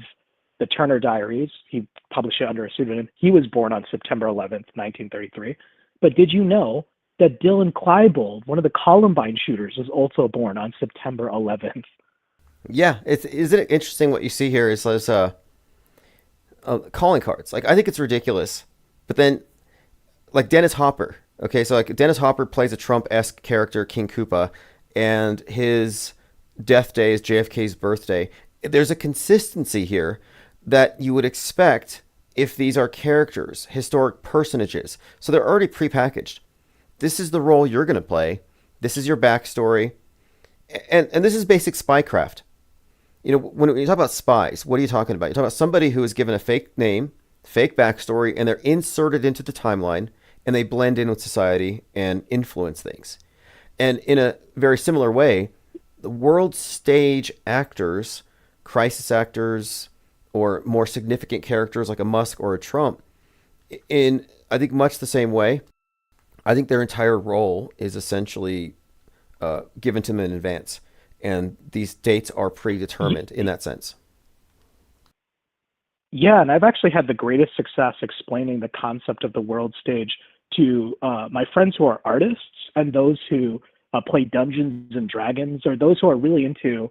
the Turner Diaries. He published it under a pseudonym. He was born on September 11th, 1933. But did you know that Dylan Klebold, one of the Columbine shooters, was also born on September 11th? Yeah, isn't it interesting what you see here is those calling cards. Like, I think it's ridiculous. But then, like Dennis Hopper. Okay, so like Dennis Hopper plays a Trump-esque character, King Koopa, and his death day is JFK's birthday. There's a consistency here that you would expect if these are characters, historic personages. So they're already prepackaged. This is the role you're going to play. This is your backstory. And this is basic spycraft. You know, when you talk about spies, what are you talking about? You're talking about somebody who is given a fake name, fake backstory, and they're inserted into the timeline, and they blend in with society and influence things. And in a very similar way, the world stage actors, crisis actors, or more significant characters like a Musk or a Trump, in, I think, much the same way, I think their entire role is essentially given to them in advance, and these dates are predetermined in that sense. Yeah, and I've actually had the greatest success explaining the concept of the world stage to my friends who are artists and those who play Dungeons and Dragons, or those who are really into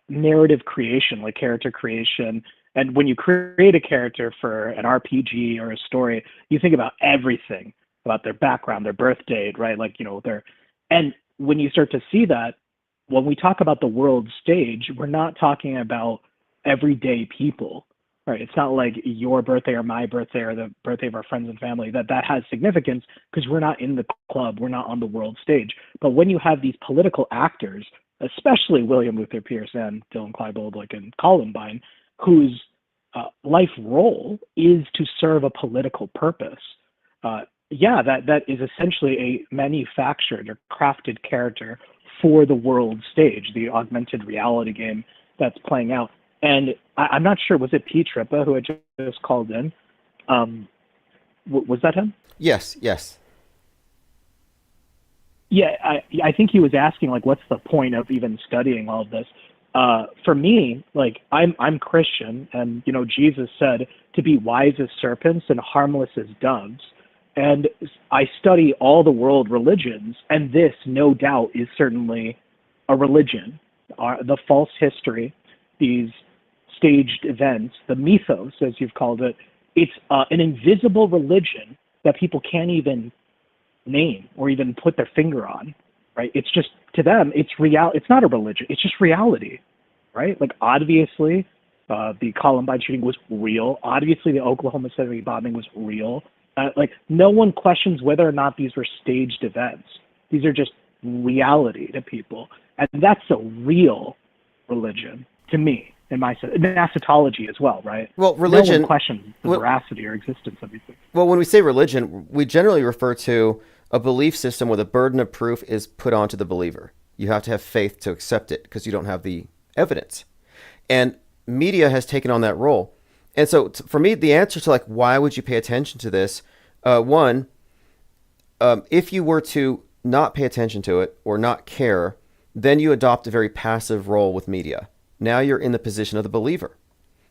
narrative creation, like character creation. And when you create a character for an RPG or a story, you think about everything about their background, their birth date, right? Like, and when you start to see that, when we talk about the world stage, we're not talking about everyday people, right? It's not like your birthday or my birthday or the birthday of our friends and family that has significance, because we're not in the club, we're not on the world stage. But when you have these political actors, especially William Luther Pierce and Dylan Klebold, like in Columbine, whose life role is to serve a political purpose, that is essentially a manufactured or crafted character for the world stage, the augmented reality game that's playing out. And I'm not sure, was it P. Trippa who had just called in? Was that him? Yes. Yeah, I think he was asking, like, what's the point of even studying all of this? For me, like, I'm Christian, and, Jesus said to be wise as serpents and harmless as doves. And I study all the world religions, and this, no doubt, is certainly a religion. The false history, these staged events, the mythos, as you've called it, it's an invisible religion that people can't even name or even put their finger on, right? It's just, to them, it's real. It's not a religion. It's just reality, right? Like, obviously, the Columbine shooting was real. Obviously, the Oklahoma City bombing was real. No one questions whether or not these were staged events. These are just reality to people. And that's a real religion to me, in my sense. And eschatology as well, right? Well, religion... No one questions the veracity or existence of these things. Well, when we say religion, we generally refer to a belief system where the burden of proof is put onto the believer. You have to have faith to accept it because you don't have the evidence. And media has taken on that role. And so for me, the answer to, like, why would you pay attention to this? One, if you were to not pay attention to it or not care, then you adopt a very passive role with media. Now you're in the position of the believer.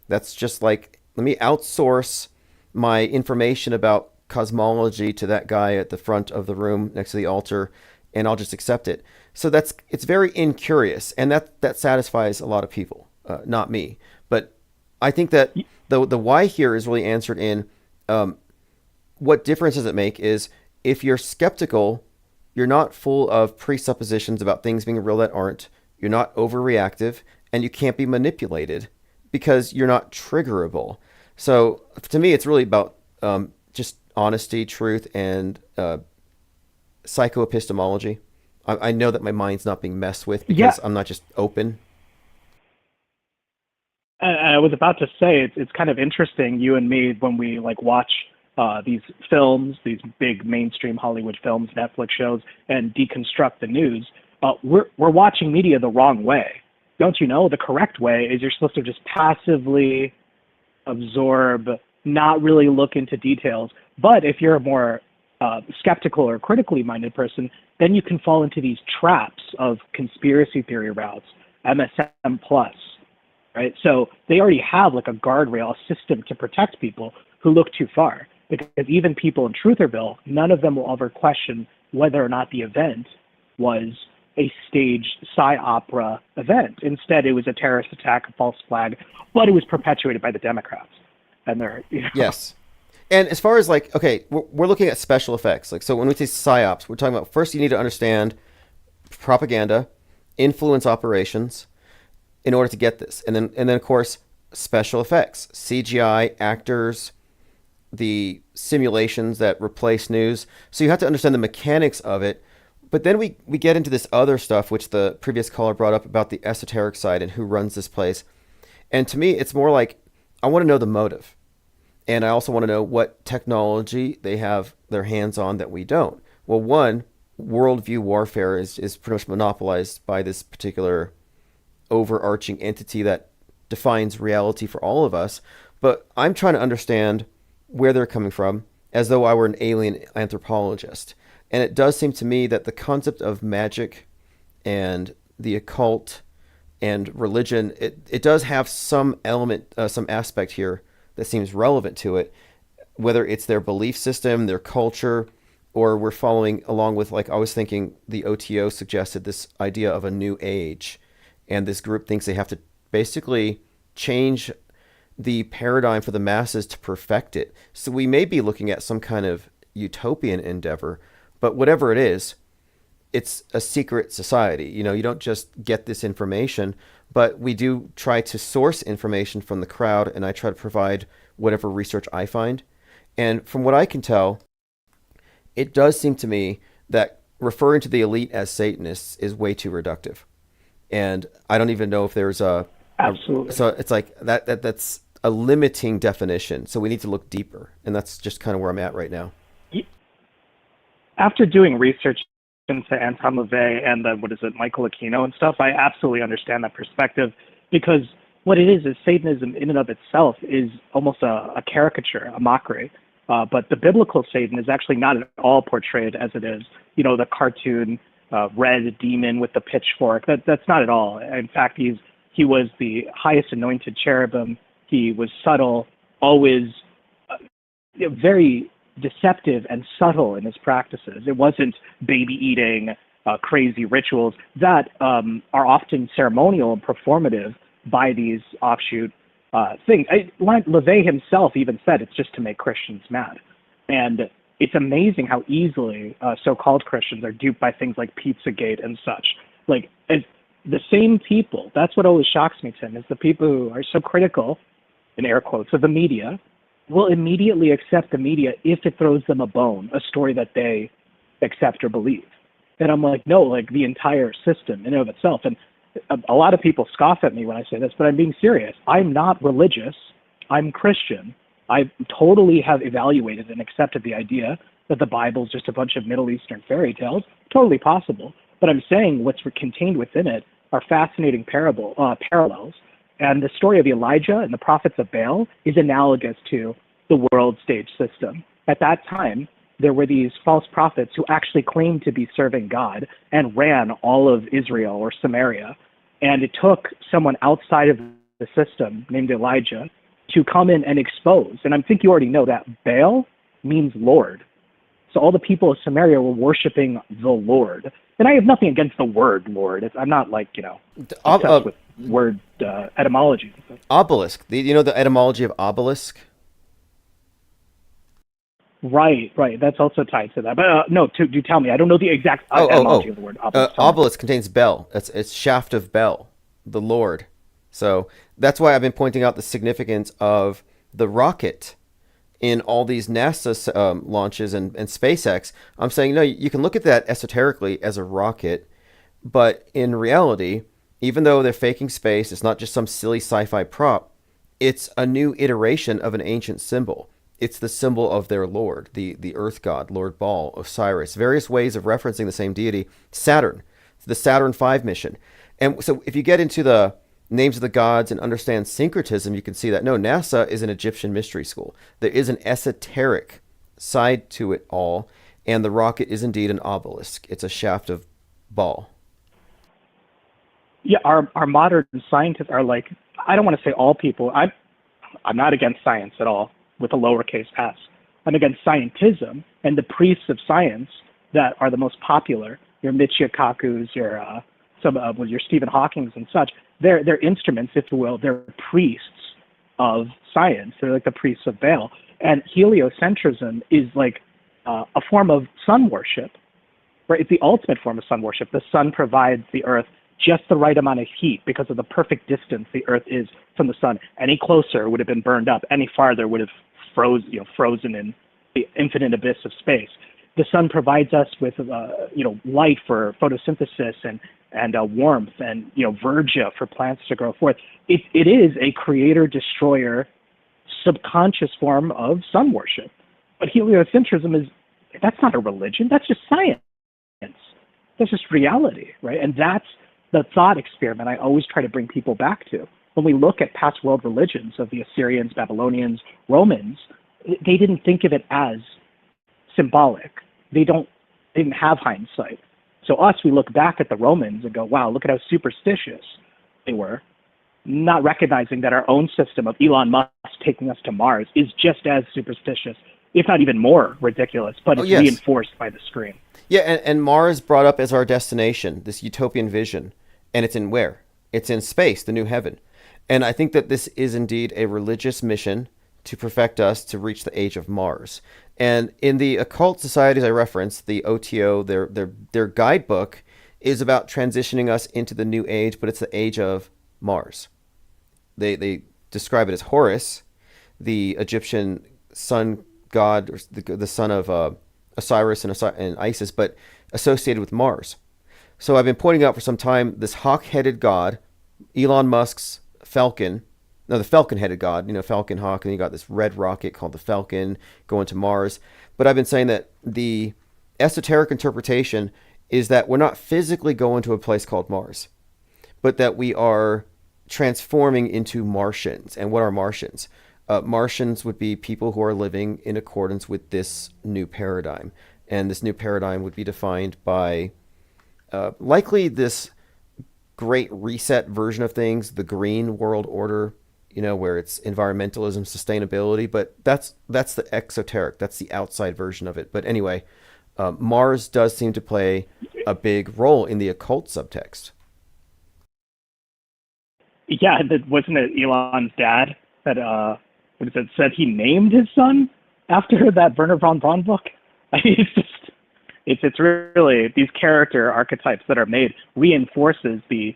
That's just like, let me outsource my information about cosmology to that guy at the front of the room next to the altar, and I'll just accept it. So it's very incurious, and that satisfies a lot of people, not me. But I think that the why here is really answered in what difference does it make is if you're skeptical, you're not full of presuppositions about things being real that aren't, you're not overreactive, and you can't be manipulated because you're not triggerable. So to me, it's really about just honesty, truth, and psychoepistemology. I know that my mind's not being messed with because I'm not just open. I was about to say, it's kind of interesting, you and me, when we watch these films, these big mainstream Hollywood films, Netflix shows, and deconstruct the news, we're watching media the wrong way. Don't you know? The correct way is you're supposed to just passively absorb, not really look into details. But if you're a more skeptical or critically minded person, then you can fall into these traps of conspiracy theory routes, MSM plus, right? So they already have a guardrail, a system to protect people who look too far. Because even people in Trutherville, none of them will ever question whether or not the event was a staged opera event. Instead, it was a terrorist attack, a false flag, but it was perpetuated by the Democrats. And they're, Yes. And as far as we're looking at special effects. So when we say psyops, we're talking about, first you need to understand propaganda, influence operations in order to get this. And then of course, special effects, CGI, actors, the simulations that replace news. So you have to understand the mechanics of it. But then we get into this other stuff, which the previous caller brought up about the esoteric side and who runs this place. And to me, it's more like, I want to know the motive. And I also want to know what technology they have their hands on that we don't. Well, one, worldview warfare is pretty much monopolized by this particular overarching entity that defines reality for all of us. But I'm trying to understand where they're coming from as though I were an alien anthropologist. And it does seem to me that the concept of magic and the occult and religion, it does have some element, some aspect here that seems relevant to it, whether it's their belief system, their culture, or we're following along with, like I was thinking, the OTO suggested this idea of a new age. And this group thinks they have to basically change the paradigm for the masses to perfect it. So we may be looking at some kind of utopian endeavor, but whatever it is, it's a secret society. You know, you don't just get this information, but we do try to source information from the crowd, and I try to provide whatever research I find. And from what I can tell, it does seem to me that referring to the elite as Satanists is way too reductive. And I don't even know if there's Absolutely. So it's like that's a limiting definition. So we need to look deeper. And that's just kind of where I'm at right now. After doing research into Anton LaVey and Michael Aquino and stuff, I absolutely understand that perspective, because what it is Satanism in and of itself is almost a caricature, a mockery. But the biblical Satan is actually not at all portrayed as it is. You know, the cartoon red demon with the pitchfork. That's not at all. In fact, he was the highest anointed cherubim. He was subtle, always very deceptive and subtle in his practices. It wasn't baby eating, crazy rituals that are often ceremonial and performative by these offshoot things. LaVey himself even said it's just to make Christians mad. And it's amazing how easily so-called Christians are duped by things like Pizzagate and such. Like, the same people, that's what always shocks me, Tim, is the people who are so critical, in air quotes, of the media, will immediately accept the media if it throws them a bone, a story that they accept or believe. And I'm like, no, like the entire system in and of itself. And a lot of people scoff at me when I say this, but I'm being serious. I'm not religious. I'm Christian. I totally have evaluated and accepted the idea that the Bible is just a bunch of Middle Eastern fairy tales. Totally possible. But I'm saying what's contained within it are fascinating parallels. And the story of Elijah and the prophets of Baal is analogous to the world stage system. At that time, there were these false prophets who actually claimed to be serving God and ran all of Israel or Samaria. And it took someone outside of the system named Elijah to come in and expose. And I think you already know that Baal means Lord. So all the people of Samaria were worshiping the Lord. And I have nothing against the word Lord. I'm not like, obsessed with word etymology. Obelisk. You know the etymology of obelisk? Right. That's also tied to that. But no, do tell me. I don't know the exact etymology of the word obelisk. Obelisk contains Bel. It's shaft of Bel, the Lord. So that's why I've been pointing out the significance of the rocket in all these NASA launches and SpaceX. I'm saying, no, you can look at that esoterically as a rocket, but in reality, even though they're faking space, it's not just some silly sci-fi prop. It's a new iteration of an ancient symbol. It's the symbol of their lord, the earth god, Lord Baal, Osiris, various ways of referencing the same deity. Saturn, the Saturn V mission. And so if you get into the names of the gods and understand syncretism, you can see that, no, NASA is an Egyptian mystery school. There is an esoteric side to it all, and the rocket is indeed an obelisk. It's a shaft of Baal. Yeah, our modern scientists are like, I don't want to say all people. I'm not against science at all, with a lowercase s. I'm against scientism and the priests of science that are the most popular. Your Michio Kaku's, your Stephen Hawking's and such. They're instruments, if you will. They're priests of science. They're like the priests of Baal. And heliocentrism is like a form of sun worship, right? It's the ultimate form of sun worship. The sun provides the earth just the right amount of heat because of the perfect distance the earth is from the sun. Any closer would have been burned up. Any farther would have frozen in the infinite abyss of space. The sun provides us with light for photosynthesis and warmth and verdure for plants to grow forth. It is a creator-destroyer subconscious form of sun worship. But heliocentrism that's not a religion. That's just science. That's just reality, right? And that's the thought experiment I always try to bring people back to. When we look at past world religions of the Assyrians, Babylonians, Romans, they didn't think of it as symbolic. They don't They didn't have hindsight. So us, we look back at the Romans and go, wow, look at how superstitious they were, not recognizing that our own system of Elon Musk taking us to Mars is just as superstitious, if not even more ridiculous, but it's reinforced by the screen. Yeah, and Mars brought up as our destination, this utopian vision. And it's in where? It's in space, the new heaven. And I think that this is indeed a religious mission to perfect us to reach the age of Mars. And in the occult societies I referenced, the OTO, their guidebook is about transitioning us into the new age, but it's the age of Mars. They describe it as Horus, the Egyptian sun god, or the son of Osiris and Isis, but associated with Mars. So I've been pointing out for some time this hawk-headed god, Elon Musk's Falcon. No, the falcon-headed god, Falcon Hawk, and you got this red rocket called the Falcon going to Mars. But I've been saying that the esoteric interpretation is that we're not physically going to a place called Mars, but that we are transforming into Martians. And what are Martians? Martians would be people who are living in accordance with this new paradigm. And this new paradigm would be defined by likely this great reset version of things, the green world order, where it's environmentalism, sustainability, but that's the exoteric, that's the outside version of it. But anyway, Mars does seem to play a big role in the occult subtext. Yeah, wasn't it Elon's dad that said he named his son after that Werner von Braun book? I mean, it's really, these character archetypes that are made reinforces the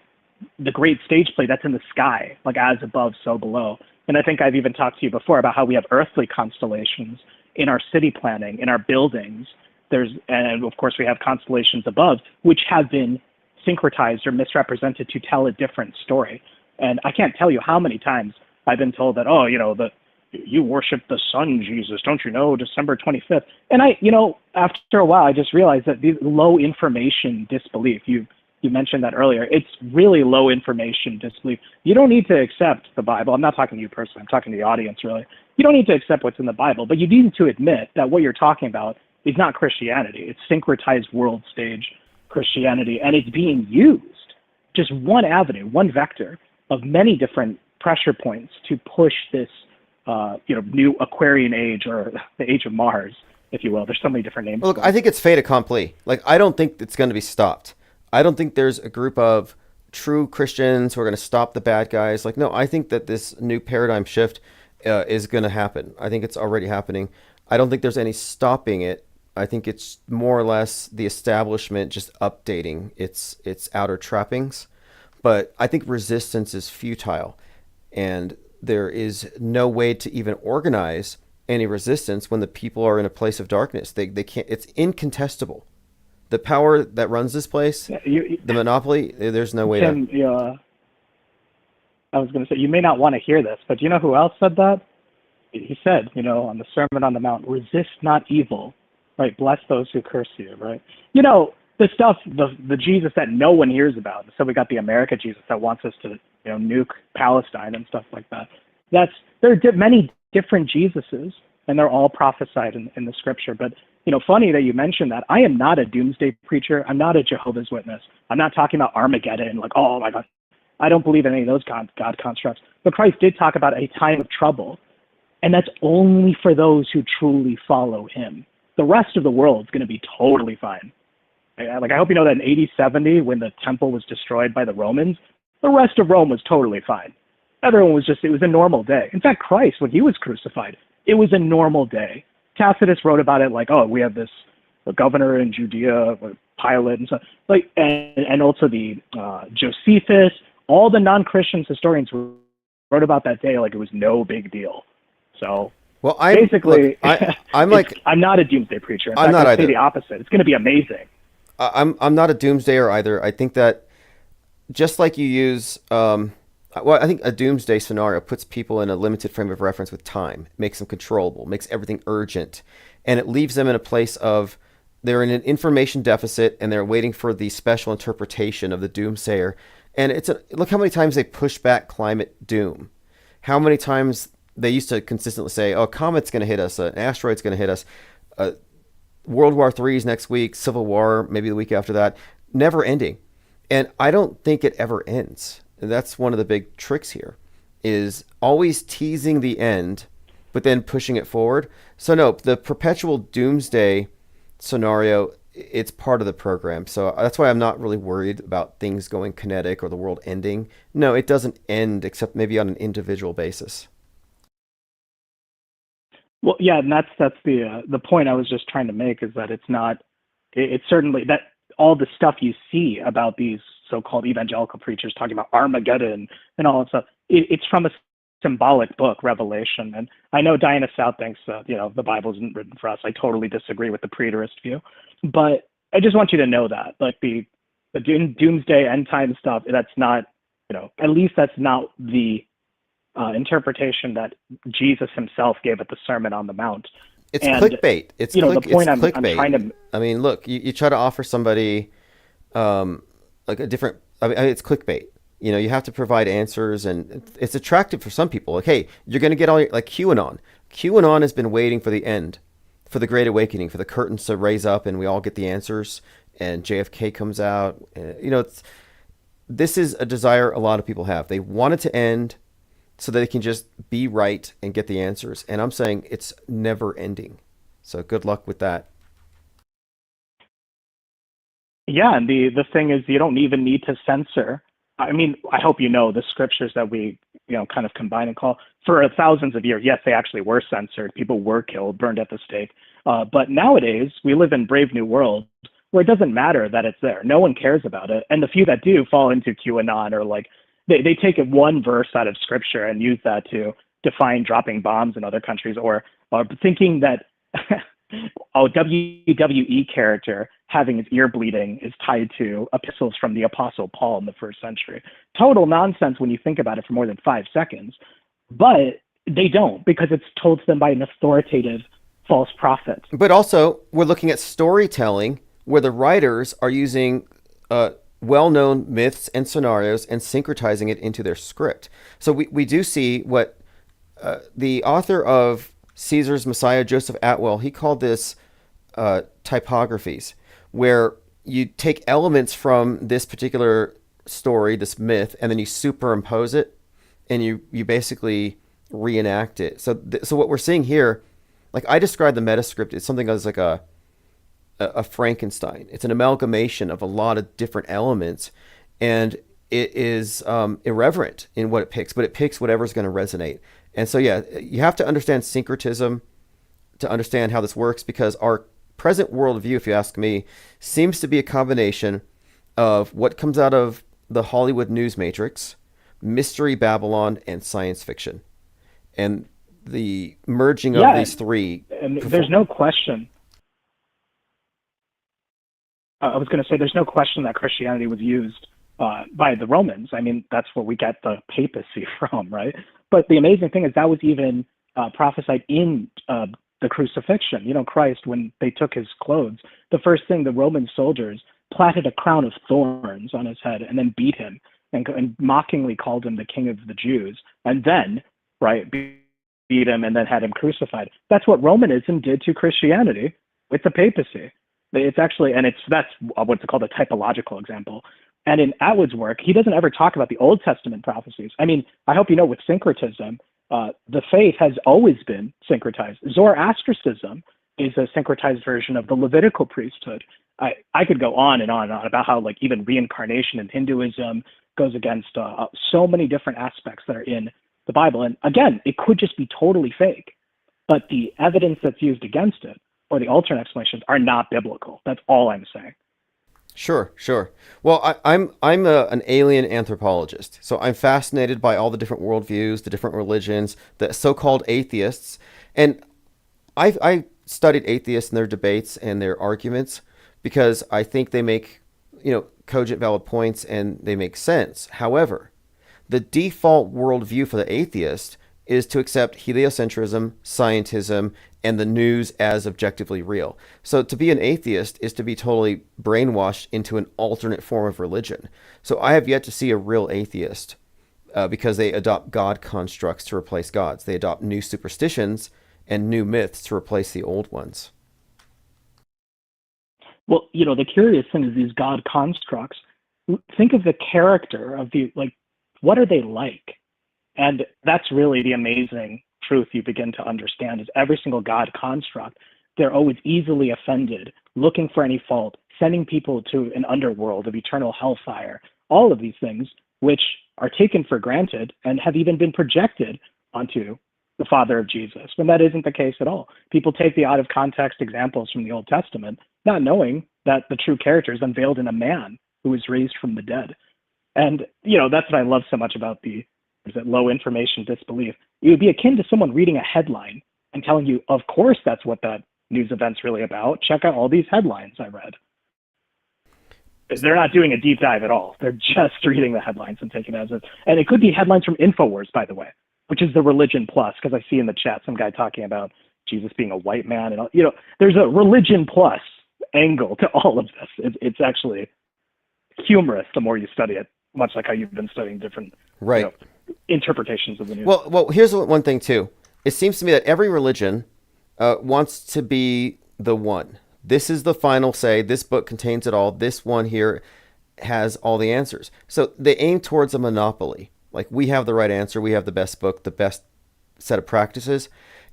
great stage play that's in the sky, like as above, so below. And I think I've even talked to you before about how we have earthly constellations in our city planning, in our buildings. And of course we have constellations above, which have been syncretized or misrepresented to tell a different story. And I can't tell you how many times I've been told that, you worship the sun, Jesus, don't you know, December 25th. And after a while, I just realized that these low information disbelief, you mentioned that earlier, it's really low information disbelief. You don't need to accept the Bible. I'm not talking to you personally, I'm talking to the audience really. You don't need to accept what's in the Bible, but you need to admit that what you're talking about is not Christianity. It's syncretized world stage Christianity, and it's being used, just one avenue, one vector of many different pressure points to push this new Aquarian age, or the age of Mars, if you will. There's so many different names. Look, I think it's fait accompli. I don't think it's going to be stopped. I don't think there's a group of true Christians who are going to stop the bad guys. No, I think that this new paradigm shift is going to happen. I think it's already happening. I don't think there's any stopping it. I think it's more or less the establishment just updating its outer trappings. But I think resistance is futile, and there is no way to even organize any resistance when the people are in a place of darkness. They can't. It's incontestable. The power that runs this place, the monopoly, there's no way to... I was going to say, you may not want to hear this, but do you know who else said that? He said, on the Sermon on the Mount, resist not evil, right? Bless those who curse you, right? The stuff, the Jesus that no one hears about. So we got the America Jesus that wants us to, nuke Palestine and stuff like that. There are many different Jesuses, and they're all prophesied in the scripture. But, funny that you mentioned that. I am not a doomsday preacher. I'm not a Jehovah's Witness. I'm not talking about Armageddon, oh my God. I don't believe in any of those God constructs. But Christ did talk about a time of trouble, and that's only for those who truly follow him. The rest of the world is going to be totally fine. I hope you know that in AD 70, when the temple was destroyed by the Romans, the rest of Rome was totally fine. Everyone was it was a normal day. In fact, Christ, when he was crucified, it was a normal day. Tacitus wrote about it we have this governor in Judea, Pilate, and so and also the Josephus. All the non-Christian historians wrote about that day like it was no big deal. So basically, I'm not a doomsday preacher. In fact, not I say the opposite. It's going to be amazing. I'm not a doomsdayer either. I think that just like you use, I think a doomsday scenario puts people in a limited frame of reference with time, makes them controllable, makes everything urgent, and it leaves them in a place of they're in an information deficit and they're waiting for the special interpretation of the doomsayer. And look how many times they push back climate doom. How many times they used to consistently say, "Oh, a comet's going to hit us, an asteroid's going to hit us." World War III is next week, Civil War maybe the week after that, never ending. And I don't think it ever ends. And that's one of the big tricks here, is always teasing the end, but then pushing it forward. So no, the perpetual doomsday scenario, it's part of the program. So that's why I'm not really worried about things going kinetic or the world ending. No, it doesn't end except maybe on an individual basis. Well, yeah, and that's the point I was just trying to make, is that it's certainly that all the stuff you see about these so-called evangelical preachers talking about Armageddon and all that stuff, it's from a symbolic book, Revelation. And I know Diana South thinks the Bible isn't written for us. I totally disagree with the preterist view, but I just want you to know that, like, the doomsday end time stuff, that's not, at least that's not the interpretation that Jesus himself gave at the Sermon on the Mount. It's clickbait. It's the point I'm clickbait. trying to. I mean, look, you try to offer somebody like a different. I mean, it's clickbait. You have to provide answers, and it's attractive for some people. Like, hey, you're going to get all your, like QAnon. QAnon has been waiting for the end, for the Great Awakening, for the curtains to raise up, and we all get the answers. And JFK comes out. This is a desire a lot of people have. They want it to end, so that they can just be right and get the answers. And I'm saying it's never ending. So good luck with that. Yeah, and the thing is, you don't even need to censor. I mean, I hope the scriptures that we kind of combine and call, for thousands of years, yes, they actually were censored. People were killed, burned at the stake. But nowadays, we live in Brave New World, where it doesn't matter that it's there. No one cares about it. And the few that do fall into QAnon, or like, they take one verse out of scripture and use that to define dropping bombs in other countries, or thinking that a WWE character having his ear bleeding is tied to epistles from the Apostle Paul in the first century. Total nonsense when you think about it for more than 5 seconds. But they don't, because it's told to them by an authoritative false prophet. But also, we're looking at storytelling where the writers are using well-known myths and scenarios and syncretizing it into their script. So we do see what the author of Caesar's Messiah, Joseph Atwell, he called this typographies, where you take elements from this particular story, this myth, and then you superimpose it, and you basically reenact it. So what we're seeing here, like I described the metascript, it's something as like a Frankenstein. It's an amalgamation of a lot of different elements, and it is irreverent in what it picks, but it picks whatever's going to resonate. And so, yeah, you have to understand syncretism to understand how this works, because our present worldview, if you ask me, seems to be a combination of what comes out of the Hollywood news matrix, Mystery Babylon, and science fiction. And the merging of these three. And there's no question. I was going to say, there's no question that Christianity was used by the Romans. I mean, that's where we get the papacy from, right? But the amazing thing is that was even prophesied in the crucifixion. Christ, when they took his clothes, the first thing, the Roman soldiers platted a crown of thorns on his head and then beat him and mockingly called him the King of the Jews. And then, right, beat him and then had him crucified. That's what Romanism did to Christianity with the papacy. It's actually, and that's what's called a typological example. And in Atwood's work, he doesn't ever talk about the Old Testament prophecies. I mean, I hope you know, with syncretism, the faith has always been syncretized. Zoroastrianism is a syncretized version of the Levitical priesthood. I could go on and on about how, like, even reincarnation in Hinduism goes against so many different aspects that are in the Bible. And again, it could just be totally fake, but the evidence that's used against it, or the alternate explanations, are not biblical. That's all I'm saying. Sure. Well, I'm an alien anthropologist, so I'm fascinated by all the different worldviews, the different religions, the so-called atheists, and I studied atheists and their debates and their arguments because I think they make cogent, valid points and they make sense. However, the default worldview for the atheist is to accept heliocentrism, scientism, and the news as objectively real. So to be an atheist is to be totally brainwashed into an alternate form of religion. So I have yet to see a real atheist because they adopt God constructs to replace gods. They adopt new superstitions and new myths to replace the old ones. Well, the curious thing is these God constructs. Think of the character of what are they like? And that's really the amazing truth you begin to understand is every single God construct, they're always easily offended, looking for any fault, sending people to an underworld of eternal hellfire, all of these things, which are taken for granted and have even been projected onto the Father of Jesus, when that isn't the case at all. People take the out of context examples from the Old Testament, not knowing that the true character is unveiled in a man who was raised from the dead. And, that's what I love so much about low information disbelief. It would be akin to someone reading a headline and telling you, of course, that's what that news event's really about. Check out all these headlines I read. They're not doing a deep dive at all. They're just reading the headlines and taking it as it. And it could be headlines from InfoWars, by the way, which is the religion plus, because I see in the chat some guy talking about Jesus being a white man. And, there's a religion plus angle to all of this. It's actually humorous the more you study it, much like how you've been studying different interpretations of the news. Well, here's one thing, too. It seems to me that every religion wants to be the one. This is the final say. This book contains it all. This one here has all the answers. So they aim towards a monopoly. Like, we have the right answer. We have the best book, the best set of practices.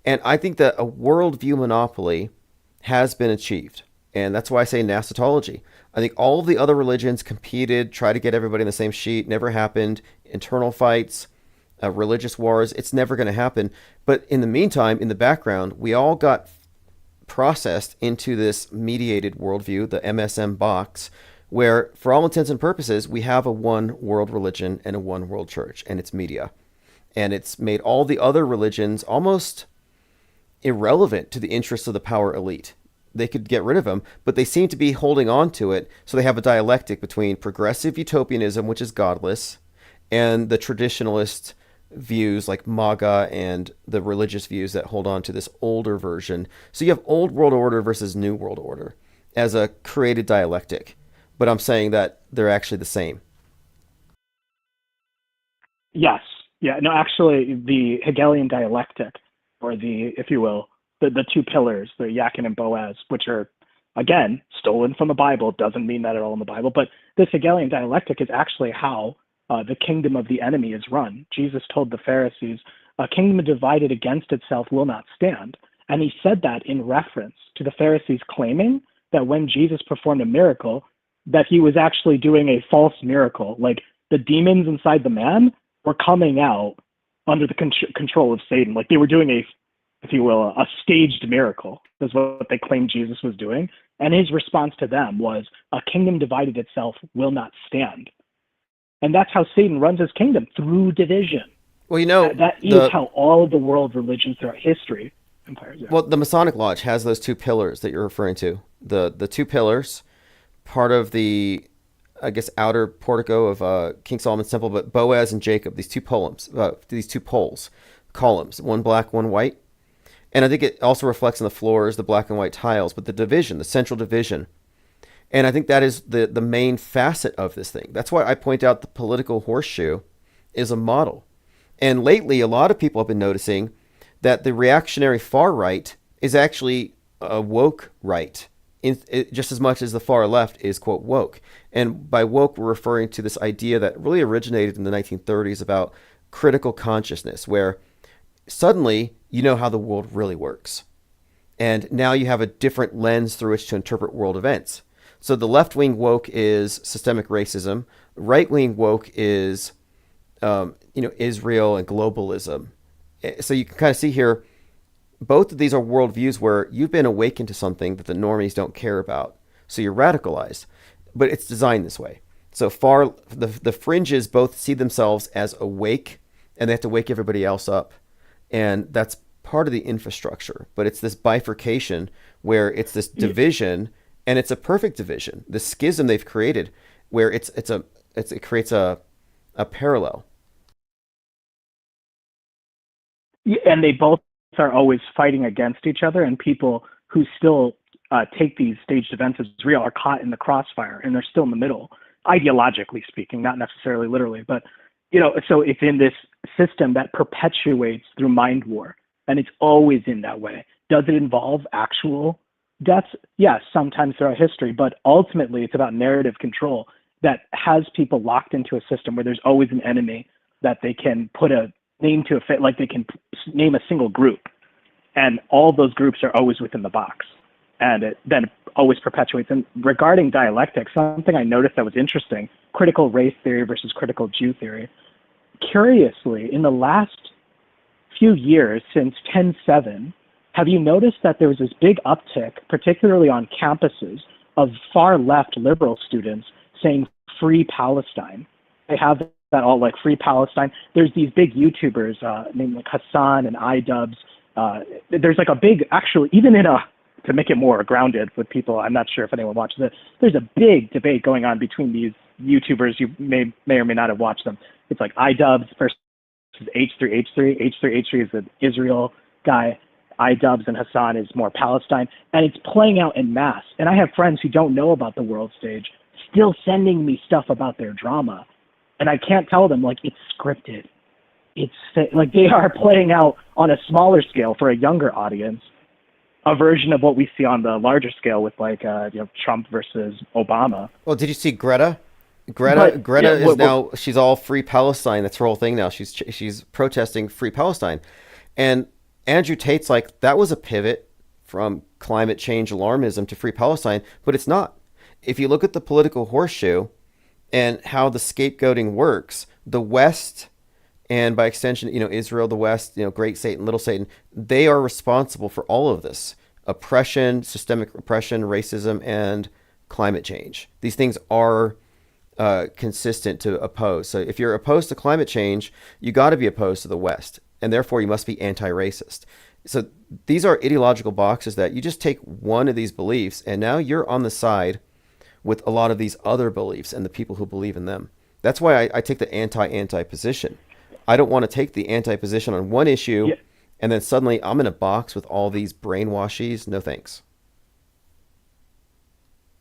And I think that a worldview monopoly has been achieved. And that's why I say Gnostology. I think all of the other religions competed, tried to get everybody in the same sheet. Never happened. Internal fights, religious wars. It's never going to happen. But in the meantime, in the background, we all got processed into this mediated worldview, the MSM box, where for all intents and purposes, we have a one world religion and a one world church, and it's media. And it's made all the other religions almost irrelevant to the interests of the power elite. They could get rid of them, but they seem to be holding on to it. So they have a dialectic between progressive utopianism, which is godless, and the traditionalist views like MAGA and the religious views that hold on to this older version. So you have old world order versus new world order as a created dialectic. But I'm saying that they're actually the same. Yes. Yeah. No, actually, the Hegelian dialectic, or if you will, the two pillars, the Yakin and Boaz, which are, again, stolen from the Bible, doesn't mean that at all in the Bible, but this Hegelian dialectic is actually how the kingdom of the enemy is run. Jesus told the Pharisees, a kingdom divided against itself will not stand. And he said that in reference to the Pharisees claiming that when Jesus performed a miracle, that he was actually doing a false miracle. Like, the demons inside the man were coming out under the control of Satan. Like, they were doing if you will, a staged miracle, is what they claimed Jesus was doing. And his response to them was, a kingdom divided itself will not stand. And that's how Satan runs his kingdom, through division. Well, that is how all of the world religions throughout history, empires. Yeah. Well, the Masonic Lodge has those two pillars that you're referring to. The two pillars, part of the, I guess, outer portico of King Solomon's temple, but Boaz and Jacob, these two poles, columns, one black, one white. And I think it also reflects on the floors, the black and white tiles, but the division, the central division. And I think that is the main facet of this thing. That's why I point out the political horseshoe is a model. And lately, a lot of people have been noticing that the reactionary far right is actually a woke right, just as much as the far left is, quote, woke. And by woke, we're referring to this idea that really originated in the 1930s about critical consciousness, where suddenly you know how the world really works. And now you have a different lens through which to interpret world events. So the left-wing woke is systemic racism. Right-wing woke is, Israel and globalism. So you can kind of see here, both of these are worldviews where you've been awakened to something that the normies don't care about. So you're radicalized, but it's designed this way. So the fringes both see themselves as awake, and they have to wake everybody else up. And that's part of the infrastructure, but it's this bifurcation where it's this division, and it's a perfect division. The schism they've created, where it creates a parallel. Yeah, and they both are always fighting against each other, and people who still take these staged events as real are caught in the crossfire, and they're still in the middle, ideologically speaking, not necessarily literally, but so it's in this system that perpetuates through mind war, and it's always in that way. Does it involve actual That's, yes, sometimes throughout history, but ultimately it's about narrative control that has people locked into a system where there's always an enemy that they can put a name to, like they can name a single group, and all those groups are always within the box, and it then always perpetuates. And regarding dialectics, something I noticed that was interesting: critical race theory versus critical Jew theory. Curiously, in the last few years, since 10/7, have you noticed that there was this big uptick, particularly on campuses, of far left liberal students saying free Palestine? They have that all, like, free Palestine. There's these big YouTubers named like Hassan and iDubbbz. There's like a big, actually, even in to make it more grounded with people, I'm not sure if anyone watches it, there's a big debate going on between these YouTubers. You may or may not have watched them. It's like iDubbbz versus H3H3. H3H3 is an Israel guy. iDubbbz and Hassan is more Palestine. And it's playing out en masse. And I have friends who don't know about the world stage still sending me stuff about their drama. And I can't tell them, like, it's scripted. It's like they are playing out on a smaller scale for a younger audience, a version of what we see on the larger scale with, like, Trump versus Obama. Well, did you see Greta? Greta is now, she's all free Palestine. That's her whole thing now. She's protesting free Palestine. And Andrew Tate's like, that was a pivot from climate change alarmism to free Palestine, but it's not. If you look at the political horseshoe and how the scapegoating works, the West, and by extension, Israel, the West, great Satan, little Satan, they are responsible for all of this: oppression, systemic oppression, racism, and climate change. These things are consistent to oppose. So if you're opposed to climate change, you got to be opposed to the West, and therefore you must be anti-racist. So these are ideological boxes that you just take one of these beliefs, and now you're on the side with a lot of these other beliefs and the people who believe in them. That's why I take the anti position. I don't want to take the anti position on one issue, and then suddenly I'm in a box with all these brainwashies. No thanks.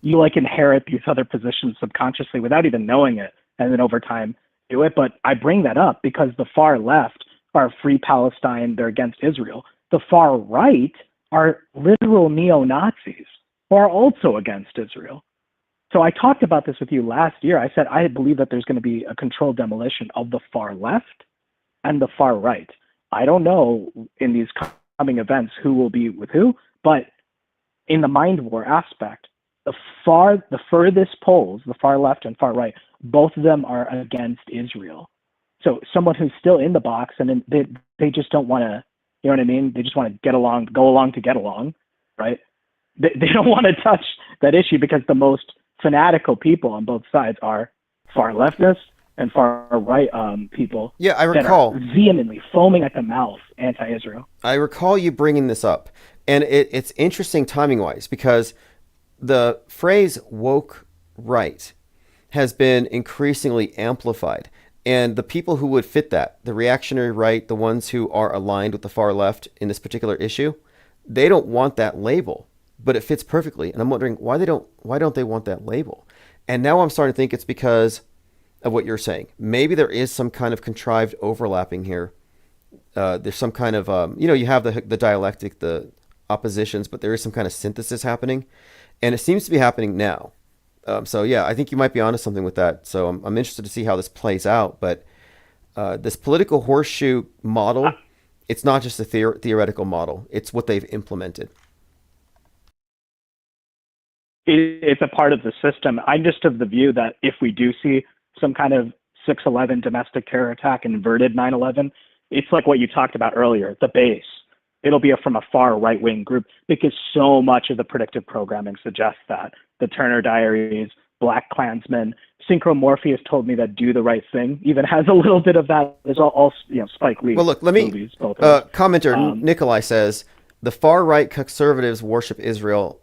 You, like, inherit these other positions subconsciously without even knowing it, and then over time do it. But I bring that up because the far left are free Palestine, they're against Israel. The far right are literal neo-Nazis who are also against Israel. So I talked about this with you last year. I said I believe that there's going to be a controlled demolition of the far left and the far right. I don't know in these coming events who will be with who, but in the mind war aspect, the furthest poles, the far left and far right, both of them are against Israel. So someone who's still in the box, and they just don't want to, you know what I mean? They just want to go along to get along, right? They don't want to touch that issue because the most fanatical people on both sides are far leftists and far right people. Yeah, I recall. That are vehemently foaming at the mouth anti-Israel. I recall you bringing this up, and it's interesting timing-wise because the phrase woke right has been increasingly amplified. And the people who would fit that, the reactionary right, the ones who are aligned with the far left in this particular issue, they don't want that label, but it fits perfectly. And I'm wondering why don't they want that label? And now I'm starting to think it's because of what you're saying. Maybe there is some kind of contrived overlapping here. There's some kind of, you have the dialectic, the oppositions, but there is some kind of synthesis happening. And it seems to be happening now. So yeah, I think you might be onto something with that. So I'm interested to see how this plays out. But this political horseshoe model, it's not just a theoretical model. It's what they've implemented. It's a part of the system. I'm just of the view that if we do see some kind of 6/11 domestic terror attack, inverted 9/11, it's like what you talked about earlier, the base. It'll be from a far right-wing group because so much of the predictive programming suggests that. The Turner Diaries, Black Klansmen, Synchro Morpheus told me that Do the Right Thing even has a little bit of that. There's all Spike Lee. Well, look, let me, commenter Nikolai says, the far-right conservatives worship Israel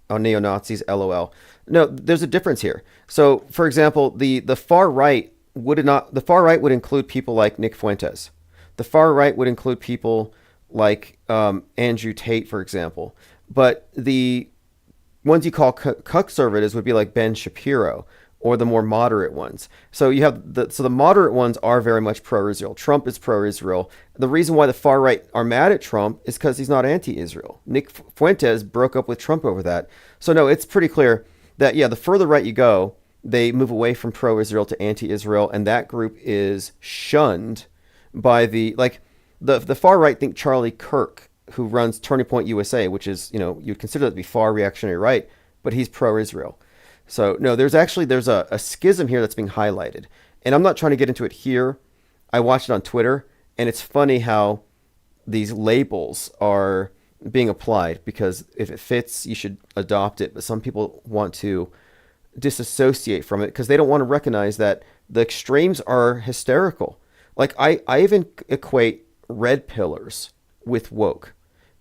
on neo-Nazis, LOL. No, there's a difference here. So, for example, the far right would include people like Nick Fuentes. The far right would include people like Andrew Tate, for example. But the ones you call conservatives would be like Ben Shapiro or the more moderate ones. So you have the moderate ones are very much pro-Israel. Trump is pro-Israel. The reason why the far right are mad at Trump is because he's not anti-Israel. Nick Fuentes broke up with Trump over that. So no, it's pretty clear that the further right you go, they move away from pro-Israel to anti-Israel, and that group is shunned by the far right. Think Charlie Kirk, who runs Turning Point USA, which is, you'd consider that to be far reactionary right, but he's pro-Israel. So no, there's a schism here that's being highlighted, and I'm not trying to get into it here. I watched it on Twitter, and it's funny how these labels are being applied, because if it fits, you should adopt it. But some people want to disassociate from it because they don't want to recognize that the extremes are hysterical. Like I even equate red pillars with woke.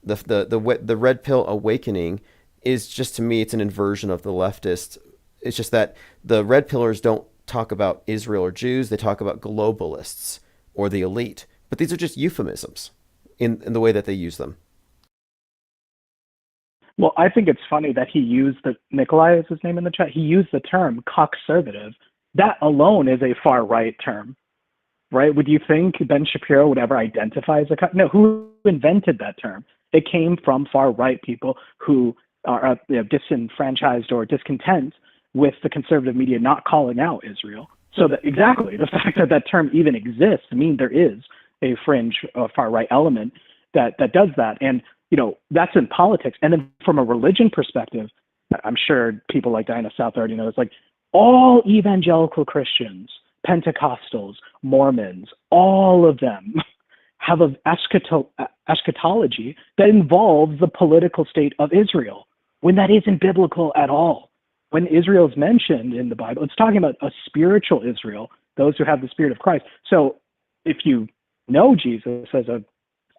The red pill awakening is just, to me, it's an inversion of the leftist. It's just that the red pillars don't talk about Israel or Jews. They talk about globalists or the elite. But these are just euphemisms in the way that they use them. Well, I think it's funny that he used Nikolai is his name in the chat. He used the term conservative. That alone is a far right term, right? Would you think Ben Shapiro would ever identify as no? Who invented that term? It came from far right people who are disenfranchised or discontent with the conservative media not calling out Israel. So exactly the fact that term even exists means there is a fringe far right element that does that. And that's in politics. And then from a religion perspective, I'm sure people like Diana South already know, it's like all evangelical Christians, Pentecostals, Mormons, all of them have an eschatology that involves the political state of Israel, when that isn't biblical at all. When Israel is mentioned in the Bible, it's talking about a spiritual Israel, those who have the Spirit of Christ. So if you know Jesus as an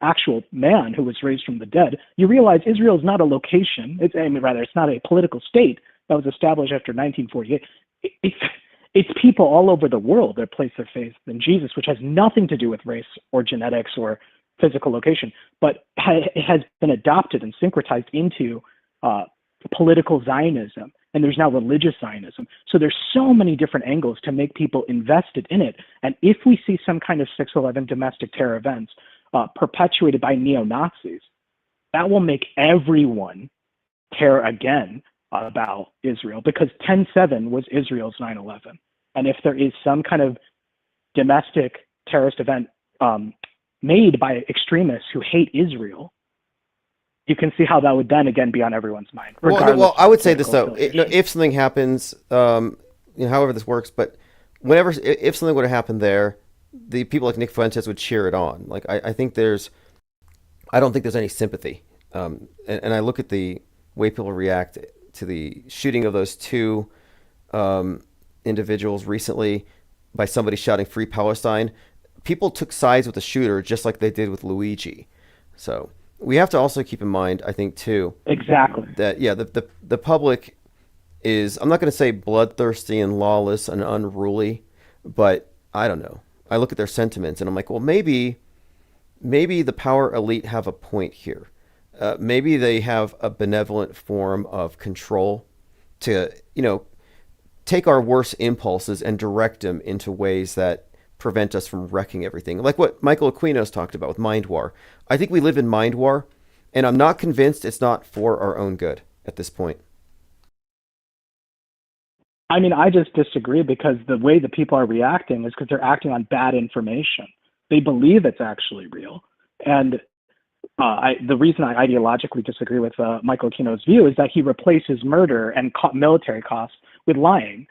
actual man who was raised from the dead, you realize Israel is not a location. It's not a political state that was established after 1948. It's people all over the world that place their faith in Jesus, which has nothing to do with race or genetics or physical location, but it has been adopted and syncretized into political Zionism, and there's now religious Zionism. So there's so many different angles to make people invested in it. And if we see some kind of 6/11 domestic terror events perpetuated by neo-Nazis, that will make everyone care again about Israel, because 10/7 was Israel's 9/11. And if there is some kind of domestic terrorist event made by extremists who hate Israel, you can see how that would then again be on everyone's mind. Well, I would say this though: if something happens, however this works, but if something would have happened there, the people like Nick Fuentes would cheer it on. Like I don't think there's any sympathy, and I look at the way people react to the shooting of those two individuals recently by somebody shouting "Free Palestine." People took sides with the shooter just like they did with Luigi. So we have to also keep in mind, I think, too, exactly that the public is, I'm not going to say bloodthirsty and lawless and unruly, but I don't know. I look at their sentiments and I'm like, well, maybe the power elite have a point here. Maybe they have a benevolent form of control to, take our worst impulses and direct them into ways that prevent us from wrecking everything. Like what Michael Aquinos talked about with Mind War. I think we live in Mind War, and I'm not convinced it's not for our own good at this point. I mean, I just disagree, because the way that people are reacting is because they're acting on bad information. They believe it's actually real. And the reason I ideologically disagree with Michael Aquino's view is that he replaces murder and military costs with lying.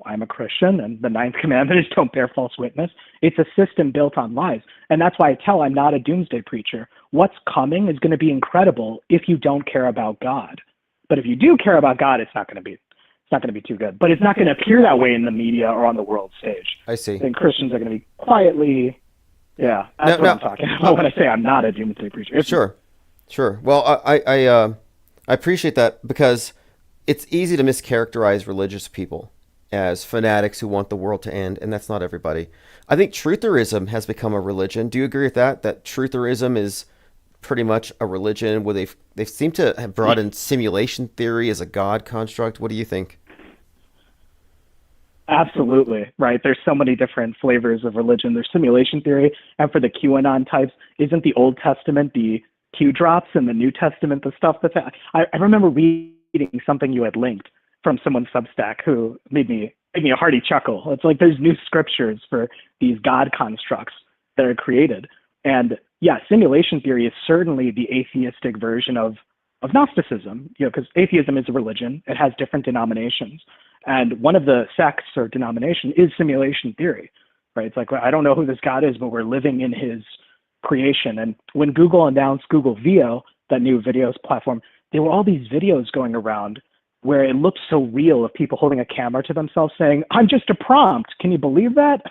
I'm a Christian, and the ninth commandment is don't bear false witness. It's a system built on lies. And that's why I'm not a doomsday preacher. What's coming is going to be incredible if you don't care about God. But if you do care about God, it's not going to be too good. But it's not going to appear that way in the media or on the world stage. I see. And Christians are going to be quietly, that's what I'm talking about when I say I'm not a doomsday preacher. Sure. Well, I appreciate that, because it's easy to mischaracterize religious people as fanatics who want the world to end, and that's not everybody. I think trutherism has become a religion. Do you agree with that? That trutherism is pretty much a religion where they seem to have brought in simulation theory as a god construct. What do you think? Absolutely, right. There's so many different flavors of religion. There's simulation theory, and for the QAnon types, isn't the Old Testament the Q drops and the New Testament the stuff that's... I remember reading something you had linked from someone's Substack who made me a hearty chuckle. It's like there's new scriptures for these God constructs that are created. And yeah, simulation theory is certainly the atheistic version of Gnosticism, because atheism is a religion. It has different denominations. And one of the sects or denomination is simulation theory, right? It's like, I don't know who this God is, but we're living in his creation. And when Google announced Google Veo, that new videos platform, there were all these videos going around where it looked so real of people holding a camera to themselves saying, I'm just a prompt. Can you believe that?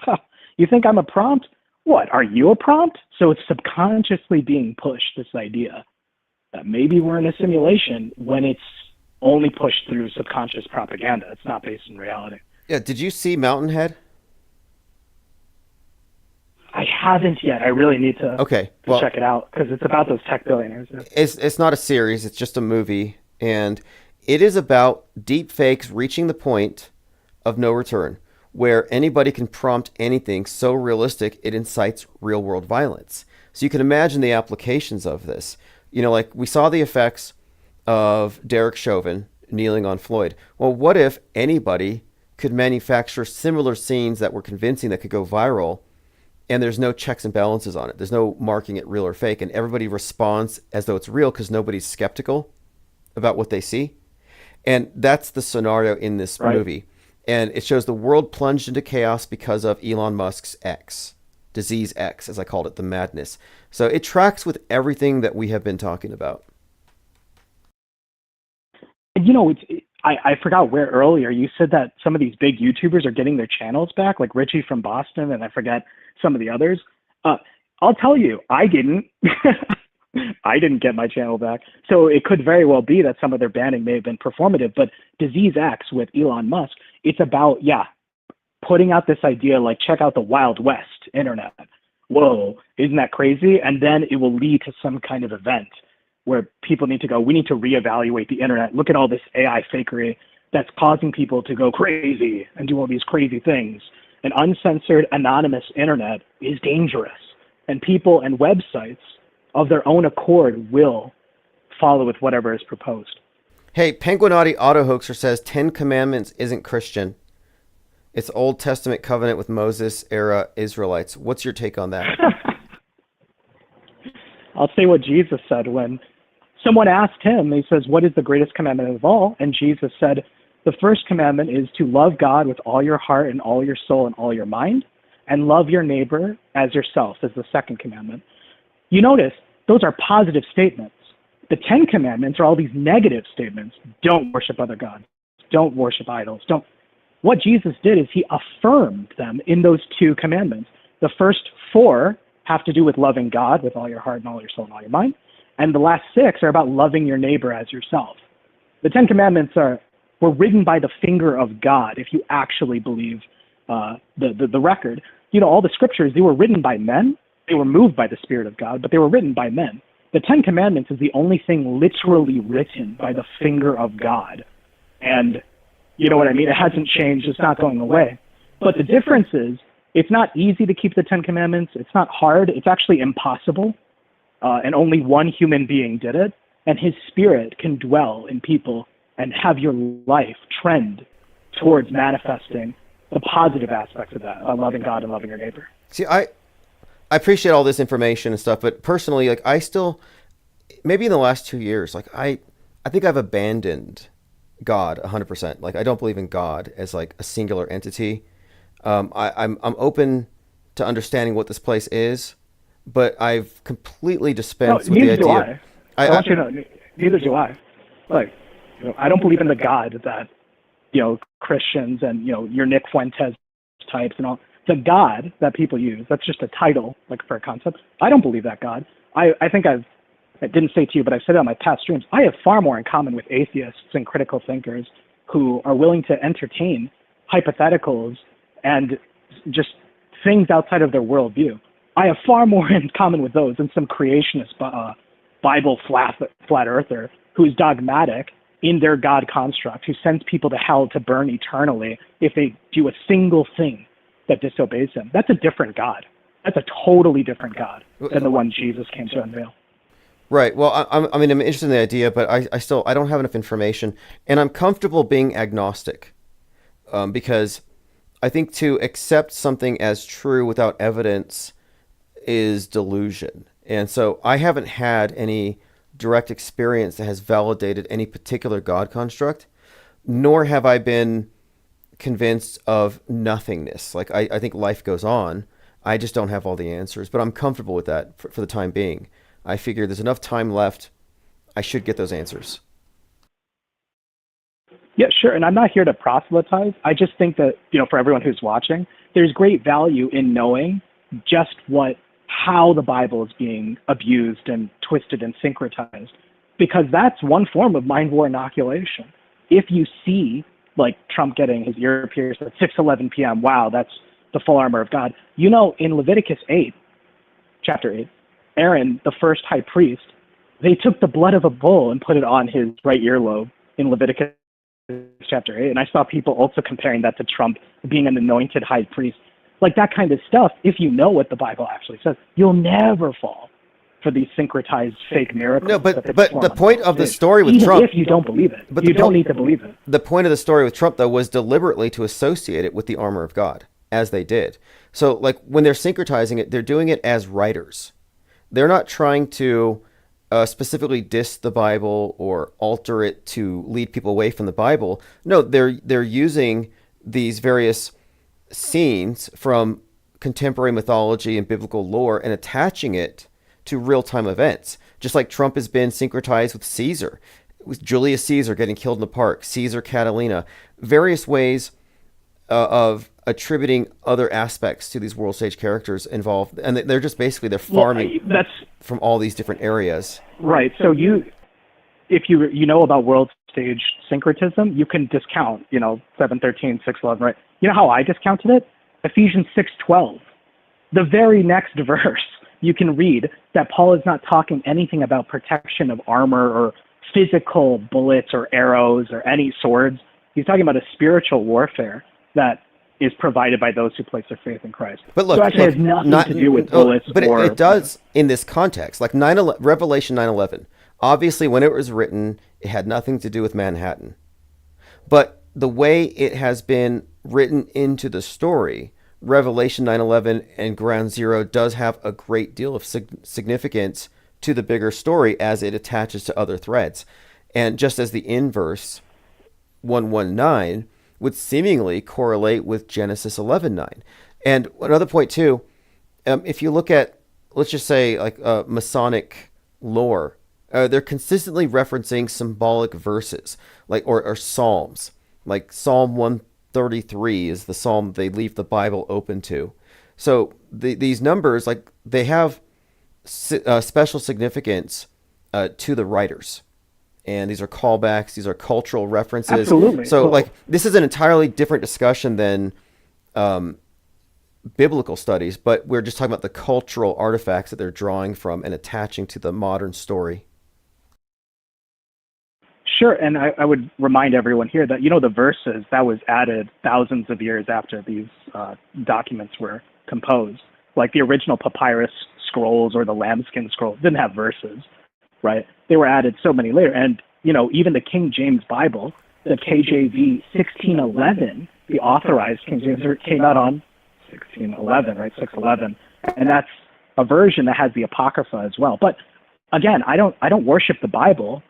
You think I'm a prompt? What, are you a prompt? So it's subconsciously being pushed, this idea that maybe we're in a simulation when it's only pushed through subconscious propaganda. It's not based in reality. Yeah, did you see Mountainhead? I haven't yet. I really need to, check it out because it's about those tech billionaires. It's not a series. It's just a movie. And it is about deep fakes reaching the point of no return where anybody can prompt anything so realistic it incites real world violence. So you can imagine the applications of this. Like we saw the effects of Derek Chauvin kneeling on Floyd. Well, what if anybody could manufacture similar scenes that were convincing that could go viral, and there's no checks and balances on it? There's no marking it real or fake, and everybody responds as though it's real because nobody's skeptical about what they see. And that's the scenario in this movie. And it shows the world plunged into chaos because of Elon Musk's X, Disease X, as I called it, the madness. So it tracks with everything that we have been talking about. I forgot where earlier you said that some of these big YouTubers are getting their channels back, like Richie from Boston, and I forget some of the others. I'll tell you, I didn't. I didn't get my channel back. So it could very well be that some of their banning may have been performative, but Disease X with Elon Musk, it's about, putting out this idea like, check out the Wild West internet. Whoa, isn't that crazy? And then it will lead to some kind of event where people need to go, we need to reevaluate the internet. Look at all this AI fakery that's causing people to go crazy and do all these crazy things. An uncensored, anonymous internet is dangerous. And people and websites of their own accord will follow with whatever is proposed. Hey, Penguinati Auto Hoaxer says 10 Commandments isn't Christian. It's Old Testament covenant with Moses era Israelites. What's your take on that? I'll say what Jesus said when someone asked him, he says, what is the greatest commandment of all? And Jesus said, the first commandment is to love God with all your heart and all your soul and all your mind, and love your neighbor as yourself is the second commandment. You notice those are positive statements. The 10 commandments are all these negative statements. Don't worship other gods. Don't worship idols. Don't. What Jesus did is he affirmed them in those 2 commandments. The first 4 have to do with loving God with all your heart and all your soul and all your mind. And the last 6 are about loving your neighbor as yourself. The 10 commandments were written by the finger of God, if you actually believe the record. All the scriptures, they were written by men. They were moved by the Spirit of God, but they were written by men. The 10 commandments is the only thing literally written by the finger of God. And you know what I mean? It hasn't changed. It's not going away. But the difference is, it's not easy to keep the 10 commandments. It's not hard. It's actually impossible. And only one human being did it. And his spirit can dwell in people and have your life trend towards manifesting the positive aspects of that, loving God and loving your neighbor. See, I appreciate all this information and stuff, but personally, like I still, maybe in the last 2 years, like I think I've abandoned God 100%. Like I don't believe in God as like a singular entity. I'm open to understanding what this place is, but I've completely dispensed with the idea. Neither do I. I want you to know, neither do I. Like, I don't believe in the God that, Christians and, your Nick Fuentes types and all. The God that people use, that's just a title, like for a concept. I don't believe that God. I think I didn't say to you, but I've said it on my past streams. I have far more in common with atheists and critical thinkers who are willing to entertain hypotheticals and just things outside of their worldview. I have far more in common with those than some creationist Bible flat earther who's dogmatic in their God construct who sends people to hell to burn eternally if they do a single thing that disobeys him. That's a different God. That's a totally different God than the one Jesus came to unveil. Right. Well, I'm interested in the idea, but I don't have enough information, and I'm comfortable being agnostic, because I think to accept something as true without evidence is delusion. And so I haven't had any direct experience that has validated any particular God construct, nor have I been convinced of nothingness. Like, I think life goes on. I just don't have all the answers, but I'm comfortable with that for the time being. I figure there's enough time left. I should get those answers. Yeah, sure. And I'm not here to proselytize. I just think that, for everyone who's watching, there's great value in knowing just how the Bible is being abused and twisted and syncretized, because that's one form of mind war inoculation. If you see, like, Trump getting his ear pierced at 6:11 p.m., wow, that's the full armor of God. In Leviticus 8, chapter 8, Aaron, the first high priest, they took the blood of a bull and put it on his right earlobe in Leviticus chapter 8. And I saw people also comparing that to Trump being an anointed high priest. Like, that kind of stuff, if you know what the Bible actually says, you'll never fall for these syncretized fake miracles. No, but the point of the story with even Trump, if you don't believe it, but you don't need to believe it. The point of the story with Trump, though, was deliberately to associate it with the armor of God, as they did. So, like, when they're syncretizing it, they're doing it as writers. They're not trying to specifically diss the Bible or alter it to lead people away from the Bible. No, they're using these various scenes from contemporary mythology and biblical lore and attaching it to real-time events. Just like Trump has been syncretized with Caesar, with Julius Caesar getting killed in the park, Caesar Catalina, various ways of attributing other aspects to these world stage characters involved, and they're just basically they're farming from all these different areas. Right. So if you know about world stage syncretism, you can discount 7:13, 6:11. Right. You know how I discounted it? Ephesians 6:12. The very next verse, you can read that Paul is not talking anything about protection of armor or physical bullets or arrows or any swords. He's talking about a spiritual warfare that is provided by those who place their faith in Christ. But look, so it actually has nothing to do with bullets. But it does in this context. Like Revelation 9:11. Obviously, when it was written, it had nothing to do with Manhattan. But the way it has been written into the story, Revelation 9:11 and Ground Zero does have a great deal of significance to the bigger story as it attaches to other threads. And just as the inverse, 119, would seemingly correlate with Genesis 11:9. And another point too, if you look at, let's just say, like Masonic lore, they're consistently referencing symbolic verses, like or psalms, like Psalm 133 is the psalm they leave the Bible open to. So these numbers, like, they have special significance to the writers. And these are callbacks. These are cultural references. Absolutely. So, like, this is an entirely different discussion than biblical studies, but we're just talking about the cultural artifacts that they're drawing from and attaching to the modern story. Sure, and I would remind everyone here that, the verses, that was added thousands of years after these documents were composed. Like the original papyrus scrolls or the lambskin scrolls didn't have verses. Right, they were added so many later, and even the King James Bible, the KJV 1611, the authorized King James, came out on 1611, right, 611, and that's a version that has the Apocrypha as well. But again, I don't worship the Bible.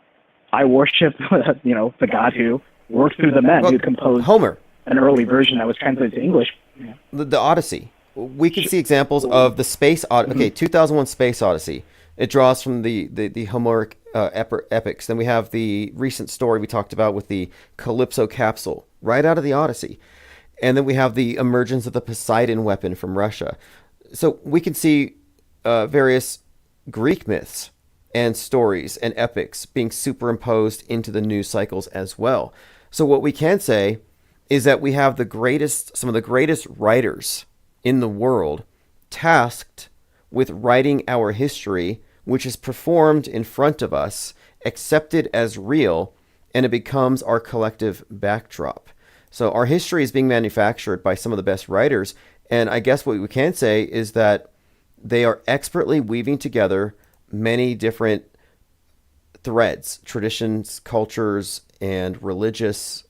I worship the God who worked through the men who composed Homer, an early version that was translated to English. Yeah. The Odyssey. We can see examples of the space. Okay, 2001: Space Odyssey. It draws from the Homeric epics. Then we have the recent story we talked about with the Calypso capsule, right out of the Odyssey. And then we have the emergence of the Poseidon weapon from Russia. So we can see various Greek myths and stories and epics being superimposed into the news cycles as well. So what we can say is that we have some of the greatest writers in the world tasked with writing our history, which is performed in front of us, accepted as real, and it becomes our collective backdrop. So our history is being manufactured by some of the best writers, and I guess what we can say is that they are expertly weaving together many different threads, traditions, cultures, and religious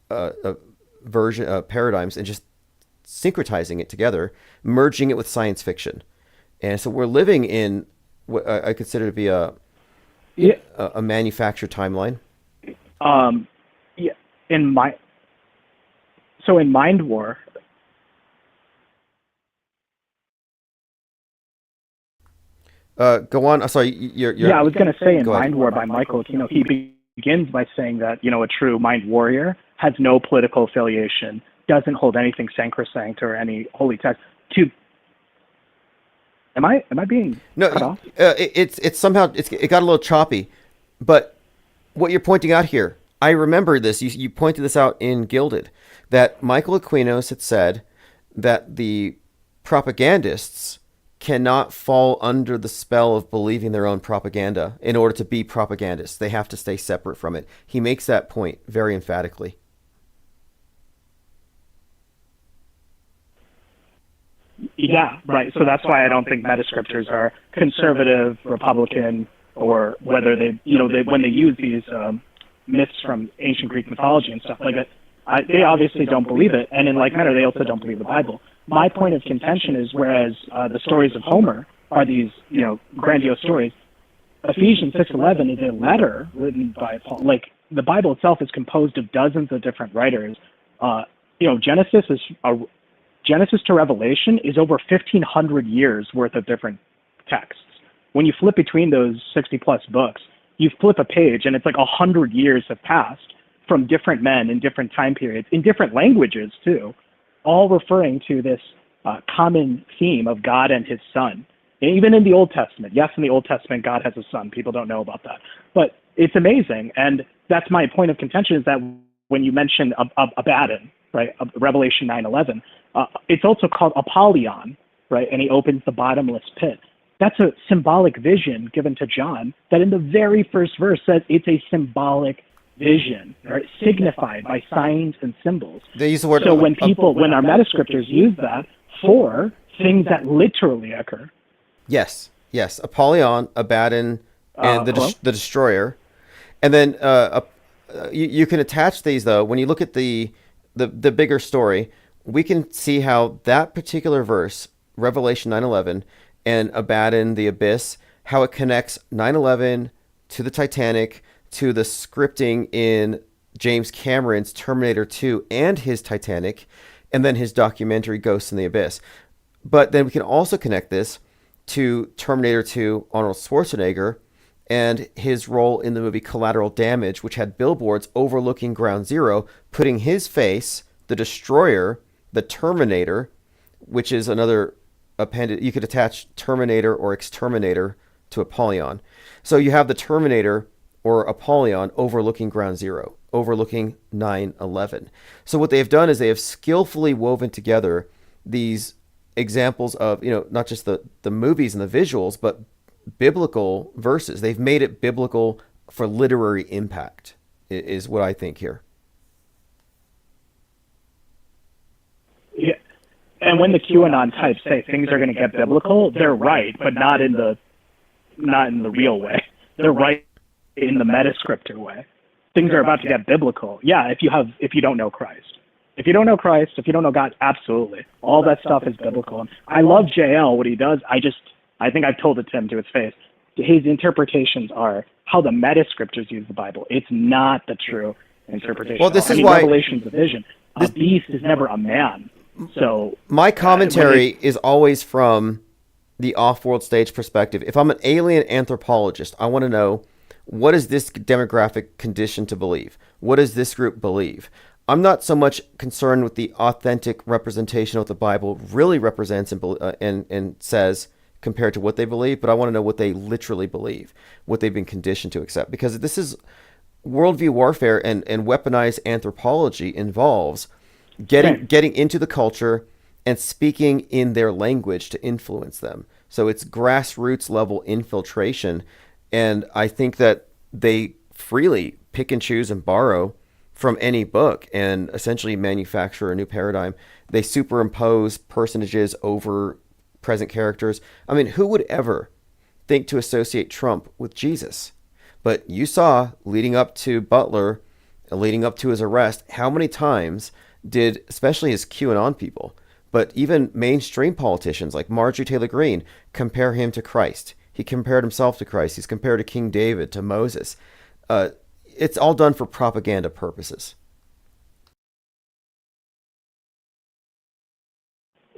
paradigms, and just syncretizing it together, merging it with science fiction. And so we're living in what I consider to be a manufactured timeline. Yeah. In Mind War. Go on. Sorry, you're I was going to say in Go ahead. Mind War by Michael, he begins by saying that, a true mind warrior has no political affiliation, doesn't hold anything sacrosanct or any holy text. Am I being cut off? It's somehow it got a little choppy, but what you're pointing out here, I remember this. You pointed this out in Gilded, that Michael Aquinos had said that the propagandists cannot fall under the spell of believing their own propaganda in order to be propagandists. They have to stay separate from it. He makes that point very emphatically. Yeah, right. So that's why I don't think metascriptors are conservative, Republican, or whether when they use these myths from ancient Greek mythology and stuff like that, they obviously don't believe it. And in like manner, they also don't believe the Bible. My point of contention is, whereas the stories of Homer are these, grandiose stories, Ephesians 6:11 is a letter written by Paul. Like, the Bible itself is composed of dozens of different writers. Genesis to Revelation is over 1,500 years worth of different texts. When you flip between those 60-plus books, you flip a page, and it's like 100 years have passed from different men in different time periods, in different languages, too, all referring to this common theme of God and his Son. And even in the Old Testament. Yes, in the Old Testament, God has a son. People don't know about that. But it's amazing, and that's my point of contention, is that when you mention Abaddon, right, Revelation 9:11, it's also called Apollyon, right, and he opens the bottomless pit. That's a symbolic vision given to John that in the very first verse says it's a symbolic vision, right, signified by signs and symbols. They use the word. So when our metascriptors use that for things that literally occur. Yes. Apollyon, Abaddon, and the Destroyer. And then you can attach these, though. When you look at the bigger story, we can see how that particular verse, Revelation 9:11, and Abaddon, the Abyss, how it connects 9/11 to the Titanic, to the scripting in James Cameron's Terminator 2 and his Titanic, and then his documentary Ghosts in the Abyss. But then we can also connect this to Terminator 2, Arnold Schwarzenegger, and his role in the movie Collateral Damage, which had billboards overlooking Ground Zero, putting his face, the Destroyer, the Terminator, which is another appendage. You could attach Terminator or Exterminator to Apollyon. So you have the Terminator or Apollyon overlooking Ground Zero, overlooking 9/11. So what they've done is they have skillfully woven together these examples of, not just the movies and the visuals, but biblical verses. They've made it biblical for literary impact, is what I think here. Yeah. And when the QAnon types say things are going to get biblical, they're right, but not in the real way. They're right in the metascriptor way. Things are about to get biblical. Yeah, if you don't know Christ. If you don't know Christ, if you don't know God, absolutely. All that stuff is biblical. And I love JL, what he does. I think I've told it to him to his face. His interpretations are how the metascriptors use the Bible. It's not the true interpretation. Well, this is why Revelation's a vision. A beast is never a man. So my commentary is always from the off-world stage perspective. If I'm an alien anthropologist, I want to know, what is this demographic conditioned to believe? What does this group believe? I'm not so much concerned with the authentic representation of what the Bible really represents and says compared to what they believe, but I want to know what they literally believe, what they've been conditioned to accept. Because this is worldview warfare, and weaponized anthropology involves getting into the culture and speaking in their language to influence them. So it's grassroots level infiltration, and I think that they freely pick and choose and borrow from any book and essentially manufacture a new paradigm. They superimpose personages over present characters. I mean, who would ever think to associate Trump with Jesus? But you saw, leading up to Butler, leading up to his arrest, how many times did, especially his QAnon people, but even mainstream politicians like Marjorie Taylor Greene, compare him to Christ. He compared himself to Christ. He's compared to King David, to Moses. It's all done for propaganda purposes.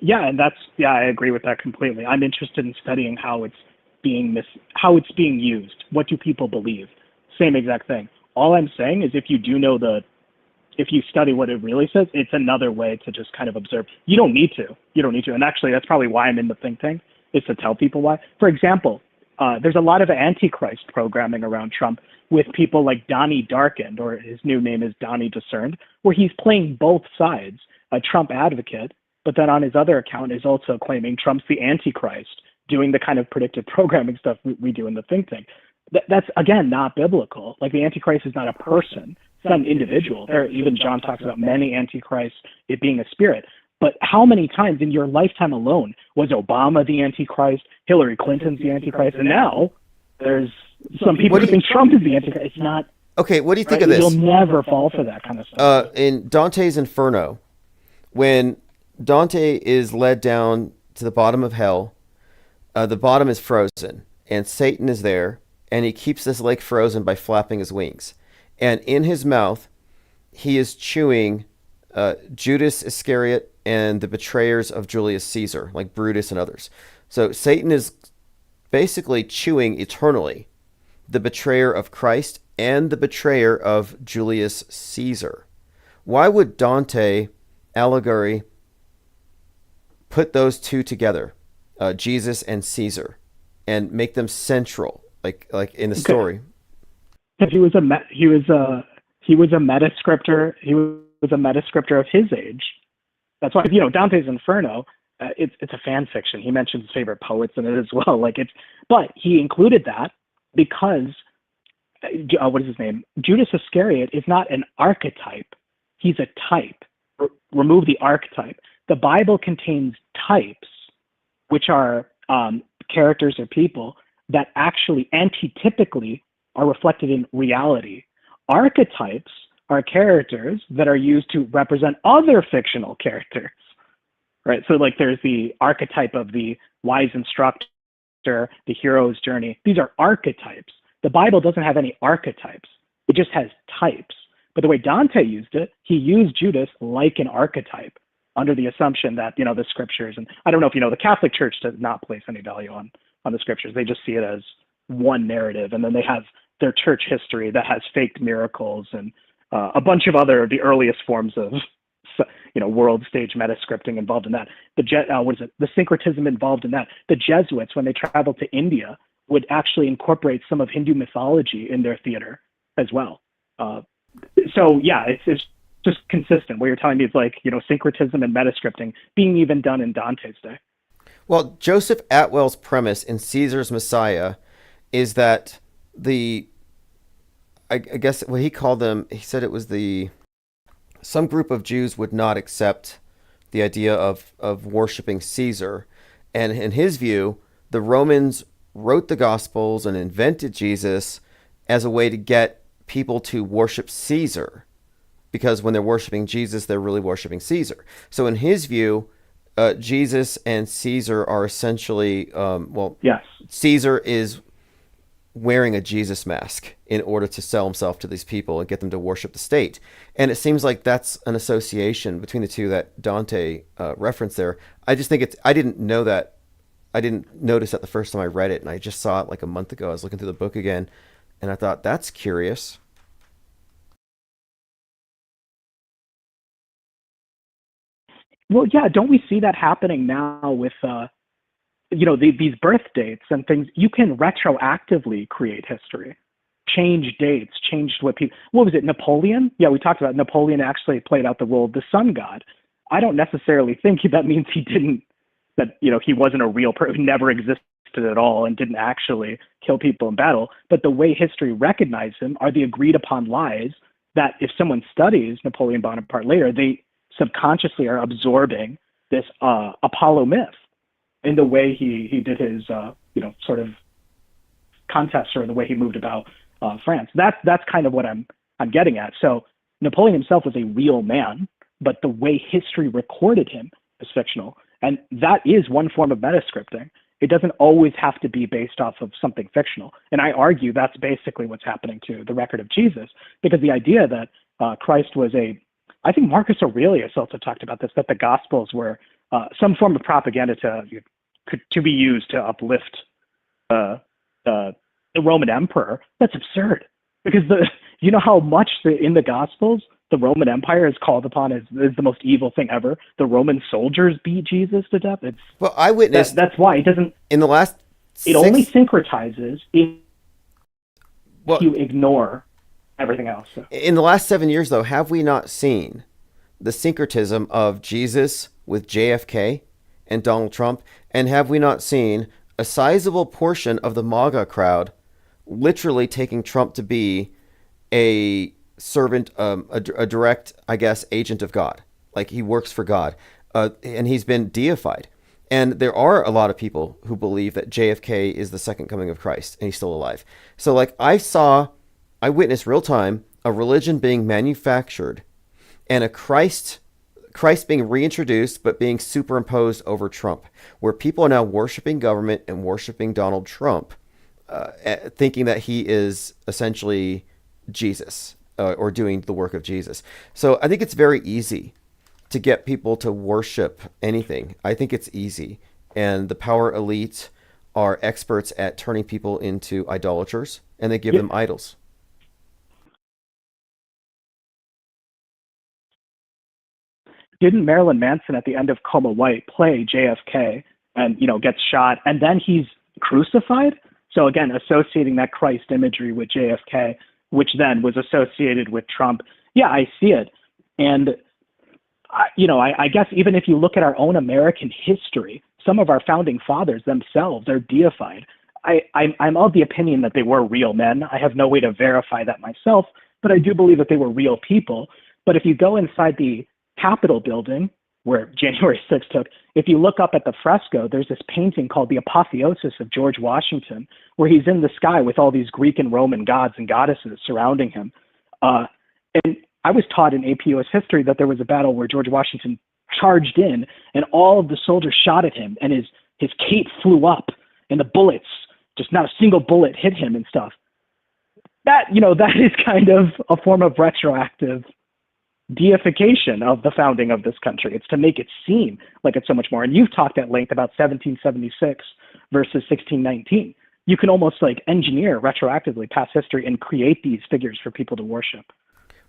Yeah, and I agree with that completely. I'm interested in studying how it's being used. What do people believe? Same exact thing. All I'm saying is if you study what it really says, it's another way to just kind of observe. You don't need to. And actually, that's probably why I'm in the think tank, is to tell people why. For example, there's a lot of Antichrist programming around Trump with people like Donnie Darkened, or his new name is Donnie Discerned, where he's playing both sides, a Trump advocate, but then on his other account is also claiming Trump's the Antichrist, doing the kind of predictive programming stuff we do in the think tank. That's, again, not biblical. Like, the Antichrist is not a person, it's not an individual. Even John talks about many Antichrists, it being a spirit. But how many times in your lifetime alone was Obama the Antichrist, Hillary Clinton's the Antichrist, and now there's some people who think Trump is the Antichrist? It's not. Okay, what do you think of this? You'll never fall for that kind of stuff. In Dante's Inferno, when Dante is led down to the bottom of hell, the bottom is frozen, and Satan is there, and he keeps this lake frozen by flapping his wings. And in his mouth, he is chewing Judas Iscariot and the betrayers of Julius Caesar, like Brutus and others. So Satan is basically chewing eternally the betrayer of Christ and the betrayer of Julius Caesar. Why would Dante allegory put those two together, Jesus and Caesar, and make them central, like in the story? Because he was a metascriptor. He was a metascriptor of his age. That's why, Dante's Inferno, it's a fan fiction. He mentions his favorite poets in it as well. But he included that because, what is his name? Judas Iscariot is not an archetype. He's a type. Remove the archetype. The Bible contains types, which are characters or people that actually antitypically are reflected in reality. Archetypes are characters that are used to represent other fictional characters, right? So there's the archetype of the wise instructor, the hero's journey. These are archetypes. The Bible doesn't have any archetypes. It just has types. But the way Dante used it, he used Judas like an archetype under the assumption that, the scriptures, and I don't know if the Catholic Church does not place any value on the scriptures. They just see it as one narrative. And then they have their church history that has faked miracles and a bunch of the earliest forms of, world stage metascripting involved in that. The syncretism involved in that. The Jesuits, when they traveled to India, would actually incorporate some of Hindu mythology in their theater as well. It's just consistent. What you're telling me is syncretism and metascripting being even done in Dante's day. Well, Joseph Atwell's premise in Caesar's Messiah is that I guess what he called them, he said it was some group of Jews would not accept the idea of worshiping Caesar. And in his view, the Romans wrote the Gospels and invented Jesus as a way to get people to worship Caesar. Because when they're worshiping Jesus, they're really worshiping Caesar. So in his view, Jesus and Caesar are essentially, yes. Caesar is wearing a Jesus mask in order to sell himself to these people and get them to worship the state. And it seems like that's an association between the two that Dante referenced there. I just think I didn't know that. I didn't notice that the first time I read it, and I just saw it a month ago. I was looking through the book again, and I thought, that's curious. Well, yeah, don't we see that happening now with these birth dates and things? You can retroactively create history, change dates, change what was it, Napoleon? Yeah, we talked about Napoleon actually played out the role of the sun god. I don't necessarily think that means he wasn't a real person, who never existed existed at all and didn't actually kill people in battle. But the way history recognized him are the agreed upon lies that if someone studies Napoleon Bonaparte later, they subconsciously are absorbing this Apollo myth in the way he did his, sort of contests, or the way he moved about France. That's kind of what I'm getting at. So Napoleon himself was a real man, but the way history recorded him is fictional. And that is one form of metascripting. It doesn't always have to be based off of something fictional. And I argue that's basically what's happening to the record of Jesus, because the idea that Christ was I think Marcus Aurelius also talked about this, that the Gospels were some form of propaganda to be used to uplift the Roman emperor. That's absurd, because you know how much in the Gospels the Roman Empire is called upon as the most evil thing ever. The Roman soldiers beat Jesus to death. Well, I witnessed. That's why it doesn't. In the last. It only syncretizes if you ignore everything else. So. In the last 7 years, though, have we not seen the syncretism of Jesus with JFK and Donald Trump? And have we not seen a sizable portion of the MAGA crowd literally taking Trump to be a servant, a direct, I guess, agent of God? Like, he works for God, and he's been deified. And there are a lot of people who believe that JFK is the second coming of Christ and he's still alive. So, like, I witnessed real time a religion being manufactured and a Christ being reintroduced, but being superimposed over Trump, where people are now worshiping government and worshiping Donald Trump, thinking that he is essentially Jesus, or doing the work of Jesus. So I think it's very easy to get people to worship anything. I think it's easy. And the power elite are experts at turning people into idolaters, and they give them idols. Didn't Marilyn Manson at the end of Coma White play JFK and, gets shot, and then he's crucified? So again, associating that Christ imagery with JFK, which then was associated with Trump. Yeah, I see it. And, I guess even if you look at our own American history, some of our founding fathers themselves are deified. I'm of the opinion that they were real men. I have no way to verify that myself, but I do believe that they were real people. But if you go inside the Capitol building, where January 6th took, if you look up at the fresco, there's this painting called The Apotheosis of George Washington, where he's in the sky with all these Greek and Roman gods and goddesses surrounding him. And I was taught in AP US history that there was a battle where George Washington charged in and all of the soldiers shot at him, and his cape flew up and the bullets, just not a single bullet hit him and stuff. That is kind of a form of retroactive deification of the founding of this country. It's to make it seem like it's so much more. And you've talked at length about 1776 versus 1619. You can almost engineer retroactively past history and create these figures for people to worship.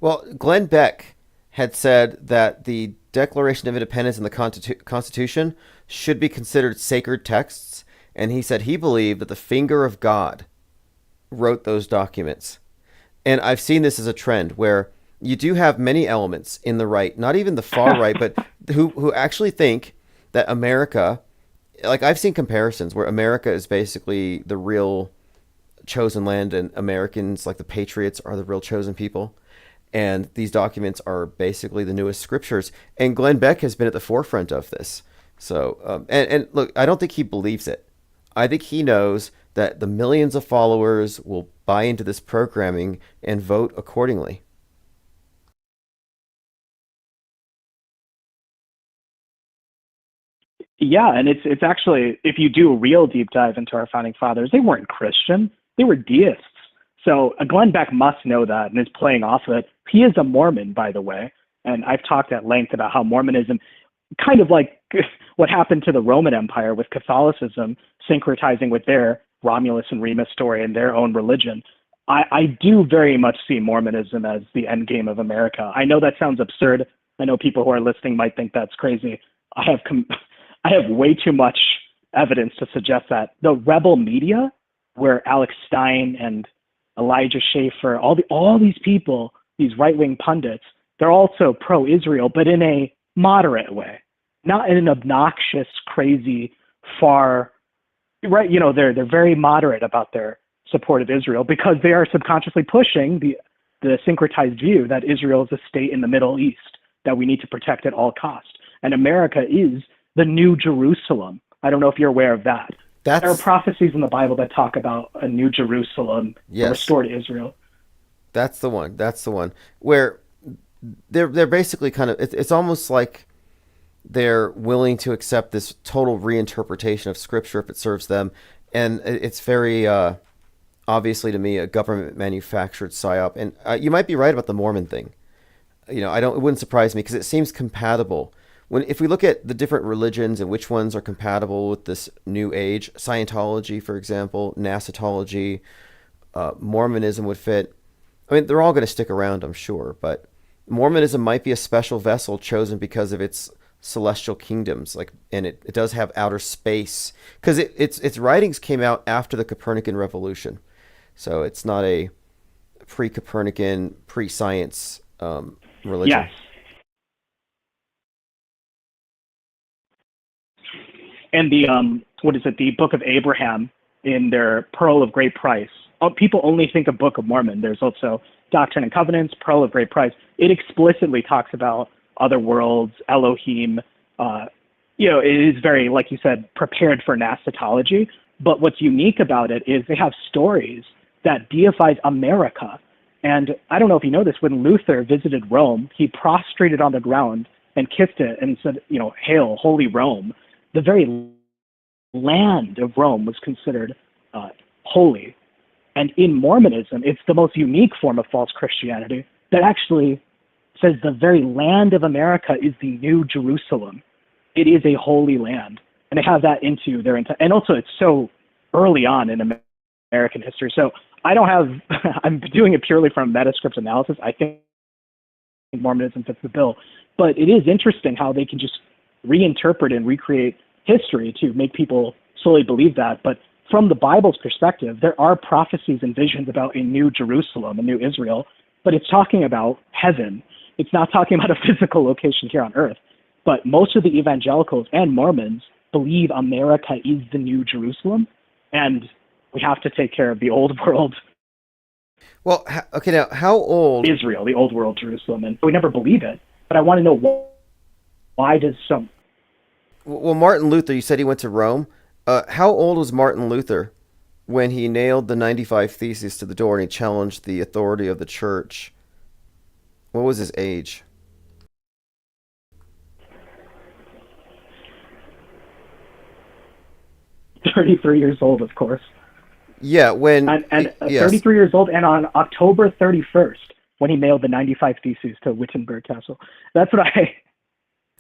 Well, Glenn Beck had said that the Declaration of Independence and the Constitution should be considered sacred texts, and he said he believed that the finger of God wrote those documents. And I've seen this as a trend where you do have many elements in the right, not even the far right, but who actually think that America, like I've seen comparisons where America is basically the real chosen land and Americans, like the patriots, are the real chosen people. And these documents are basically the newest scriptures. And Glenn Beck has been at the forefront of this. So, and look, I don't think he believes it. I think he knows that the millions of followers will buy into this programming and vote accordingly. Yeah, and it's actually, if you do a real deep dive into our founding fathers, they weren't Christian, they were deists. So Glenn Beck must know that and is playing off of it. He is a Mormon, by the way, and I've talked at length about how Mormonism, kind of like what happened to the Roman Empire with Catholicism, syncretizing with their Romulus and Remus story and their own religion. I do very much see Mormonism as the end game of America. I know that sounds absurd. I know people who are listening might think that's crazy. I have way too much evidence to suggest that. The rebel media, where Alex Stein and Elijah Schaffer, all these people, these right-wing pundits, they're also pro-Israel, but in a moderate way, not in an obnoxious, crazy, far, right, they're very moderate about their support of Israel because they are subconsciously pushing the syncretized view that Israel is a state in the Middle East that we need to protect at all costs. And America is the new Jerusalem. I don't know if you're aware of that. There are prophecies in the Bible that talk about a new Jerusalem, a restored Israel. That's the one. That's the one where they're basically kind of, it's almost like they're willing to accept this total reinterpretation of Scripture if it serves them. And it's very obviously to me a government manufactured psyop. And you might be right about the Mormon thing. It wouldn't surprise me because it seems compatible. If we look at the different religions and which ones are compatible with this new age, Scientology, for example, Nasatology, Mormonism would fit. I mean, they're all going to stick around, I'm sure, but Mormonism might be a special vessel chosen because of its celestial kingdoms, and it does have outer space because its writings came out after the Copernican revolution, so it's not a pre-Copernican, pre-science religion. Yes. And the Book of Abraham in their Pearl of Great Price. People only think of Book of Mormon. There's also Doctrine and Covenants, Pearl of Great Price. It explicitly talks about other worlds, Elohim. It is very, like you said, prepared for Nasatology. But what's unique about it is they have stories that deifies America. And I don't know if you know this, when Luther visited Rome, he prostrated on the ground and kissed it and said, "Hail, Holy Rome." The very land of Rome was considered holy. And in Mormonism, it's the most unique form of false Christianity that actually says the very land of America is the new Jerusalem. It is a holy land. And they have that into their entire, and also it's so early on in American history. So I'm doing it purely from metascript analysis. I think Mormonism fits the bill. But it is interesting how they can just reinterpret and recreate history to make people slowly believe that. But from the Bible's perspective, there are prophecies and visions about a new Jerusalem, a new Israel, but it's talking about heaven. It's not talking about a physical location here on earth. But most of the evangelicals and Mormons believe America is the new Jerusalem, and we have to take care of the old world. Well, okay, now, how old? Israel, the old world Jerusalem, and we never believe it. But I want to know why does some... Well, Martin Luther, you said he went to Rome. How old was Martin Luther when he nailed the 95 Theses to the door and he challenged the authority of the church? What was his age? "33 years old, of course." Yeah, when... And yes. 33 years old, and on October 31st, when he nailed the 95 Theses to Wittenberg Castle. That's what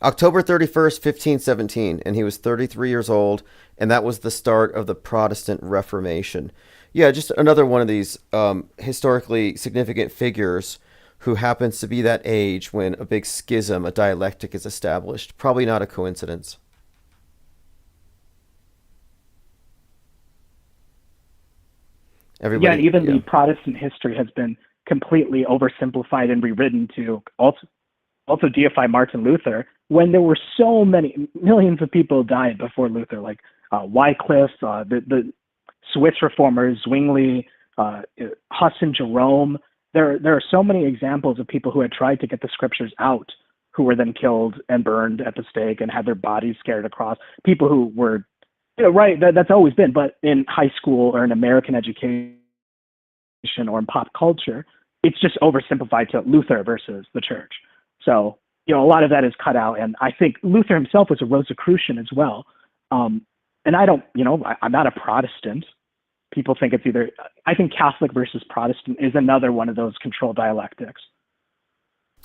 October 31st, 1517, and he was 33 years old, and that was the start of the Protestant Reformation. Yeah, just another one of these historically significant figures who happens to be that age when a big schism, a dialectic is established. Probably not a coincidence. And even the Protestant history has been completely oversimplified and rewritten to also deify Martin Luther, when there were so many millions of people died before Luther, like Wycliffe, the Swiss reformers, Zwingli, Huss and Jerome. There are so many examples of people who had tried to get the scriptures out, who were then killed and burned at the stake and had their bodies scattered across. People who were, right, that's always been, but in high school or in American education or in pop culture, it's just oversimplified to Luther versus the church. So, a lot of that is cut out. And I think Luther himself was a Rosicrucian as well. And I don't, I'm not a Protestant. People think it's either, I think Catholic versus Protestant is another one of those controlled dialectics.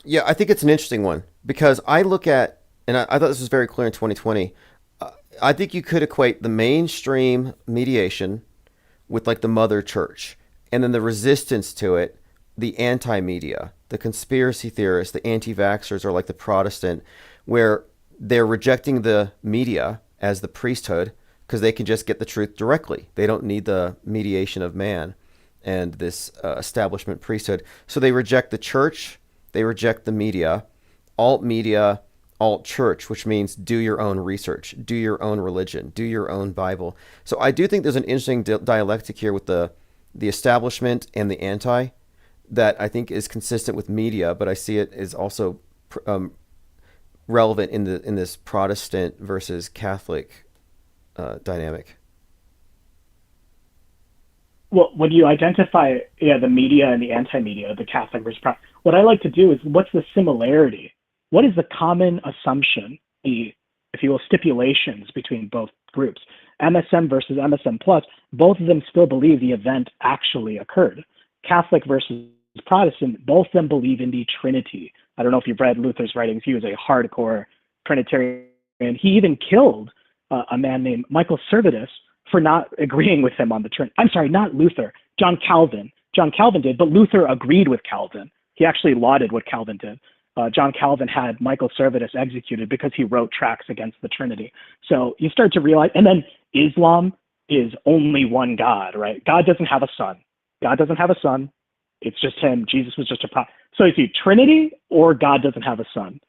Yeah, I think it's an interesting one because I look at, and I thought this was very clear in 2020, I think you could equate the mainstream mediation with like the mother church, and then the resistance to it, the anti-media, the conspiracy theorists, the anti-vaxxers are like the Protestant, where they're rejecting the media as the priesthood because they can just get the truth directly. They don't need the mediation of man and this establishment priesthood. So they reject the church, they reject the media, alt media, alt church, which means do your own research, do your own religion, do your own Bible. So I do think there's an interesting dialectic here with the establishment and the anti that I think is consistent with media, but I see it as also relevant in this Protestant versus Catholic dynamic. Well, when you identify the media and the anti-media, the Catholic versus Protestant, what I like to do is what's the similarity? What is the common assumption, the, if you will, stipulations between both groups? MSM versus MSM plus, both of them still believe the event actually occurred. Catholic versus Protestant, both of them believe in the Trinity. I don't know if you've read Luther's writings. He was a hardcore Trinitarian. He even killed a man named Michael Servetus for not agreeing with him on the Trinity. I'm sorry, not Luther, John Calvin. John Calvin did, but Luther agreed with Calvin. He actually lauded what Calvin did. John Calvin had Michael Servetus executed because he wrote tracts against the Trinity. So you start to realize, and then Islam is only one God, right? God doesn't have a son. God doesn't have a son. It's just him. Jesus was just a prophet. So is he Trinity or God doesn't have a son?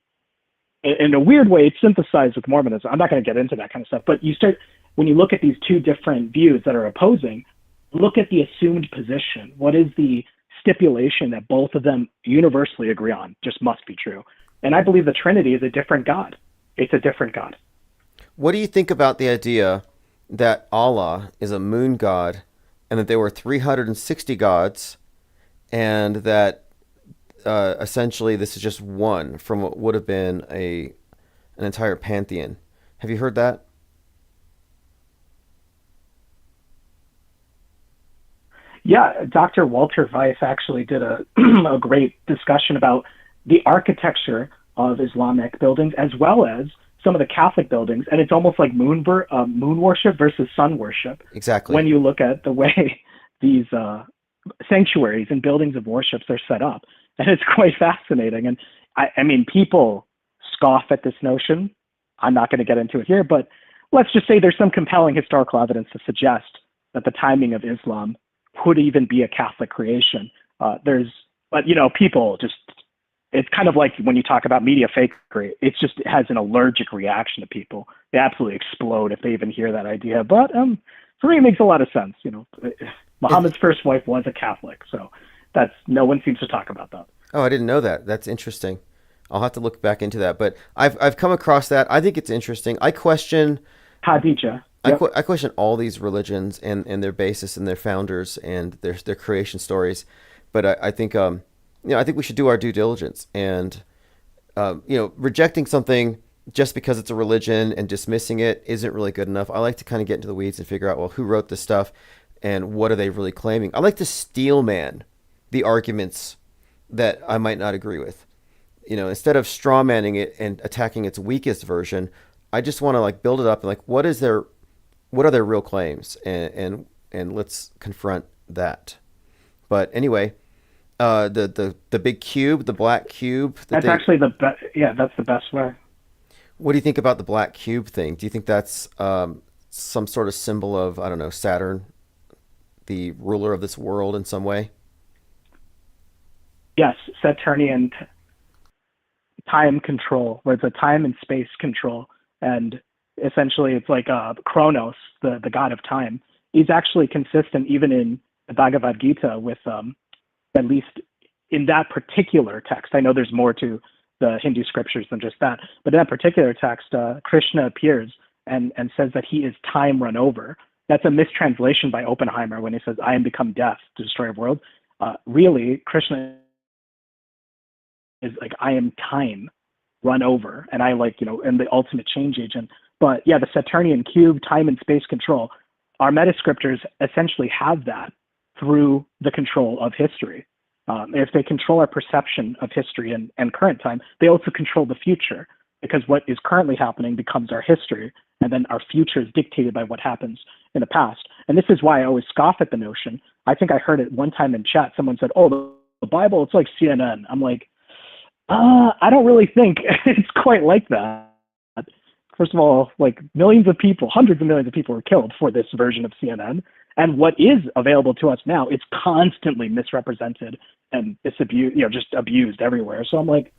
In a weird way, it's synthesized with Mormonism. I'm not going to get into that kind of stuff, but you start, when you look at these two different views that are opposing, look at the assumed position. What is the stipulation that both of them universally agree on? Just must be true. And I believe the Trinity is a different God. It's a different God. What do you think about the idea that Allah is a moon god and that there were 360 gods and that essentially this is just one from what would have been an entire pantheon? Have you heard that? Yeah, Dr. Walter Weiss actually did a great discussion about the architecture of Islamic buildings as well as some of the Catholic buildings, and it's almost like moon worship versus sun worship. Exactly. When you look at the way these sanctuaries and buildings of worships are set up, and it's quite fascinating. And I mean, people scoff at this notion. I'm not going to get into it here, but let's just say there's some compelling historical evidence to suggest that the timing of Islam could even be a Catholic creation. But you know, people just, it's kind of like when you talk about media fakery, it has an allergic reaction to people. They absolutely explode if they even hear that idea. But for me, it makes a lot of sense. You know, Muhammad's first wife was a Catholic, so no one seems to talk about that. Oh, I didn't know that. That's interesting. I'll have to look back into that. But I've come across that. I think it's interesting. I question Hadija. Yep. I question all these religions and their basis and their founders and their creation stories. But I think I think we should do our due diligence, and rejecting something just because it's a religion and dismissing it isn't really good enough. I like to kind of get into the weeds and figure out, well, who wrote this stuff and what are they really claiming? I like to steel man the arguments that I might not agree with. Instead of straw manning it and attacking its weakest version, I just want to like build it up and like, what are their real claims? And let's confront that. But anyway, the big cube, the black cube. That's actually that's the best way. What do you think about the black cube thing? Do you think that's some sort of symbol of, I don't know, Saturn, the ruler of this world in some way? Yes, Saturnian time control, where it's a time and space control, and essentially it's like Kronos, the god of time, is actually consistent even in the Bhagavad Gita with at least in that particular text. I know there's more to the Hindu scriptures than just that, but in that particular text, Krishna appears and says that he is time run over. That's a mistranslation by Oppenheimer when he says, "I am become death to destroy a world." Really, Krishna is like, "I am time run over," and I and the ultimate change agent. But yeah, the Saturnian cube, time and space control, our metascriptors essentially have that through the control of history. If they control our perception of history and current time, they also control the future, because what is currently happening becomes our history, and then our future is dictated by what happens in the past. And this is why I always scoff at the notion. I think I heard it one time in chat. Someone said, "Oh, the Bible, it's like CNN." I'm like, I don't really think it's quite like that. First of all, like millions of people, hundreds of millions of people were killed for this version of CNN. And what is available to us now, it's constantly misrepresented and it's abused, just abused everywhere. So I'm like,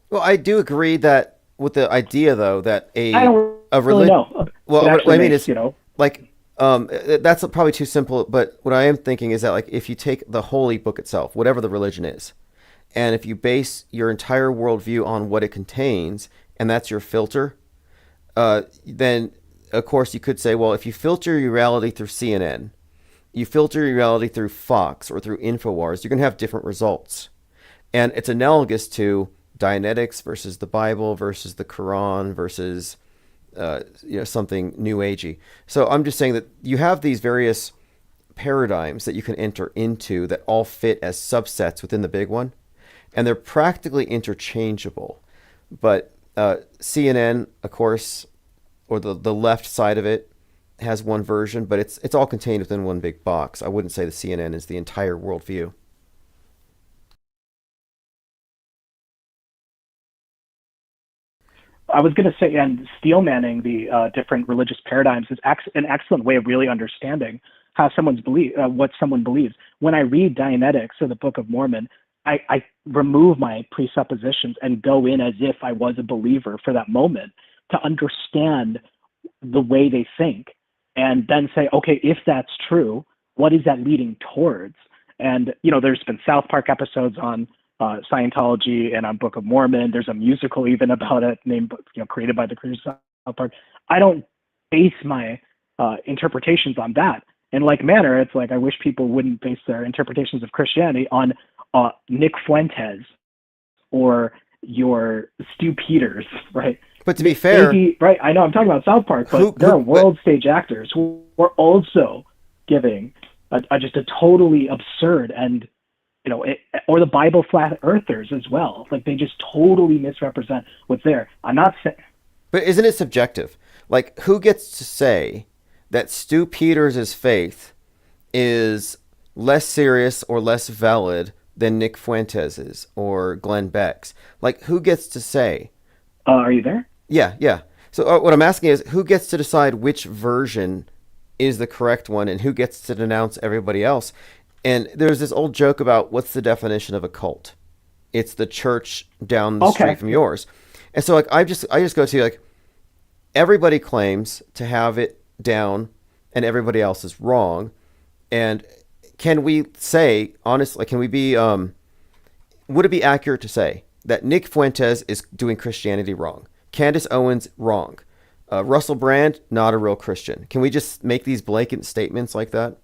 well, I do agree that with the idea though that I don't really know. Well, It what actually I mean makes, is, you know, like, that's probably too simple. But what I am thinking is that, like, if you take the holy book itself, whatever the religion is, and if you base your entire worldview on what it contains, and that's your filter, then of course you could say, well, if you filter your reality through CNN, you filter your reality through Fox or through InfoWars, you're going to have different results. And it's analogous to Dianetics versus the Bible versus the Quran versus something new agey. So I'm just saying that you have these various paradigms that you can enter into that all fit as subsets within the big one, and they're practically interchangeable. But CNN, of course, or the left side of it, has one version, but it's all contained within one big box. I wouldn't say the CNN is the entire worldview. I was going to say, and steel manning the different religious paradigms is an excellent way of really understanding how what someone believes. When I read Dianetics or the Book of Mormon, I remove my presuppositions and go in as if I was a believer for that moment to understand the way they think, and then say, okay, if that's true, what is that leading towards? And, there's been South Park episodes on Scientology and on Book of Mormon. There's a musical even about it named, created by the creators of South Park. I don't base my interpretations on that. In like manner, it's like I wish people wouldn't base their interpretations of Christianity on Nick Fuentes or your Stu Peters, right? But to be fair, right? I know I'm talking about South Park, but there are world stage actors who are also giving just a totally absurd and or the Bible flat earthers as well. Like they just totally misrepresent what's there. I'm not saying. But isn't it subjective? Like, who gets to say that Stu Peters' faith is less serious or less valid than Nick Fuentes's or Glenn Beck's? Like, who gets to say? Are you there? Yeah. So what I'm asking is, who gets to decide which version is the correct one, and who gets to denounce everybody else? And there's this old joke about what's the definition of a cult? It's the church down the street from yours. And so, like, I just go to, like, everybody claims to have it down, and everybody else is wrong. And can we say, honestly, would it be accurate to say that Nick Fuentes is doing Christianity wrong? Candace Owens, wrong. Russell Brand, not a real Christian. Can we just make these blanket statements like that?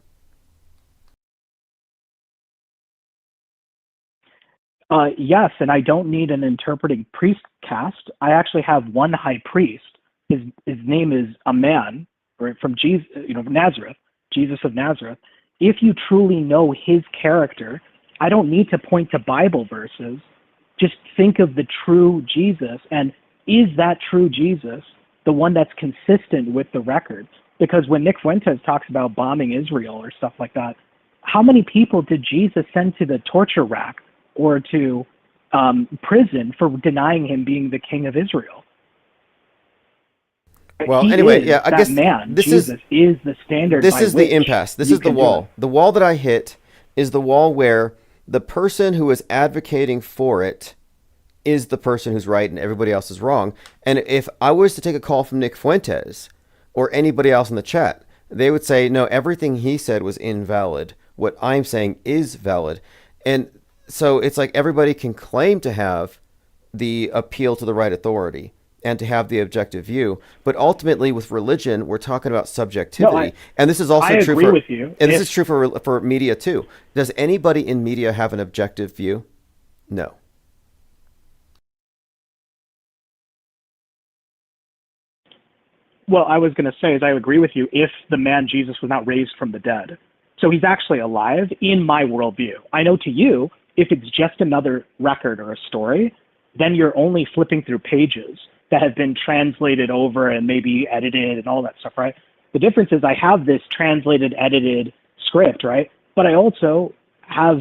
Yes, and I don't need an interpreting priest cast. I actually have one high priest. His name is a man, right, from Jesus, Nazareth, Jesus of Nazareth. If you truly know his character, I don't need to point to Bible verses. Just think of the true Jesus, and is that true Jesus the one that's consistent with the record? Because when Nick Fuentes talks about bombing Israel or stuff like that, how many people did Jesus send to the torture rack or to prison for denying him being the king of Israel? Well, anyway, yeah, I guess Jesus is the standard. This is the impasse. This is the wall. The wall that I hit is the wall where the person who is advocating for it is the person who's right and everybody else is wrong. And if I was to take a call from Nick Fuentes or anybody else in the chat, they would say, no, everything he said was invalid. What I'm saying is valid. And so it's like everybody can claim to have the appeal to the right authority and to have the objective view, but ultimately with religion, we're talking about subjectivity. And this is also true for, and this is true for media too. Does anybody in media have an objective view? No. Well, I was going to say is I agree with you if the man Jesus was not raised from the dead. So he's actually alive in my worldview. I know to you, if it's just another record or a story, then you're only flipping through pages that have been translated over and maybe edited and all that stuff, right? The difference is I have this translated, edited script, right? But I also have,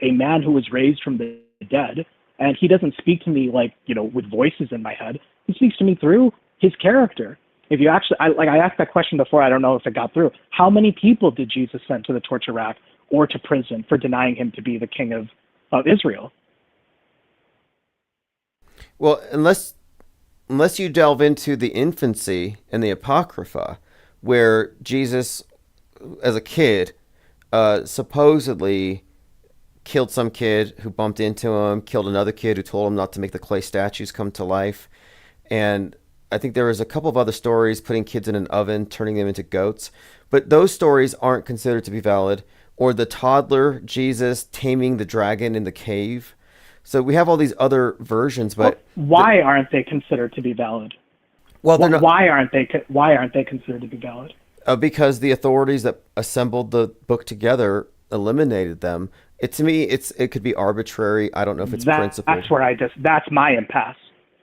a man who was raised from the dead, and he doesn't speak to me like, with voices in my head. He speaks to me through his character. If you actually, I asked that question before, I don't know if it got through. How many people did Jesus send to the torture rack or to prison for denying him to be the king of Israel? Well, unless unless you delve into the infancy and the Apocrypha, where Jesus, as a kid, supposedly killed some kid who bumped into him, killed another kid who told him not to make the clay statues come to life. And I think there was a couple of other stories, putting kids in an oven, turning them into goats. But those stories aren't considered to be valid. Or the toddler Jesus taming the dragon in the cave. So we have all these other versions, but why aren't they considered to be valid? Well, they're not. Why aren't they considered to be valid? Because the authorities that assembled the book together eliminated them. To me, it could be arbitrary. I don't know if it's principled. That's my impasse.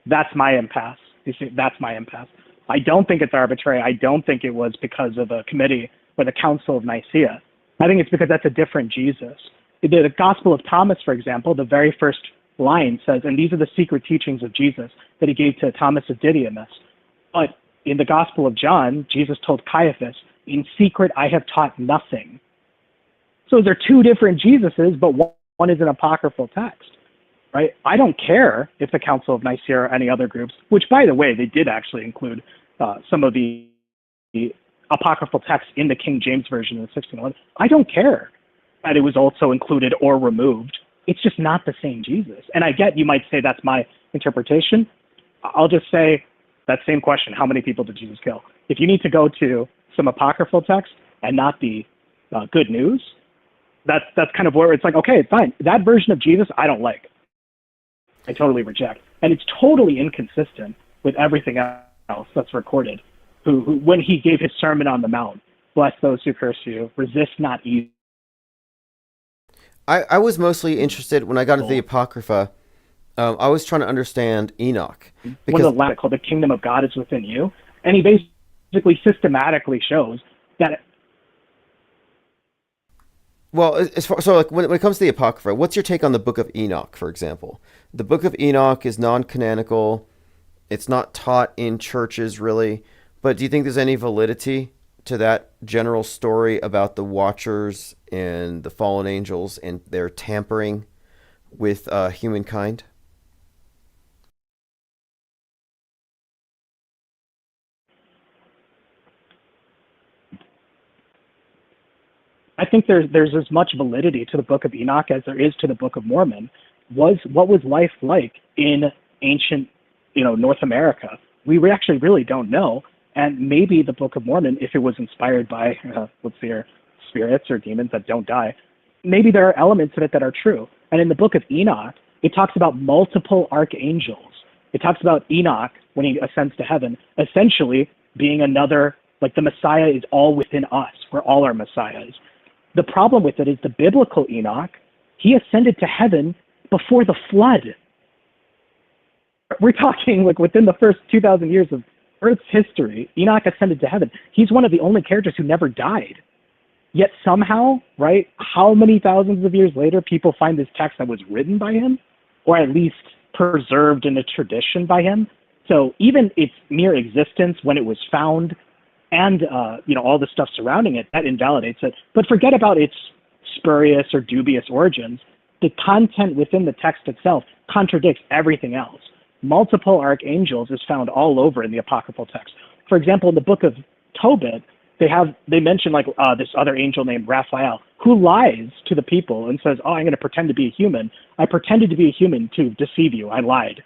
You see, that's my impasse. I don't think it's arbitrary. I don't think it was because of a committee or the Council of Nicaea. I think it's because that's a different Jesus. The Gospel of Thomas, for example, the very first line says, and these are the secret teachings of Jesus that he gave to Thomas of Didymus. But in the Gospel of John, Jesus told Caiaphas, in secret I have taught nothing. So they're two different Jesuses, but one is an apocryphal text, right? I don't care if the Council of Nicaea or any other groups, which, by the way, they did actually include some of the apocryphal texts in the King James Version in 1611. I don't care that it was also included or removed. It's just not the same Jesus. And I get you might say that's my interpretation. I'll just say that same question, how many people did Jesus kill? If you need to go to some apocryphal text and not the good news, that's kind of where it's like, okay, fine. That version of Jesus, I don't like. I totally reject. And it's totally inconsistent with everything else that's recorded. Who when he gave his Sermon on the Mount, bless those who curse you, resist not evil. I was mostly interested when I got into the Apocrypha. I was trying to understand Enoch. One of the last called The Kingdom of God is Within You. And he basically systematically shows that. Well, when it comes to the Apocrypha, what's your take on the Book of Enoch, for example? The Book of Enoch is non-canonical. It's not taught in churches, really. But do you think there's any validity to that general story about the Watchers and the fallen angels and their tampering with humankind? I think there's as much validity to the Book of Enoch as there is to the Book of Mormon. What was life like in ancient, North America? We actually really don't know. And maybe the Book of Mormon, if it was inspired by, spirits or demons that don't die, maybe there are elements of it that are true. And in the Book of Enoch, it talks about multiple archangels. It talks about Enoch, when he ascends to heaven, essentially being another, like the Messiah is all within us. We're all our Messiahs. The problem with it is the biblical Enoch, he ascended to heaven before the flood. We're talking like within the first 2,000 years of Earth's history, Enoch ascended to heaven. He's one of the only characters who never died. Yet somehow, right, how many thousands of years later, people find this text that was written by him, or at least preserved in a tradition by him. So even its mere existence when it was found and, all the stuff surrounding it, that invalidates it. But forget about its spurious or dubious origins. The content within the text itself contradicts everything else. Multiple archangels is found all over in the apocryphal text. For example, in the book of Tobit, they mention this other angel named Raphael who lies to the people and says, I'm going to pretend to be a human. I pretended to be a human to deceive you. I lied.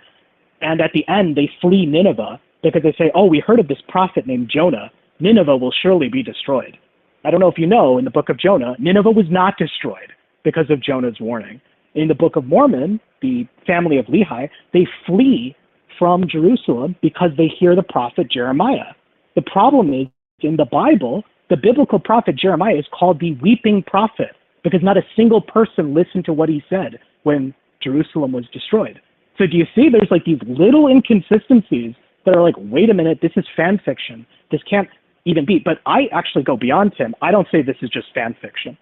And at the end, they flee Nineveh because they say, we heard of this prophet named Jonah. Nineveh will surely be destroyed. I don't know if you know, in the book of Jonah, Nineveh was not destroyed because of Jonah's warning. In the Book of Mormon, the family of Lehi, they flee from Jerusalem because they hear the prophet Jeremiah. The problem is, in the Bible, the biblical prophet Jeremiah is called the weeping prophet because not a single person listened to what he said when Jerusalem was destroyed. So do you see there's these little inconsistencies that are wait a minute, this is fan fiction. This can't even be. But I actually go beyond Tim. I don't say this is just fan fiction,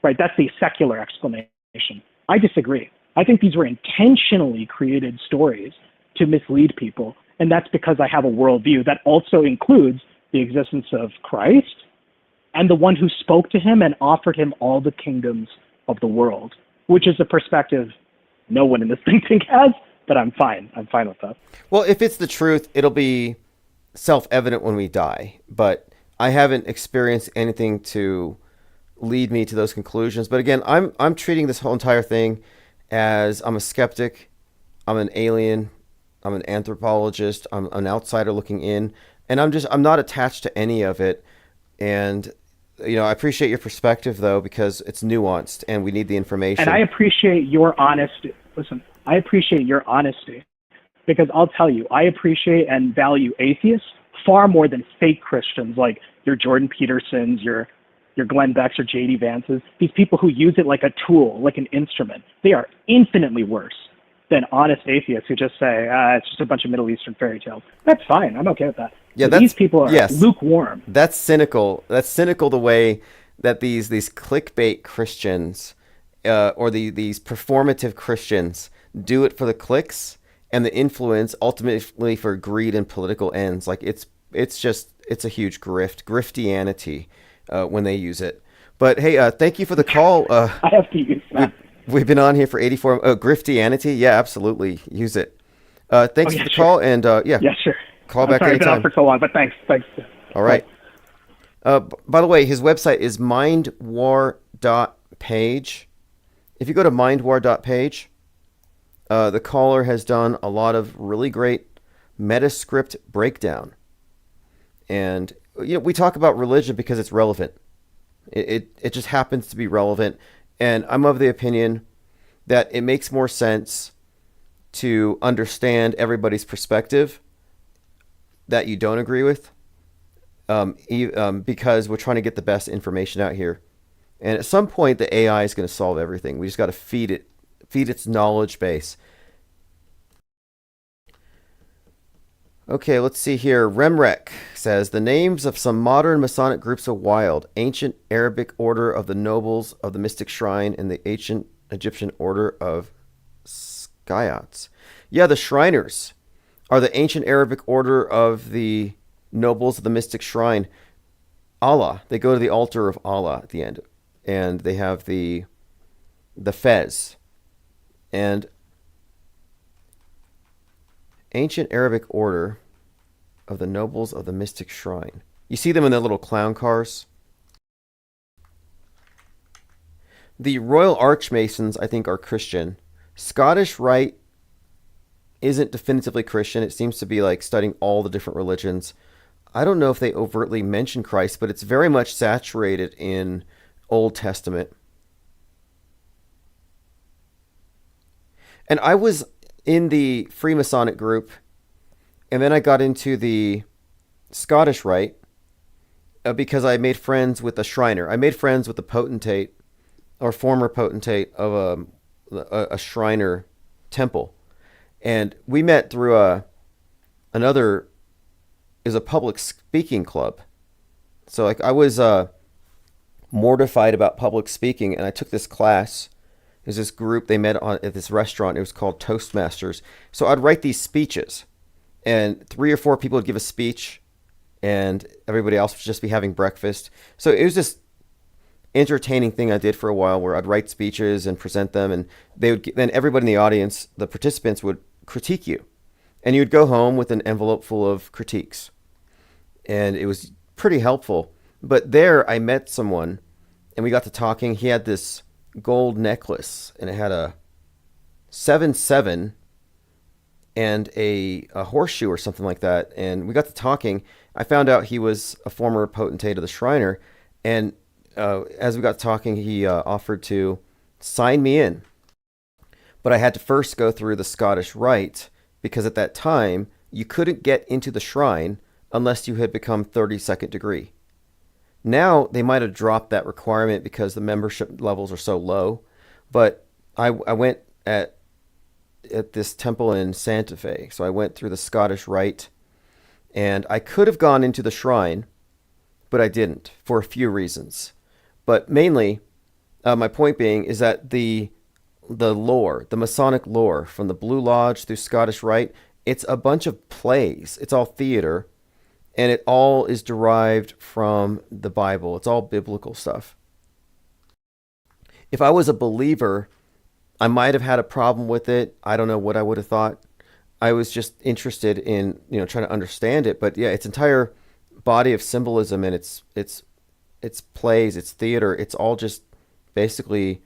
right? That's the secular explanation. I disagree. I think these were intentionally created stories to mislead people. And that's because I have a worldview that also includes the existence of Christ and the one who spoke to him and offered him all the kingdoms of the world, which is a perspective no one in this think tank has, but I'm fine. I'm fine with that. Well, if it's the truth, it'll be self-evident when we die. But I haven't experienced anything to lead me to those conclusions. But again, I'm treating this whole entire thing as I'm a skeptic, I'm an alien, I'm an anthropologist, I'm an outsider looking in, and I'm not attached to any of it. And I appreciate your perspective though, because it's nuanced and we need the information. And I appreciate your honesty. Listen, I appreciate your honesty, because I'll tell you, I appreciate and value atheists far more than fake Christians like your Jordan Petersons, your Glenn Becks or J.D. Vances. These people who use it like a tool, like an instrument. They are infinitely worse than honest atheists who just say, it's just a bunch of Middle Eastern fairy tales. That's fine. I'm okay with that. Yeah, these people are lukewarm. That's cynical. That's cynical the way that these clickbait Christians or these performative Christians do it for the clicks and the influence, ultimately for greed and political ends. Like it's a huge griftianity when they use it. But hey, thank you for the call. I have to use that. We've been on here for 84. Griftianity, yeah, absolutely, use it. Thanks for the call, and yeah, sure. Call back anytime. I've been on for so long, but thanks. All right. By the way, his website is mindwar.page. If you go to mindwar.page, the caller has done a lot of really great metascript breakdown. And we talk about religion because it's relevant. It just happens to be relevant. And I'm of the opinion that it makes more sense to understand everybody's perspective that you don't agree with, because we're trying to get the best information out here. And at some point, the AI is going to solve everything. We just got to feed its knowledge base. Okay, let's see here. Remrek says, the names of some modern Masonic groups are wild. Ancient Arabic Order of the Nobles of the Mystic Shrine and the ancient Egyptian Order of Skyots. Yeah, the Shriners are the ancient Arabic Order of the Nobles of the Mystic Shrine. Allah. They go to the altar of Allah at the end. And they have the fez. And Ancient Arabic Order of the Nobles of the Mystic Shrine. You see them in their little clown cars. The Royal Archmasons, I think, are Christian. Scottish Rite isn't definitively Christian. It seems to be like studying all the different religions. I don't know if they overtly mention Christ, but it's very much saturated in Old Testament. And I was in the Freemasonic group, and then I got into the Scottish Rite because I made friends with a Shriner. I made friends with the potentate or former potentate of a Shriner temple. And we met through another is a public speaking club. So like I was mortified about public speaking, and I took this class. There's this group they met at this restaurant. It was called Toastmasters. So I'd write these speeches, and 3 or 4 people would give a speech, and everybody else would just be having breakfast. So it was this entertaining thing I did for a while, where I'd write speeches and present them, and then everybody in the audience, the participants, would critique you, and you'd go home with an envelope full of critiques, and it was pretty helpful. But there I met someone, and we got to talking. He had this gold necklace, and it had a 7-7 and a horseshoe or something like that. And we got to talking. I found out he was a former potentate of the Shriner, and as we got talking, he offered to sign me in. But I had to first go through the Scottish Rite, because at that time you couldn't get into the shrine unless you had become 32nd degree. Now they might have dropped that requirement because the membership levels are so low, but I went at this temple in Santa Fe, so I went through the Scottish Rite, and I could have gone into the shrine, but I didn't for a few reasons. But mainly, my point being is that the lore, the Masonic lore, from the Blue Lodge through Scottish Rite, it's a bunch of plays. It's all theater. And it all is derived from the Bible. It's all biblical stuff. If I was a believer, I might have had a problem with it. I don't know what I would have thought. I was just interested in, trying to understand it. But yeah, its entire body of symbolism and its plays, its theater, it's all just basically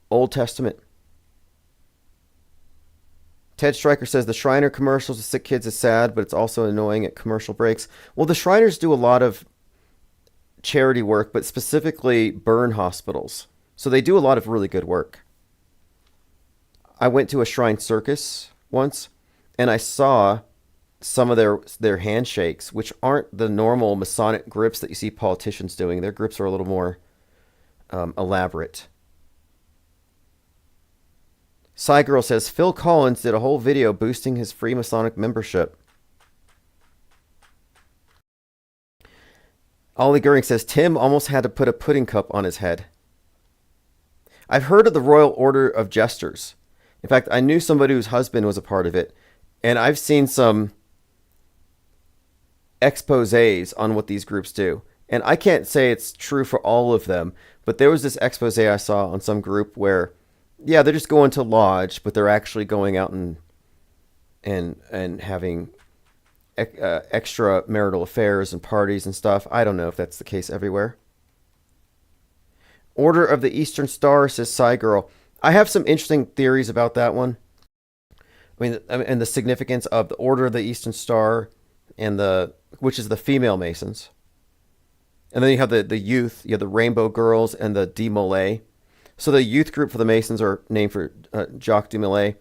Old Testament. Ted Stryker says the Shriner commercials with sick kids is sad, but it's also annoying at commercial breaks. Well, the Shriners do a lot of charity work, but specifically burn hospitals. So they do a lot of really good work. I went to a shrine circus once, and I saw some of their handshakes, which aren't the normal Masonic grips that you see politicians doing. Their grips are a little more elaborate. Cygirl says, Phil Collins did a whole video boosting his free Masonic membership. Ollie Goering says, Tim almost had to put a pudding cup on his head. I've heard of the Royal Order of Jesters. In fact, I knew somebody whose husband was a part of it, and I've seen some exposés on what these groups do. And I can't say it's true for all of them, but there was this expose I saw on some group where, yeah, they're just going to lodge, but they're actually going out and having extra marital affairs and parties and stuff. I don't know if that's the case everywhere. Order of the Eastern Star, says Cygirl. I have some interesting theories about that one. I mean, and the significance of the Order of the Eastern Star, which is the female Masons. And then you have the youth, you have the Rainbow Girls and the De Molay. So the youth group for the Masons are named for Jacques de Molay.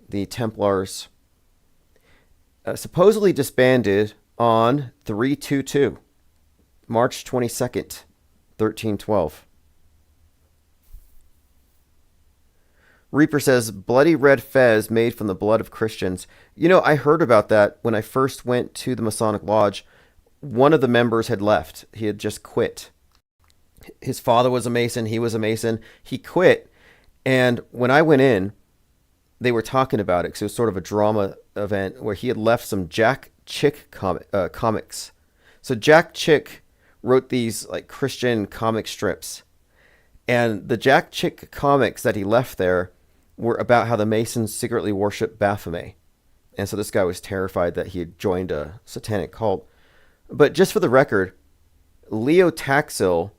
The Templars supposedly disbanded on 3/22, March 22nd, 1312. Reaper says, bloody red fez made from the blood of Christians. I heard about that when I first went to the Masonic Lodge. One of the members had left. He had just quit. His father was a Mason. He was a Mason. He quit. And when I went in, they were talking about it because it was sort of a drama event where he had left some Jack Chick comics. So Jack Chick wrote these like Christian comic strips. And the Jack Chick comics that he left there were about how the Masons secretly worship Baphomet. And so this guy was terrified that he had joined a satanic cult. But just for the record, Leo Taxil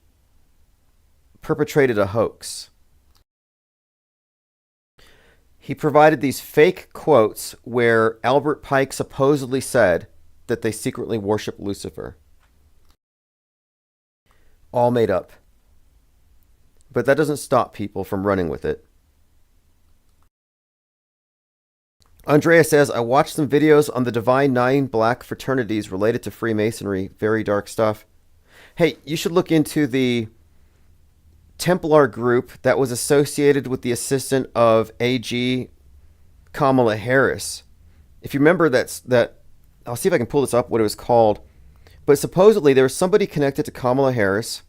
perpetrated a hoax. He provided these fake quotes where Albert Pike supposedly said that they secretly worship Lucifer. All made up. But that doesn't stop people from running with it. Andrea says, I watched some videos on the Divine Nine Black fraternities related to Freemasonry. Very dark stuff. Hey, you should look into the Templar group that was associated with the assistant of AG Kamala Harris. If you remember that, I'll see if I can pull this up, what it was called. But supposedly there was somebody connected to Kamala Harris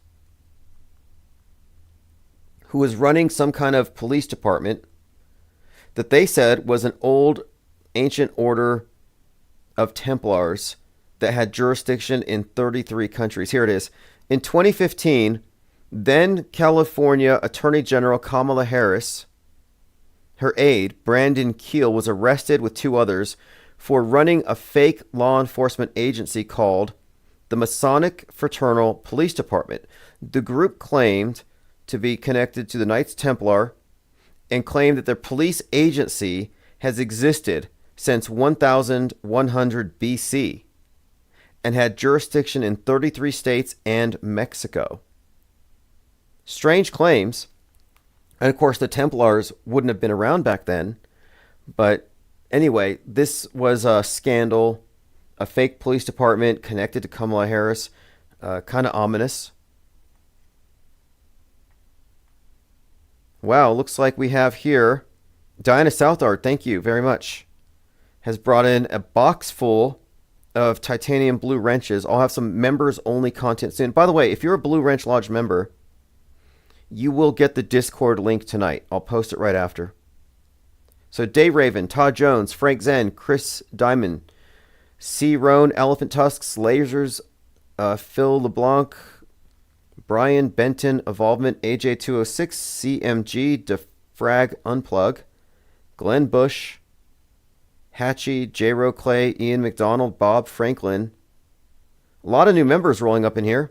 who was running some kind of police department that they said was an old ancient order of Templars that had jurisdiction in 33 countries. Here it is. In 2015, then California Attorney General Kamala Harris, her aide, Brandon Keel, was arrested with two others for running a fake law enforcement agency called the Masonic Fraternal Police Department. The group claimed to be connected to the Knights Templar and claimed that their police agency has existed since 1100 BC and had jurisdiction in 33 states and Mexico. Strange claims. And of course, the Templars wouldn't have been around back then. But anyway, this was a scandal, a fake police department connected to Kamala Harris. Kind of ominous. Wow, looks like we have here Diana Southard, thank you very much, has brought in a box full of titanium blue wrenches. I'll have some members only content soon. By the way, if you're a Blue Wrench Lodge member, you will get the Discord link tonight. I'll post it right after. So Day Raven, Todd Jones, Frank Zen, Chris Diamond, C. Roan, Elephant Tusks, Lasers, Phil LeBlanc, Brian Benton, Evolvement, AJ206, CMG, Defrag, Unplug, Glenn Bush, Hatchie, J-Ro Clay, Ian McDonald, Bob Franklin. A lot of new members rolling up in here.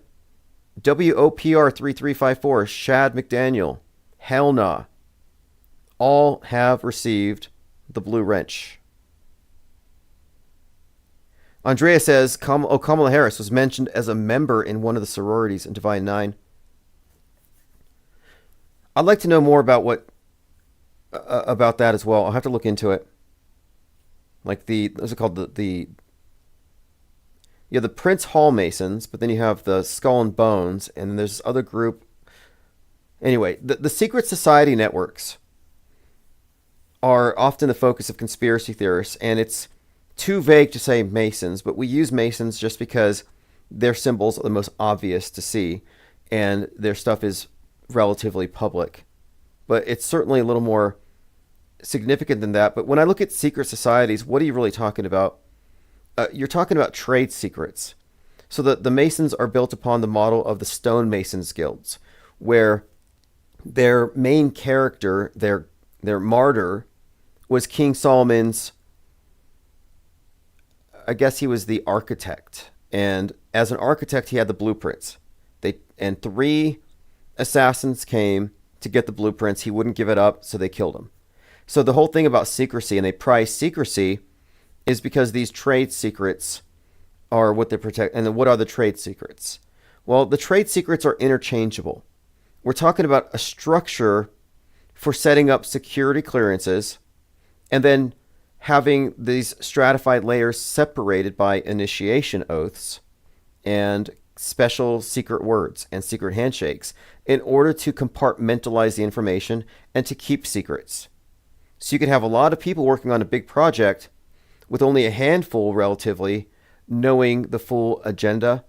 WOPR3354, Shad McDaniel, Hell Nah. All have received the Blue Wrench. Andrea says Kamala Harris was mentioned as a member in one of the sororities in Divine Nine. I'd like to know more about about that as well. I'll have to look into it. Like what's it called? The Prince Hall Masons, but then you have the Skull and Bones, and then there's this other group. Anyway, the secret society networks are often the focus of conspiracy theorists, and it's too vague to say Masons, but we use Masons just because their symbols are the most obvious to see, and their stuff is relatively public. But it's certainly a little more significant than that. But when I look at secret societies, what are you really talking about? You're talking about trade secrets. So the Masons are built upon the model of the stonemasons guilds, where their main character, their martyr, was King Solomon's, I guess he was the architect. And as an architect, he had the blueprints. And 3 assassins came to get the blueprints. He wouldn't give it up, so they killed him. So the whole thing about secrecy, and they prize secrecy, is because these trade secrets are what they protect. And then what are the trade secrets? Well, the trade secrets are interchangeable. We're talking about a structure for setting up security clearances and then having these stratified layers separated by initiation oaths and special secret words and secret handshakes in order to compartmentalize the information and to keep secrets. So you could have a lot of people working on a big project with only a handful, relatively, knowing the full agenda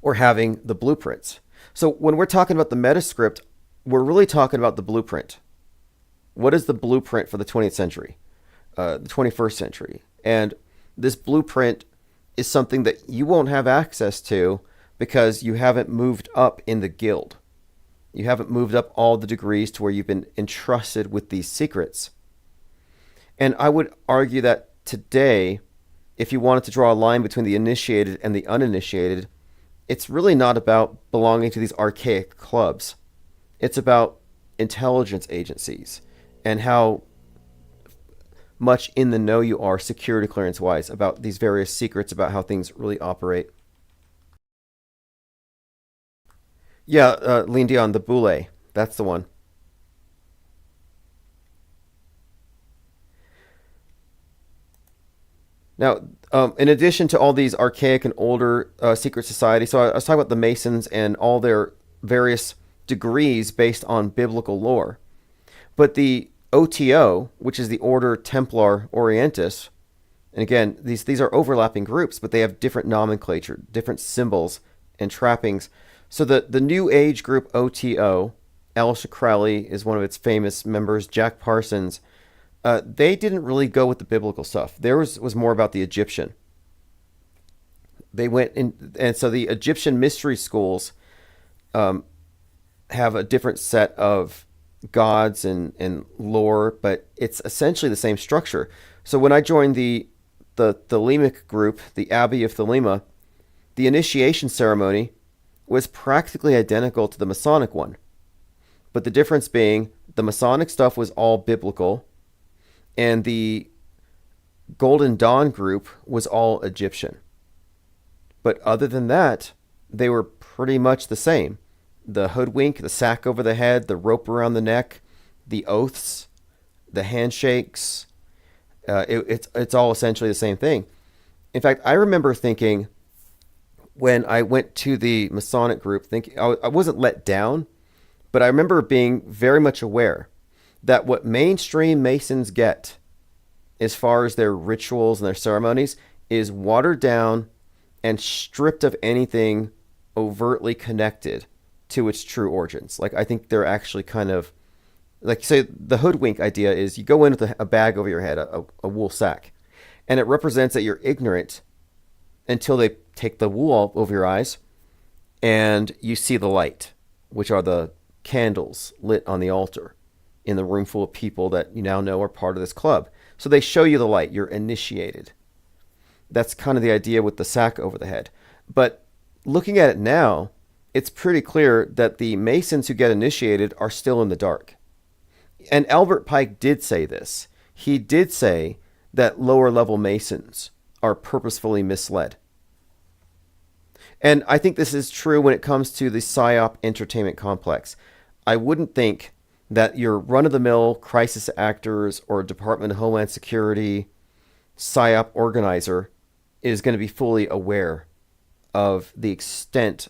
or having the blueprints. So when we're talking about the metascript, we're really talking about the blueprint. What is the blueprint for the 20th century, the 21st century? And this blueprint is something that you won't have access to because you haven't moved up in the guild. You haven't moved up all the degrees to where you've been entrusted with these secrets. And I would argue that today, if you wanted to draw a line between the initiated and the uninitiated, it's really not about belonging to these archaic clubs. It's about intelligence agencies and how much in the know you are security clearance wise about these various secrets about how things really operate. Yeah, Lean Dion, the Boule. That's the one. Now, in addition to all these archaic and older secret societies, so I was talking about the Masons and all their various degrees based on biblical lore. But the OTO, which is the Order Templar Orientis, and again, these are overlapping groups, but they have different nomenclature, different symbols and trappings. So the New Age group OTO, Alistair Crowley is one of its famous members, Jack Parsons, they didn't really go with the biblical stuff. Theirs was more about the Egyptian. They went in, and so the Egyptian mystery schools have a different set of gods and lore, but it's essentially the same structure. So when I joined the Thelemic group, the Abbey of Thelema, the initiation ceremony was practically identical to the Masonic one. But the difference being the Masonic stuff was all biblical, and the Golden Dawn group was all Egyptian. But other than that, they were pretty much the same. The hoodwink, the sack over the head, the rope around the neck, the oaths, the handshakes, it's all essentially the same thing. In fact, I remember thinking when I went to the Masonic group, thinking I wasn't let down, but I remember being very much aware that what mainstream Masons get as far as their rituals and their ceremonies is watered down and stripped of anything overtly connected to its true origins. Like, I think they're actually kind of, like, say, the hoodwink idea is you go in with a bag over your head, a wool sack, and it represents that you're ignorant until they take the wool over your eyes, and you see the light, which are the candles lit on the altar in the room full of people that you now know are part of this club. So they show you the light. You're initiated. That's kind of the idea with the sack over the head. But looking at it now, it's pretty clear that the Masons who get initiated are still in the dark. And Albert Pike did say this. He did say that lower level Masons are purposefully misled. And I think this is true when it comes to the PSYOP entertainment complex. I wouldn't think that your run-of-the-mill crisis actors or Department of Homeland Security PSYOP organizer is going to be fully aware of the extent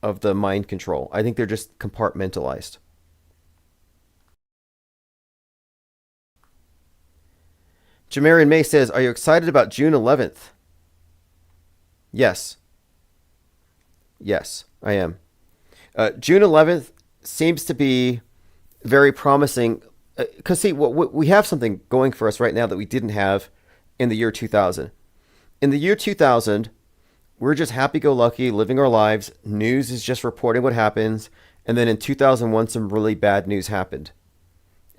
of the mind control. I think they're just compartmentalized. Jamarian May says, are you excited about June 11th? Yes. Yes, I am. June 11th seems to be very promising. Because, see, we have something going for us right now that we didn't have in the year 2000. In the year 2000, we're just happy-go-lucky, living our lives. News is just reporting what happens. And then in 2001, some really bad news happened.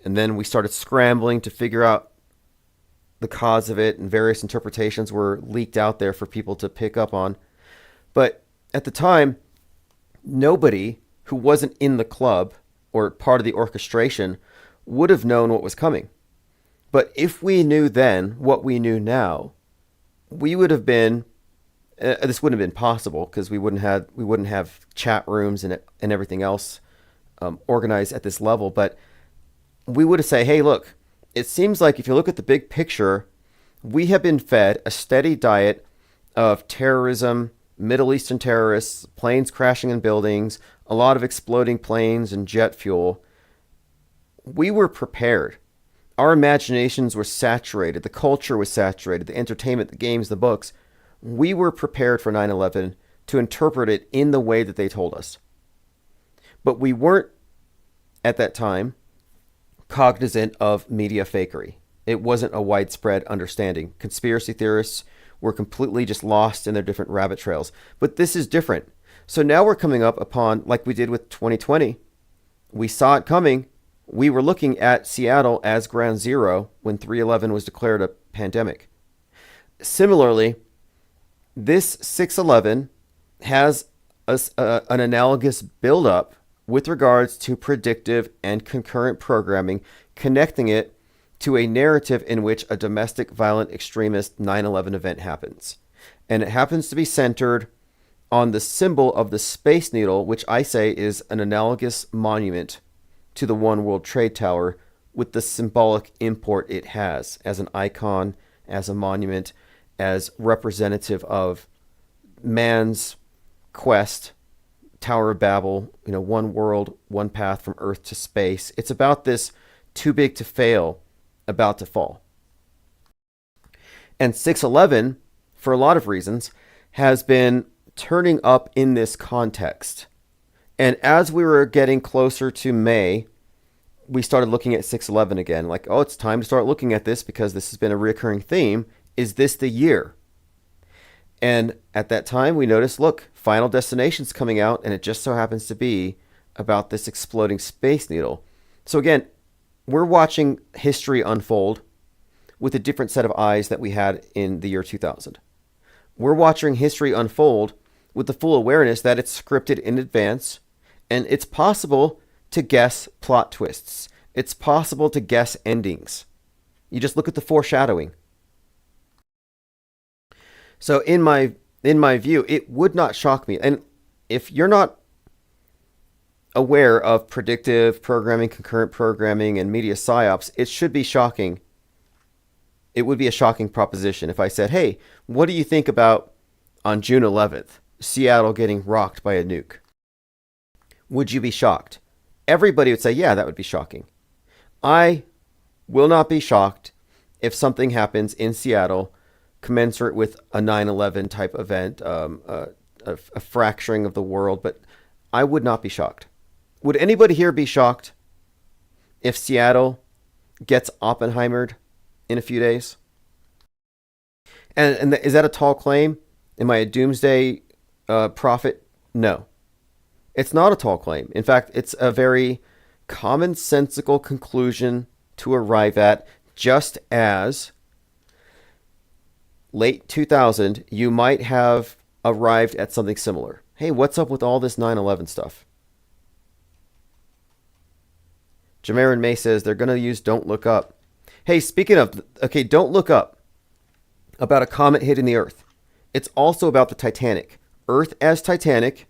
And then we started scrambling to figure out the cause of it, and various interpretations were leaked out there for people to pick up on. But at the time, nobody who wasn't in the club or part of the orchestration would have known what was coming. But if we knew then what we knew now, we would have been, this wouldn't have been possible because we wouldn't have chat rooms and everything else organized at this level. But we would have said, hey, look, it seems like if you look at the big picture, we have been fed a steady diet of terrorism, Middle Eastern terrorists, planes crashing in buildings, a lot of exploding planes and jet fuel. We were prepared. Our imaginations were saturated. The culture was saturated. The entertainment, the games, the books. We were prepared for 9/11 to interpret it in the way that they told us. But we weren't, at that time, cognizant of media fakery. It wasn't a widespread understanding. Conspiracy theorists were completely just lost in their different rabbit trails. But this is different. So now we're coming up upon, like we did with 2020, we saw it coming. We were looking at Seattle as ground zero when 3/11 was declared a pandemic. Similarly, this 6/11 has an analogous buildup with regards to predictive and concurrent programming, connecting it to a narrative in which a domestic violent extremist 9/11 event happens. And it happens to be centered on the symbol of the Space Needle, which I say is an analogous monument to the One World Trade Tower with the symbolic import it has as an icon, as a monument, as representative of man's quest, Tower of Babel, one world, one path from Earth to space. It's about this too big to fail, about to fall. And 6/11, for a lot of reasons, has been turning up in this context. And as we were getting closer to May, we started looking at 6/11 again. Like, oh, it's time to start looking at this because this has been a recurring theme. Is this the year? And at that time, we noticed, look, Final Destination's coming out, and it just so happens to be about this exploding Space Needle. So again, we're watching history unfold with a different set of eyes that we had in the year 2000. We're watching history unfold with the full awareness that it's scripted in advance, and it's possible to guess plot twists. It's possible to guess endings. You just look at the foreshadowing. So in my view, it would not shock me. And if you're not aware of predictive programming, concurrent programming, and media psyops, it should be shocking. It would be a shocking proposition if I said, hey, what do you think about on June 11th, Seattle getting rocked by a nuke? Would you be shocked? Everybody would say, yeah, that would be shocking. I will not be shocked if something happens in Seattle commensurate with a 9/11 type event, a fracturing of the world, but I would not be shocked. Would anybody here be shocked if Seattle gets Oppenheimered in a few days? And is that a tall claim? Am I a doomsday prophet? No. It's not a tall claim. In fact, it's a very commonsensical conclusion to arrive at, just as late 2000, you might have arrived at something similar. Hey, what's up with all this 9/11 stuff? Jamarin May says they're going to use Don't Look Up. Hey, speaking of, okay, Don't Look Up, about a comet hitting the Earth. It's also about the Titanic. Earth as Titanic.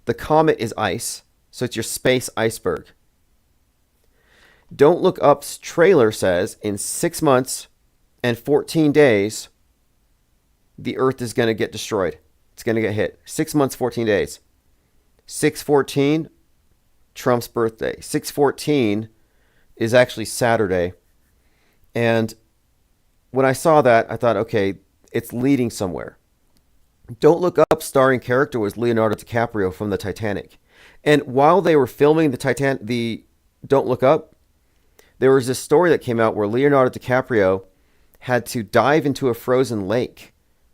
The comet is ice, so it's your space iceberg. Don't Look Up's trailer says in 6 months and 14 days, the Earth is going to get destroyed. It's going to get hit. 6 months, 14 days. 6/14, Trump's birthday. 6/14 is actually Saturday. And when I saw that, I thought, okay, it's leading somewhere. Don't Look Up starring character was Leonardo DiCaprio from the Titanic. And while they were filming the Don't Look Up, there was this story that came out where Leonardo DiCaprio had to dive into a frozen lake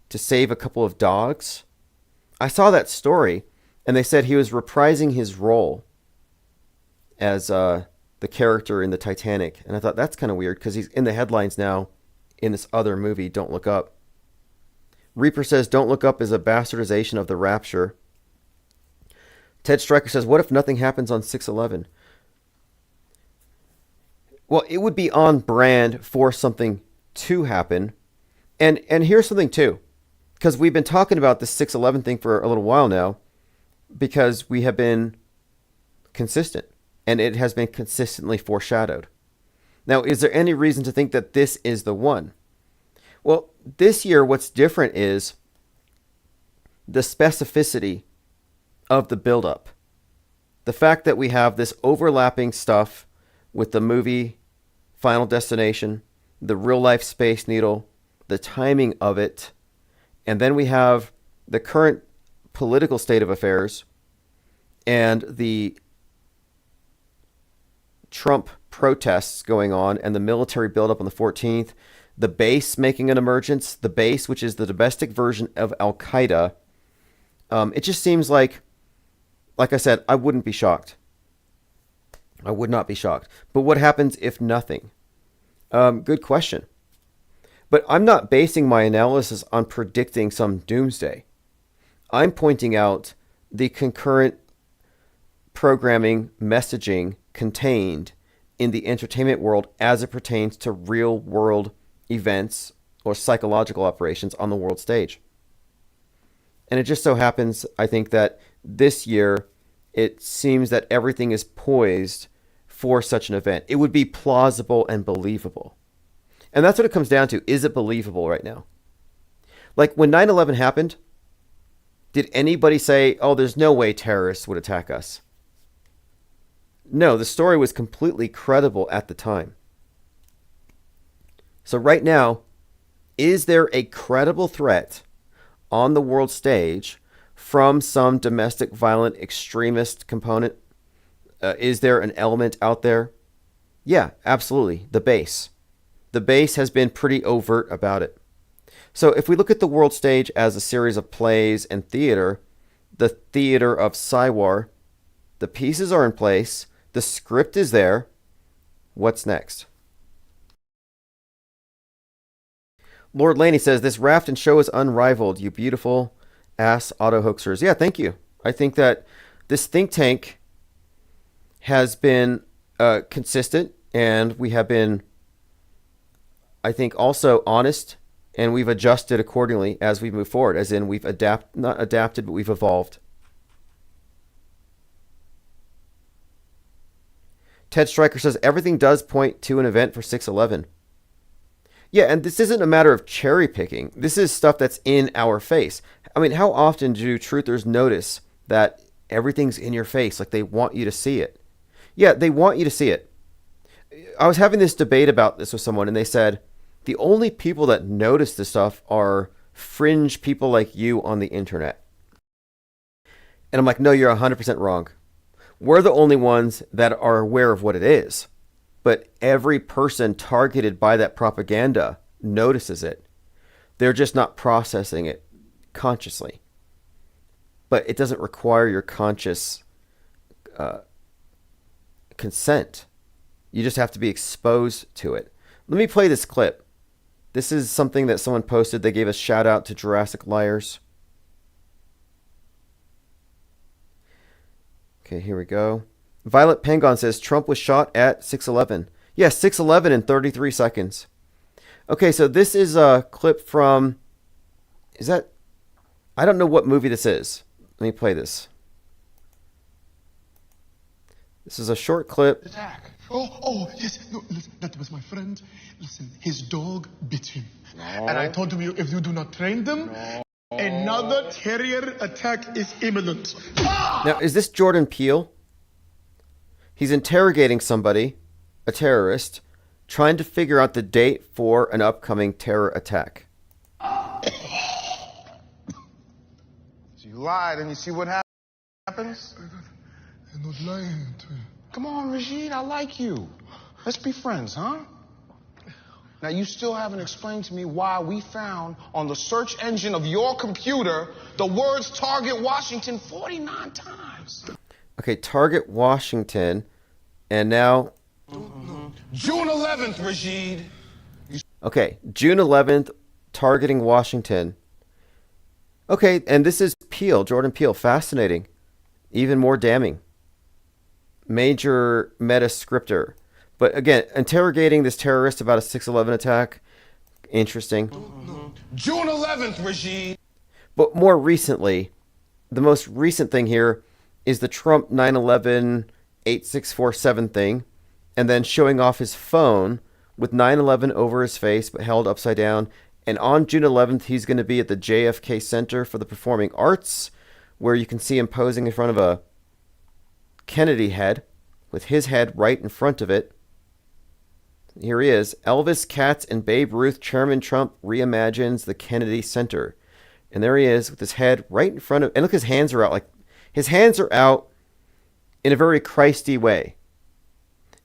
to save a couple of dogs. I saw that story, and they said he was reprising his role as the character in the Titanic. And I thought, that's kind of weird, because he's in the headlines now in this other movie, Don't Look Up. Reaper says, Don't Look Up is a bastardization of the rapture. Ted Stryker says, what if nothing happens on 6/11? Well, it would be on brand for something to happen. And here's something too, because we've been talking about the 6/11 thing for a little while now, because we have been consistent, and it has been consistently foreshadowed. Now, is there any reason to think that this is the one? Well, this year, what's different is the specificity of the buildup. The fact that we have this overlapping stuff with the movie Final Destination, the real-life Space Needle, the timing of it, and then we have the current political state of affairs and the Trump protests going on and the military buildup on the 14th, the base making an emergence, the base, which is the domestic version of Al-Qaeda. It just seems like I said, I wouldn't be shocked. I would not be shocked. But what happens if nothing? Good question. But I'm not basing my analysis on predicting some doomsday. I'm pointing out the concurrent programming messaging contained in the entertainment world as it pertains to real world events or psychological operations on the world stage. And it just so happens, I think, that this year it seems that everything is poised for such an event. It would be plausible and believable. And that's what it comes down to. Is it believable right now? Like when 9/11 happened, did anybody say, oh, there's no way terrorists would attack us? No, the story was completely credible at the time. So right now, is there a credible threat on the world stage from some domestic violent extremist component? Is there an element out there? Yeah, absolutely. The base. The base has been pretty overt about it. So if we look at the world stage as a series of plays and theater, the theater of Psywar, the pieces are in place, the script is there. What's next? Lord Laney says, this raft and show is unrivaled, you beautiful ass auto hoaxers. Yeah, thank you. I think that this think tank has been consistent, and we have been, I think, also honest, and we've adjusted accordingly as we move forward, as in we've not adapted, but we've evolved. Ted Stryker says, everything does point to an event for 6/11. Yeah, and this isn't a matter of cherry picking. This is stuff that's in our face. I mean, how often do truthers notice that everything's in your face, like they want you to see it? Yeah, they want you to see it. I was having this debate about this with someone, and they said, the only people that notice this stuff are fringe people like you on the internet. And I'm like, no, you're 100% wrong. We're the only ones that are aware of what it is. But every person targeted by that propaganda notices it. They're just not processing it consciously. but it doesn't require your conscious consent. You just have to be exposed to it. Let me play this clip. This is something that someone posted. They gave a shout out to Jurassic Liars. Okay, here we go. Violet Pengon says Trump was shot at 6:11. Yes, 6:11 in 33 seconds. Okay, so this is a clip from, is that, I don't know what movie this is. Let me play this. This is a short clip. Attack. Oh, yes. No, listen, that was my friend. Listen, his dog bit him. No. And I told him, if you do not train them, another terrier attack is imminent. Now, is this Jordan Peele? He's interrogating somebody, a terrorist, trying to figure out the date for an upcoming terror attack. So you lied and you see what happens? I'm not lying to you. Come on, Rashid, I like you. Let's be friends, huh? Now, you still haven't explained to me why we found on the search engine of your computer the words Target Washington 49 times. Okay, Target Washington, and now... June 11th, Rashid. Okay, June 11th, targeting Washington. Okay, and this is Peele, Jordan Peele. Fascinating. Even more damning. Major metascriptor. But again, interrogating this terrorist about a 6/11 attack. Interesting. June 11th, Rashid. But more recently, the most recent thing here is the Trump 9/11 8647 thing, and then showing off his phone with 9/11 over his face but held upside down. And on June 11th, he's going to be at the JFK Center for the Performing Arts, where you can see him posing in front of a Kennedy head with his head right in front of it. Here he is. Elvis, Katz, and Babe Ruth. Chairman Trump reimagines the Kennedy Center. And there he is with his head right in front of... And look, his hands are out. Like, his hands are out in a very Christy way.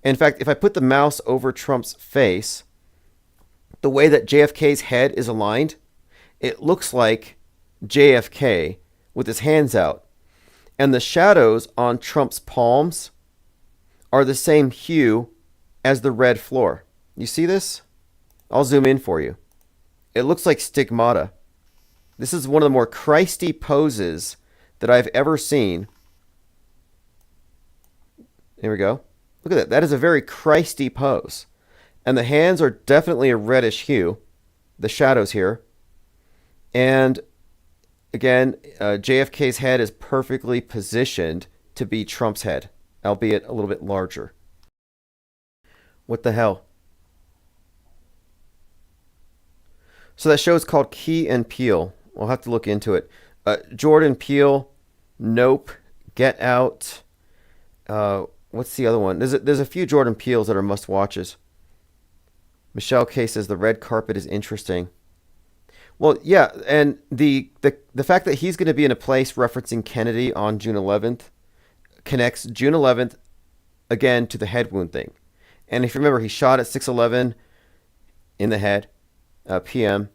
In fact, if I put the mouse over Trump's face, the way that JFK's head is aligned, it looks like JFK with his hands out. And the shadows on Trump's palms are the same hue as the red floor. You see this? I'll zoom in for you. It looks like stigmata. This is one of the more Christy poses that I've ever seen. Here we go. Look at that. That is a very Christy pose. And the hands are definitely a reddish hue. The shadows here. And again, JFK's head is perfectly positioned to be Trump's head, albeit a little bit larger. What the hell? So that show is called Key and Peele. We'll have to look into it. Jordan Peele, Nope, Get Out. What's the other one? There's a few Jordan Peeles that are must-watches. Michelle K says the red carpet is interesting. Well, yeah, and the fact that he's going to be in a place referencing Kennedy on June 11th connects June 11th again to the head wound thing. And if you remember, he shot at 6:11 in the head, p.m.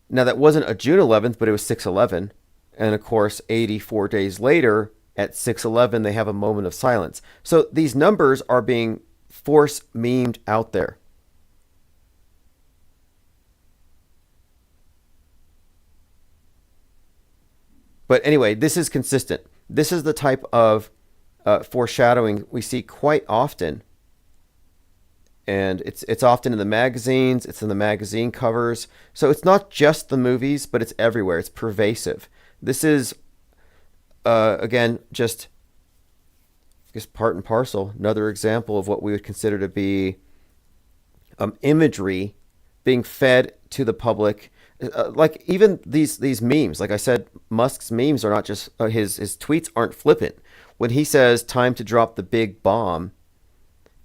Now, that wasn't a June 11th, but it was 6:11. And, of course, 84 days later, at 6:11, they have a moment of silence. So these numbers are being force memed out there. But anyway, this is consistent. This is the type of foreshadowing we see quite often. And it's often in the magazines, it's in the magazine covers. So it's not just the movies, but it's everywhere. It's pervasive. This is, again, just part and parcel. Another example of what we would consider to be imagery being fed to the public. Like even these memes, like I said, Musk's memes are not just, his tweets aren't flippant. When he says time to drop the big bomb,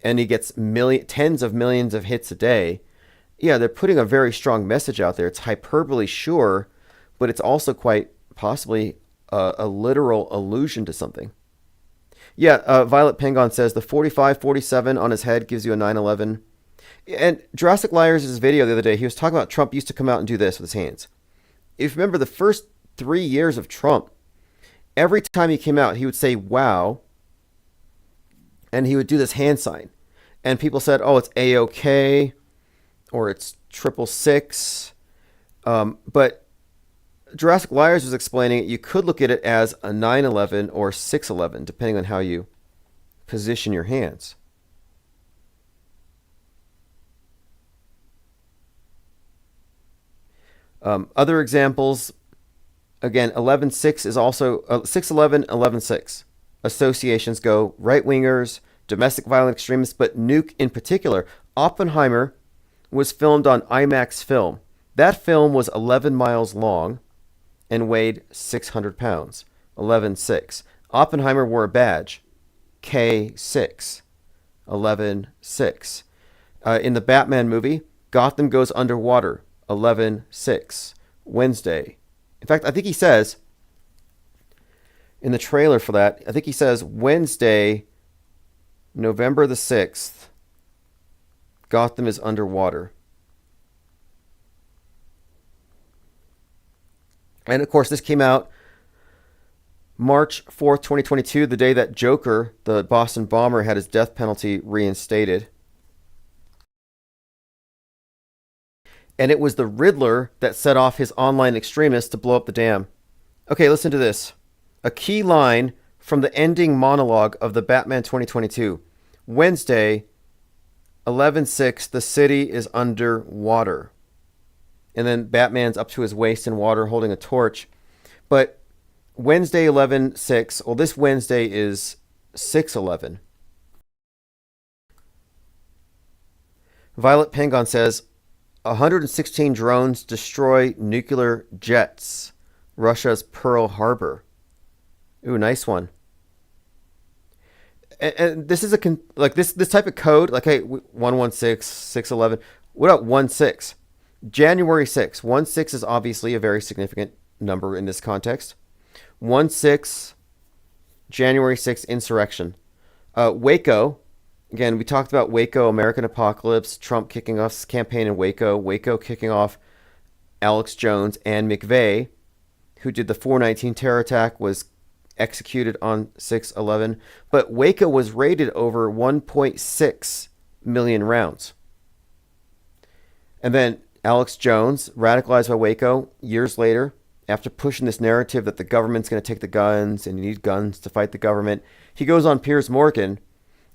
and he gets tens of millions of hits a day, yeah, they're putting a very strong message out there. It's hyperbole, sure, but it's also quite possibly a literal allusion to something. Yeah, Violet Pengon says the 45-47 on his head gives you a 9/11. And Jurassic Liars' video the other day, he was talking about Trump used to come out and do this with his hands. If you remember, the first 3 years of Trump, every time he came out, he would say, wow, and he would do this hand sign. And people said, oh, it's A-OK, or it's 666. But Jurassic Liars was explaining you could look at it as a 911 or 611, depending on how you position your hands. Other examples, again, 11-6 is also 611, 11-6. Associations go right-wingers, domestic violent extremists, but nuke in particular. Oppenheimer was filmed on IMAX film. That film was 11 miles long and weighed 600 pounds. 11-6. Oppenheimer wore a badge. K6. 11-6. In the Batman movie, Gotham goes underwater. 11-6. Wednesday. In fact, I think he says, in the trailer for that, I think he says Wednesday, November the 6th, Gotham is underwater. And of course, this came out March 4th, 2022, the day that Joker, the Boston bomber, had his death penalty reinstated. And it was the Riddler that set off his online extremists to blow up the dam. Okay, listen to this. A key line from the ending monologue of the Batman 2022. Wednesday, 11-6, the city is underwater. And then Batman's up to his waist in water holding a torch. But Wednesday, 11-6, well, this Wednesday is 6-11. Violet Pengon says, 116 drones destroy nuclear jets. Russia's Pearl Harbor. Ooh, nice one. And this is this type of code, like, hey, 116, 611. What about 16? January 6th. 16 is obviously a very significant number in this context. 16, January 6th, insurrection. Waco. Again, we talked about Waco, American Apocalypse, Trump kicking off his campaign in Waco, Waco kicking off Alex Jones, and McVeigh, who did the 419 terror attack, was executed on 6/11. But Waco was raided over 1.6 million rounds. And then Alex Jones, radicalized by Waco, years later, after pushing this narrative that the government's going to take the guns and you need guns to fight the government, he goes on Piers Morgan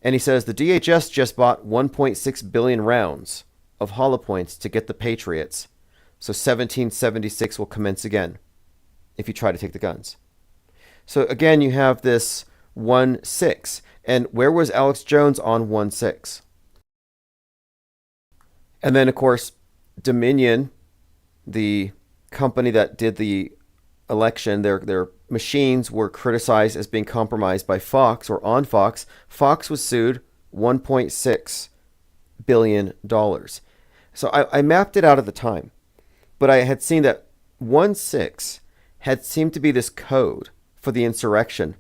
and he says the DHS just bought 1.6 billion rounds of hollow points to get the Patriots. So 1776 will commence again if you try to take the guns. So again, you have this 16. And where was Alex Jones on 16? And then, of course, Dominion, the company that did the election, their machines were criticized as being compromised by Fox or on Fox. Fox was sued $1.6 billion. So I mapped it out at the time, but I had seen that 16 had seemed to be this code for the insurrection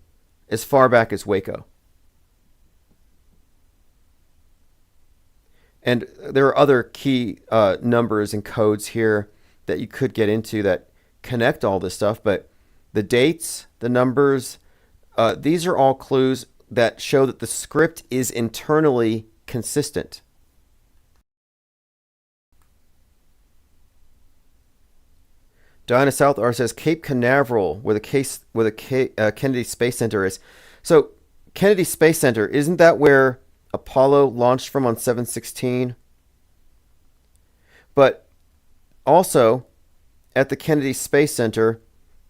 as far back as Waco. And there are other key numbers and codes here that you could get into that connect all this stuff, but the dates, the numbers, these are all clues that show that the script is internally consistent. Diana Southar says Cape Canaveral, where the Kennedy Space Center is. So Kennedy Space Center, isn't that where Apollo launched from on 7/16? But also at the Kennedy Space Center,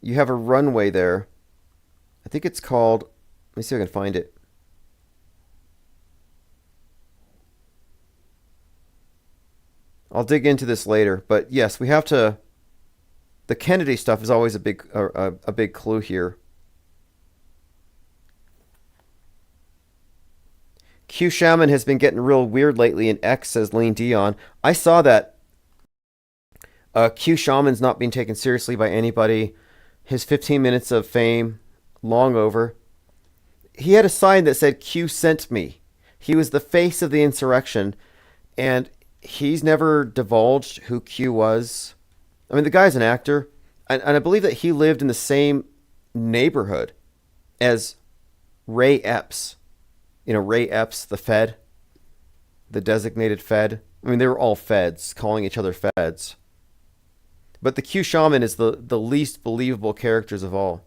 you have a runway there. I think it's called, let me see if I can find it. I'll dig into this later, but yes, we have to. The Kennedy stuff is always a big clue here. Q Shaman has been getting real weird lately in X, says Lean Dion. I saw that. Q Shaman's not being taken seriously by anybody. His 15 minutes of fame, long over. He had a sign that said, Q sent me. He was the face of the insurrection, and he's never divulged who Q was. I mean, the guy's an actor. And I believe that he lived in the same neighborhood as Ray Epps. You know, Ray Epps, the Fed, the designated Fed. I mean, they were all Feds, calling each other Feds. But the Q Shaman is the least believable characters of all.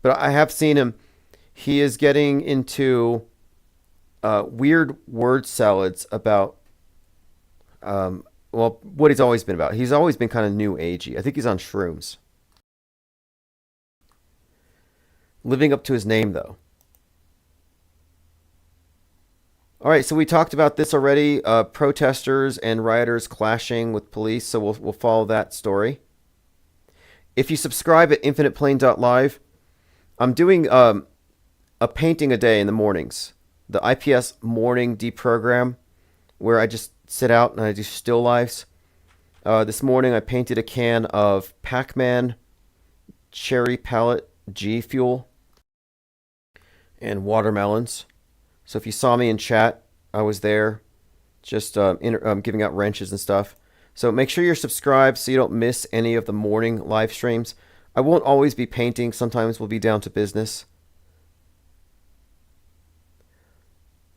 But I have seen him. He is getting into weird word salads about, what he's always been about. He's always been kind of new agey. I think he's on shrooms. Living up to his name, though. All right, so we talked about this already. Protesters and rioters clashing with police, so we'll follow that story. If you subscribe at infiniteplane.live, I'm doing a painting a day in the mornings. The IPS morning deprogram, where I just sit out and I do still lives. This morning I painted a can of Pac-Man cherry palette G Fuel and watermelons. So if you saw me in chat, I was there just giving out wrenches and stuff. So make sure you're subscribed so you don't miss any of the morning live streams. I won't always be painting. Sometimes we'll be down to business.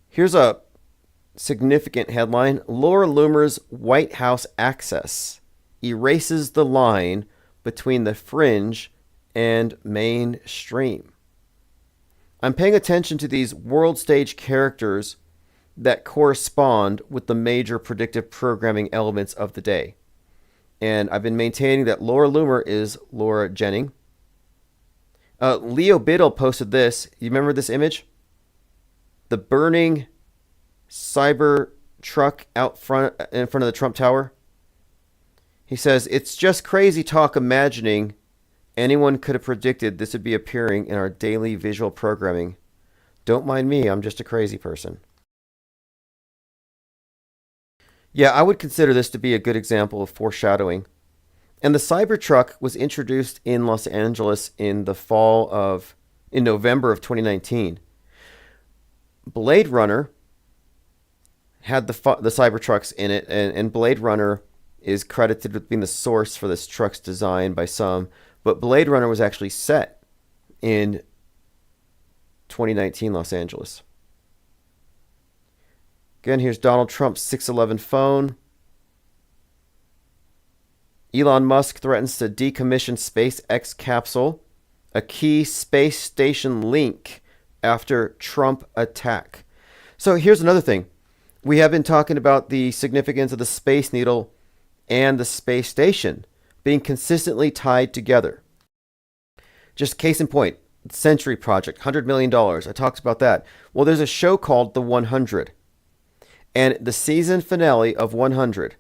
Here's a significant headline. Laura Loomer's White House access erases the line between the fringe and mainstream. I'm paying attention to these world stage characters that correspond with the major predictive programming elements of the day. And I've been maintaining that Laura Loomer is Laura Jennings. Leo Biddle posted this. You remember this image? The burning cyber truck out front in front of the Trump Tower. He says, "It's just crazy talk imagining anyone could have predicted this would be appearing in our daily visual programming. Don't mind me, I'm just a crazy person." Yeah, I would consider this to be a good example of foreshadowing. And the Cybertruck was introduced in Los Angeles in November of 2019. Blade Runner had the Cybertrucks in it, and Blade Runner is credited with being the source for this truck's design by some. But Blade Runner was actually set in 2019 Los Angeles. Again, here's Donald Trump's 611 phone. Elon Musk threatens to decommission SpaceX capsule, a key space station link after Trump attack. So here's another thing. We have been talking about the significance of the Space Needle and the space station being consistently tied together. Just case in point, Century Project, $100 million. I talked about that. Well, there's a show called The 100. And the season finale of 100,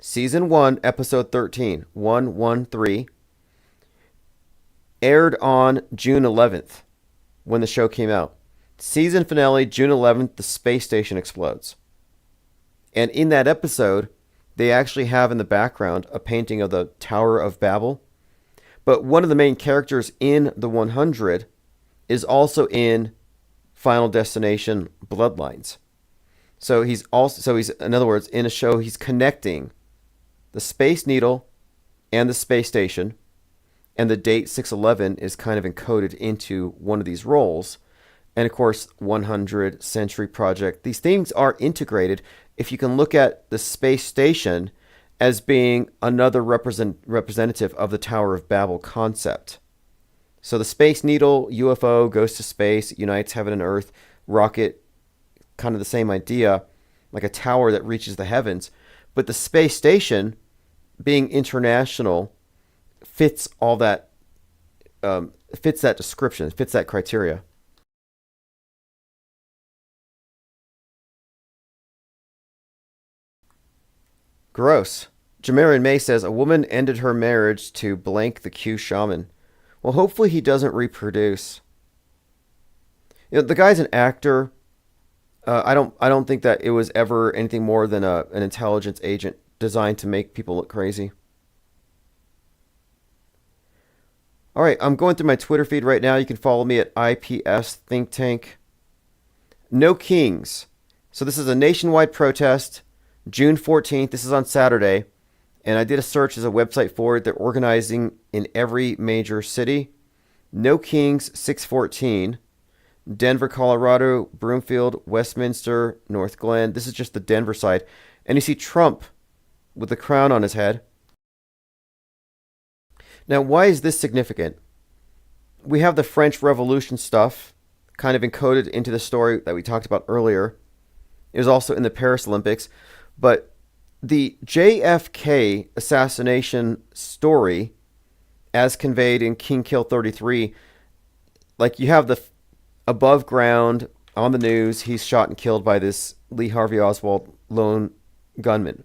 Season 1, Episode 13, 113, aired on June 11th when the show came out. Season finale, June 11th, the space station explodes. And in that episode, they actually have in the background a painting of the Tower of Babel. But one of the main characters in the 100 is also in Final Destination Bloodlines. So he's in other words, in a show, he's connecting the Space Needle and the space station, and the date 611 is kind of encoded into one of these roles. And of course, 100, Century Project. These things are integrated. If you can look at the space station as being another representative of the Tower of Babel concept. So the Space Needle, UFO, goes to space, unites heaven and earth, rocket, kind of the same idea, like a tower that reaches the heavens. But the space station, being international, fits all that, fits that description, fits that criteria. Gross. Jamarian May says, a woman ended her marriage to blank the Q shaman. Well, hopefully he doesn't reproduce. You know, the guy's an actor. I don't think that it was ever anything more than an intelligence agent designed to make people look crazy. All right, I'm going through my Twitter feed right now. You can follow me at IPS Think Tank. No Kings. So this is a nationwide protest, June 14th. This is on Saturday. And I did a search as a website for it. They're organizing in every major city. No Kings, 614. Denver, Colorado, Broomfield, Westminster, North Glen. This is just the Denver side. And you see Trump with the crown on his head. Now, why is this significant? We have the French Revolution stuff kind of encoded into the story that we talked about earlier. It was also in the Paris Olympics. But the JFK assassination story, as conveyed in King Kill 33, like you have the above ground on the news, he's shot and killed by this Lee Harvey Oswald lone gunman.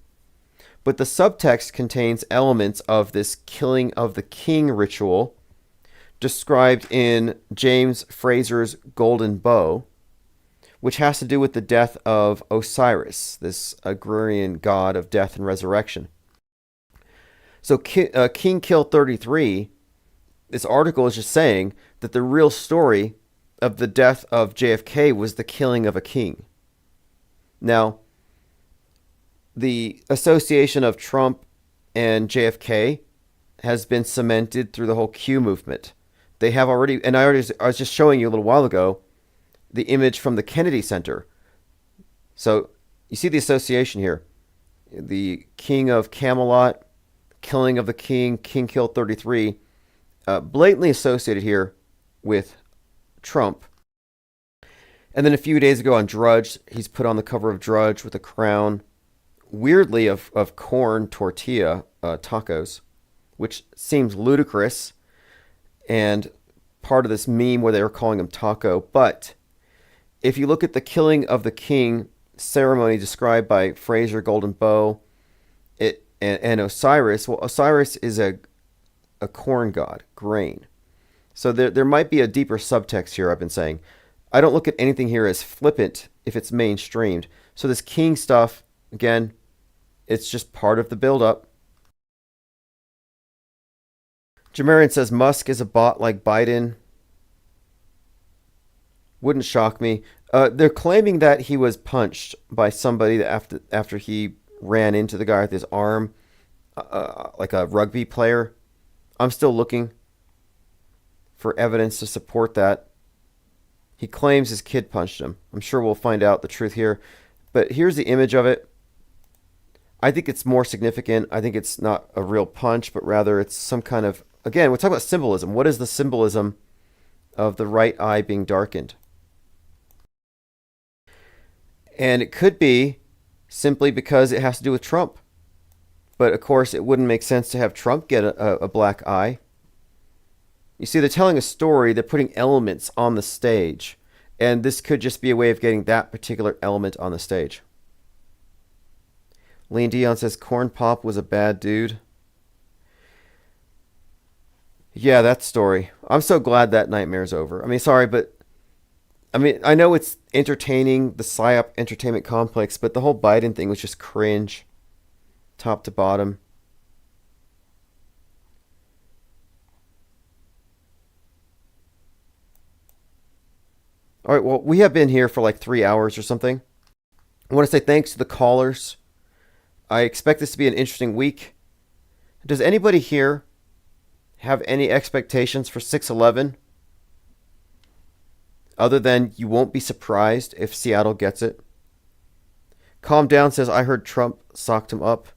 But the subtext contains elements of this killing of the king ritual described in James Fraser's Golden Bow, which has to do with the death of Osiris, this agrarian god of death and resurrection. So King Kill 33, this article is just saying that the real story of the death of JFK was the killing of a king. Now, the association of Trump and JFK has been cemented through the whole Q movement. They have already, and I was just showing you a little while ago, the image from the Kennedy Center. So you see the association here. The King of Camelot, killing of the king, King Kill 33, blatantly associated here with Trump. And then a few days ago on Drudge, he's put on the cover of Drudge with a crown, weirdly of corn tortilla tacos, which seems ludicrous and part of this meme where they were calling him taco. But if you look at the killing of the king ceremony described by Fraser Golden Bow and Osiris, well, Osiris is a corn god, grain. So there might be a deeper subtext here, I've been saying. I don't look at anything here as flippant if it's mainstreamed. So this king stuff, again, it's just part of the buildup. Jamarian says Musk is a bot like Biden. Wouldn't shock me. They're claiming that he was punched by somebody that after he ran into the guy with his arm, like a rugby player. I'm still looking for evidence to support that. He claims his kid punched him. I'm sure we'll find out the truth here. But here's the image of it. I think it's more significant. I think it's not a real punch, but rather it's some kind of, again, we're talking about symbolism. What is the symbolism of the right eye being darkened? And it could be simply because it has to do with Trump. But of course, it wouldn't make sense to have Trump get a black eye. You see, they're telling a story, they're putting elements on the stage. And this could just be a way of getting that particular element on the stage. Lean Dion says Corn Pop was a bad dude. Yeah, that story. I'm so glad that nightmare's over. I mean, sorry, but I know it's entertaining, the PSYOP entertainment complex, but the whole Biden thing was just cringe, top to bottom. All right, well, we have been here for like 3 hours or something. I want to say thanks to the callers. I expect this to be an interesting week. Does anybody here have any expectations for 6/11? Other than you won't be surprised if Seattle gets it. Calm Down says, I heard Trump socked him up.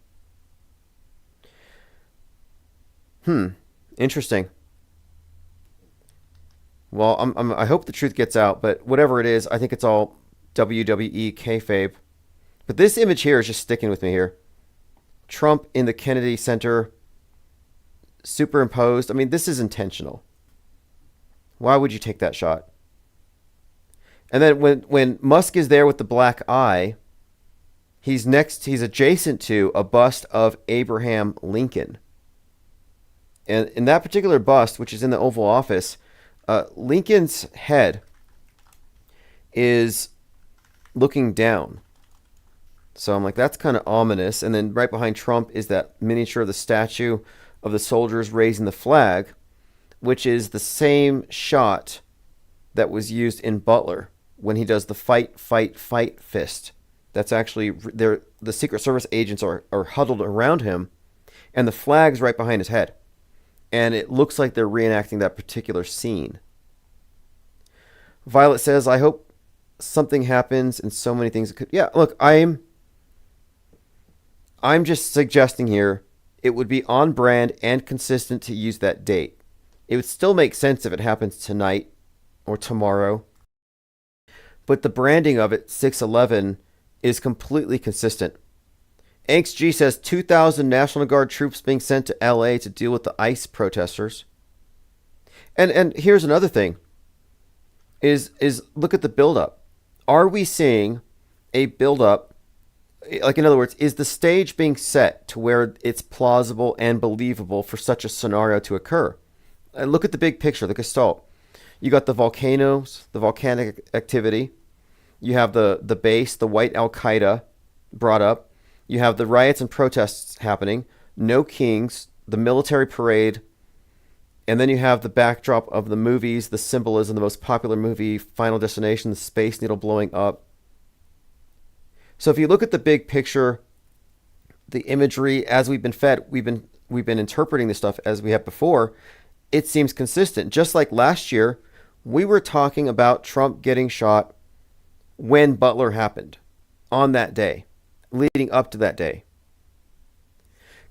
Interesting. Well, I hope the truth gets out, but whatever it is, I think it's all WWE kayfabe. But this image here is just sticking with me here. Trump in the Kennedy Center, superimposed. I mean, this is intentional. Why would you take that shot? And then when Musk is there with the black eye, he's adjacent to a bust of Abraham Lincoln. And in that particular bust, which is in the Oval Office, Lincoln's head is looking down. So I'm like, that's kind of ominous. And then right behind Trump is that miniature of the statue of the soldiers raising the flag, which is the same shot that was used in Butler when he does the fight, fight, fight fist. That's actually, the Secret Service agents are huddled around him, And the flag's right behind his head. And it looks like they're reenacting that particular scene. Violet says, I hope something happens and so many things could... Yeah, look, I'm just suggesting here it would be on brand and consistent to use that date. It would still make sense if it happens tonight or tomorrow. But the branding of it, 6/11, is completely consistent. Angst G says 2,000 National Guard troops being sent to LA to deal with the ICE protesters. And here's another thing. Is look at the buildup. Are we seeing a buildup? Like, in other words, is the stage being set to where it's plausible and believable for such a scenario to occur? And look at the big picture, the gestalt. You got the volcanoes, the volcanic activity. You have the base, the white Al-Qaeda brought up. You have the riots and protests happening. No kings, the military parade. And then you have the backdrop of the movies, the Symbolism, the most popular movie, Final Destination, the Space Needle blowing up. So if you look at the big picture, the imagery as we've been fed, we've been interpreting this stuff as we have before, it seems consistent. Just like last year, we were talking about Trump getting shot when Butler happened, on that day, leading up to that day.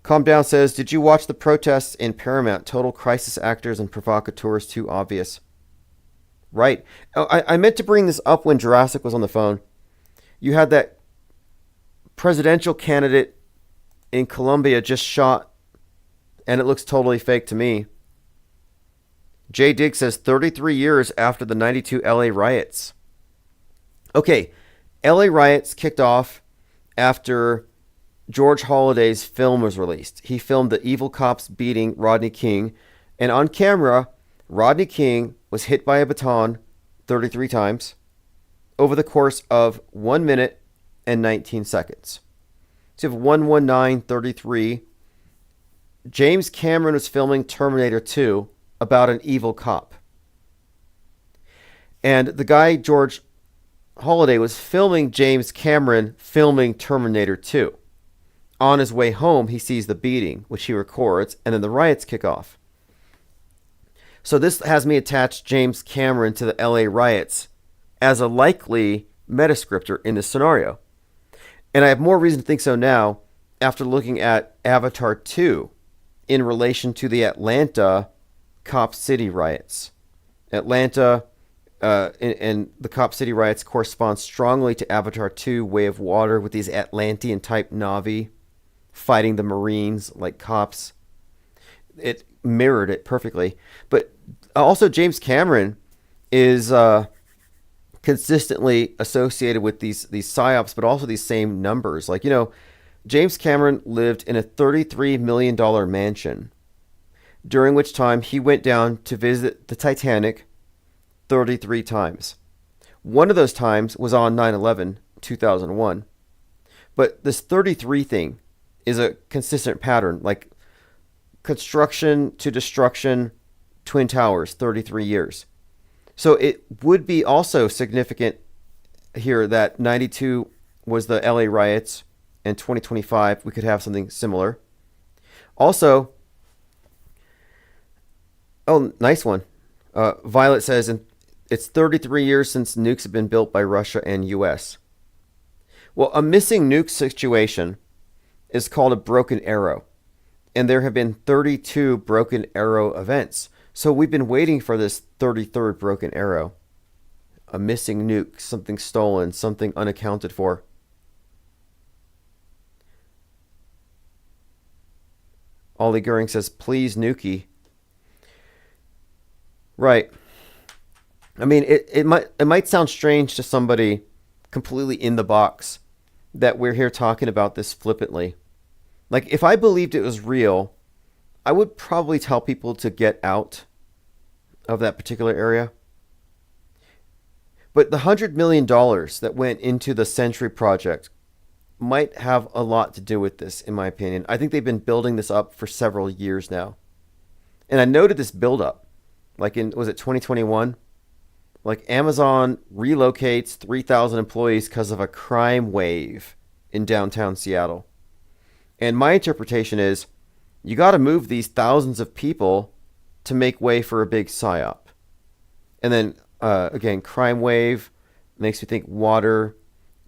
Calm Down says, did you watch the protests in Paramount? Total crisis actors and provocateurs too obvious. Right. I meant to bring this up when Jurassic was on the phone. You had that presidential candidate in Colombia just shot, and it looks totally fake to me. Jay Digg says 33 years after the 92 LA riots. Okay, LA riots kicked off after George Holiday's film was released. He filmed the evil cops beating Rodney King, and on camera, Rodney King was hit by a baton 33 times over the course of 1 minute and 19 seconds. So you have 119:33. James Cameron was filming Terminator 2 about an evil cop. And the guy, George Holiday, was filming James Cameron filming Terminator 2. On his way home, he sees the beating, which he records, and then the riots kick off. So this has me attach James Cameron to the LA riots as a likely metascriptor in this scenario. And I have more reason to think so now after looking at Avatar 2 in relation to the Atlanta Cop City riots. Atlanta and the Cop City riots correspond strongly to Avatar 2, Way of Water, with these Atlantean-type Na'vi fighting the Marines like cops. It mirrored it perfectly. But also James Cameron is consistently associated with these psyops, but also these same numbers. Like, James Cameron lived in a $33 million mansion, during which time he went down to visit the Titanic 33 times. One of those times was on 9/11, 2001. But this 33 thing is a consistent pattern, like construction to destruction, Twin Towers, 33 years. So it would be also significant here that 92 was the LA riots, and 2025 we could have something similar. Also, oh, nice one. Violet says it's 33 years since nukes have been built by Russia and US. Well, a missing nuke situation is called a broken arrow, and there have been 32 broken arrow events. So we've been waiting for this 33rd broken arrow. A missing nuke, something stolen, something unaccounted for. Ollie Goering says, please, Nuki. Right. I mean, it might sound strange to somebody completely in the box that we're here talking about this flippantly. Like, if I believed it was real, I would probably tell people to get out of that particular area. But the $100 million that went into the Century Project might have a lot to do with this, in my opinion. I think they've been building this up for several years now. And I noted this buildup, like was it 2021? Like, Amazon relocates 3,000 employees because of a crime wave in downtown Seattle. And my interpretation is You got to move these thousands of people to make way for a big psyop. And then, again, crime wave makes me think water.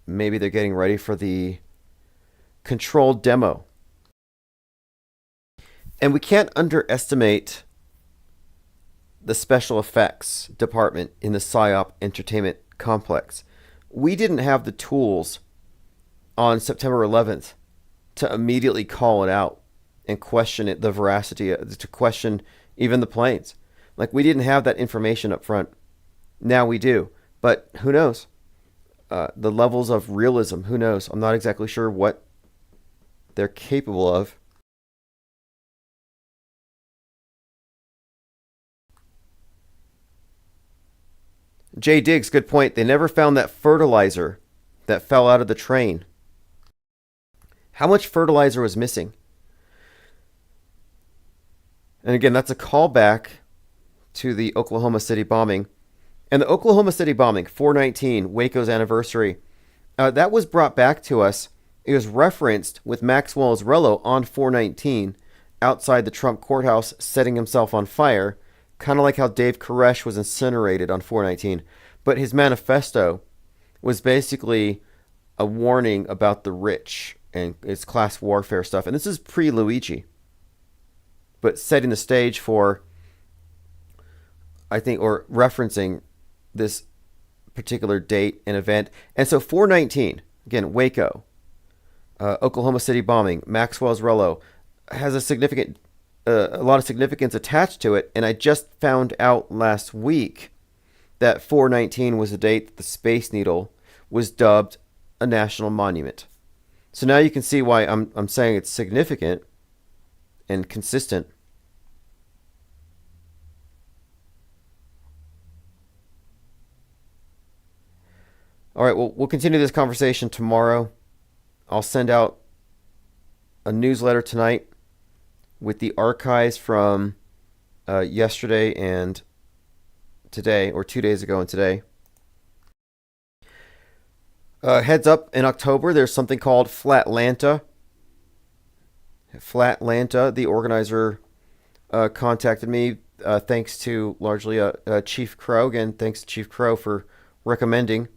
Maybe they're getting ready for the controlled demo. And we can't underestimate the special effects department in the PSYOP entertainment complex. We didn't have the tools on September 11th to immediately call it out and question it, the veracity, to question even the planes. Like, we didn't have that information up front. Now we do. But who knows? The levels of realism, who knows? I'm not exactly sure what they're capable of. Jay Diggs, good point. They never found that fertilizer that fell out of the train. How much fertilizer was missing? And again, that's a callback to the Oklahoma City bombing. And the Oklahoma City bombing, 4/19, Waco's anniversary, that was brought back to us. It was referenced with Maxwell Azrello on 4/19 outside the Trump courthouse setting himself on fire, kind of like how Dave Koresh was incinerated on 4/19. But his manifesto was basically a warning about the rich and its class warfare stuff. And this is pre-Luigi, but setting the stage for, I think, or referencing this particular date and event. And so 4/19, again, Waco, Oklahoma City bombing, Maxwell Azrello, has a lot of significance attached to it. And I just found out last week that 4/19 was the date that the Space Needle was dubbed a national monument. So now you can see why I'm saying it's significant and consistent. All right, well, we'll continue this conversation tomorrow. I'll send out a newsletter tonight with the archives from yesterday and today, or 2 days ago and today. Heads up, in October, there's something called Flatlanta. Flatlanta, the organizer contacted me thanks to largely Chief Crow. Again, thanks to Chief Crow for recommending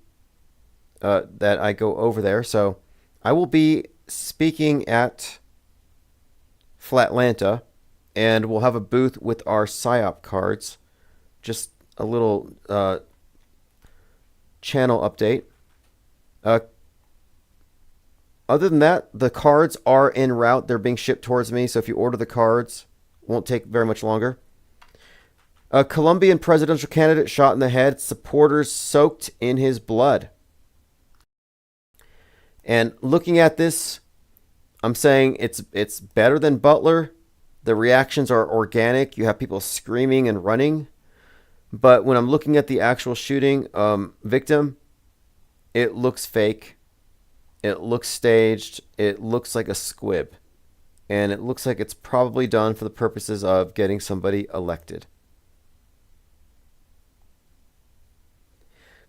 that I go over there. So I will be speaking at Flatlanta, and we'll have a booth with our PSYOP cards. Just a little channel update. Other than that, the cards are en route. They're being shipped towards me, so if you order the cards, it won't take very much longer. A Colombian presidential candidate shot in the head, supporters soaked in his blood. And looking at this, I'm saying it's better than Butler. The reactions are organic. You have people screaming and running. But when I'm looking at the actual shooting victim, it looks fake. It looks staged. It looks like a squib. And it looks like it's probably done for the purposes of getting somebody elected.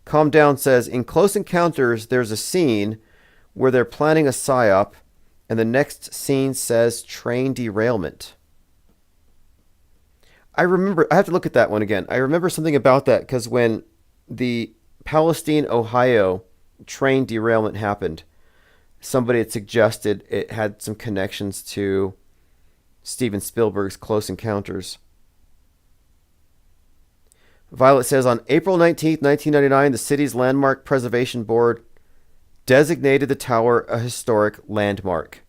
Calm Down says, in Close Encounters, there's a scene where they're planning a psyop, and the next scene says train derailment. I have to look at that one again. I remember something about that because when the Palestine, Ohio train derailment happened, somebody had suggested it had some connections to Steven Spielberg's Close Encounters. Violet says, on April 19th, 1999, the city's Landmark Preservation Board designated the tower a historic landmark.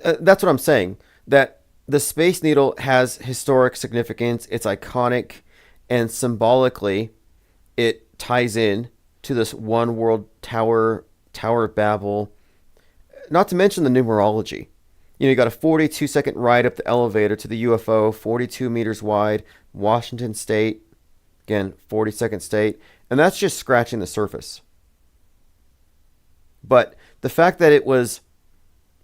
That's what I'm saying, that the Space Needle has historic significance. It's iconic, and symbolically, it ties in to this one world Tower of Babel. Not to mention the numerology. You got a 42-second ride up the elevator to the UFO, 42 meters wide, Washington State, again, 42nd state, and that's just scratching the surface. But the fact that it was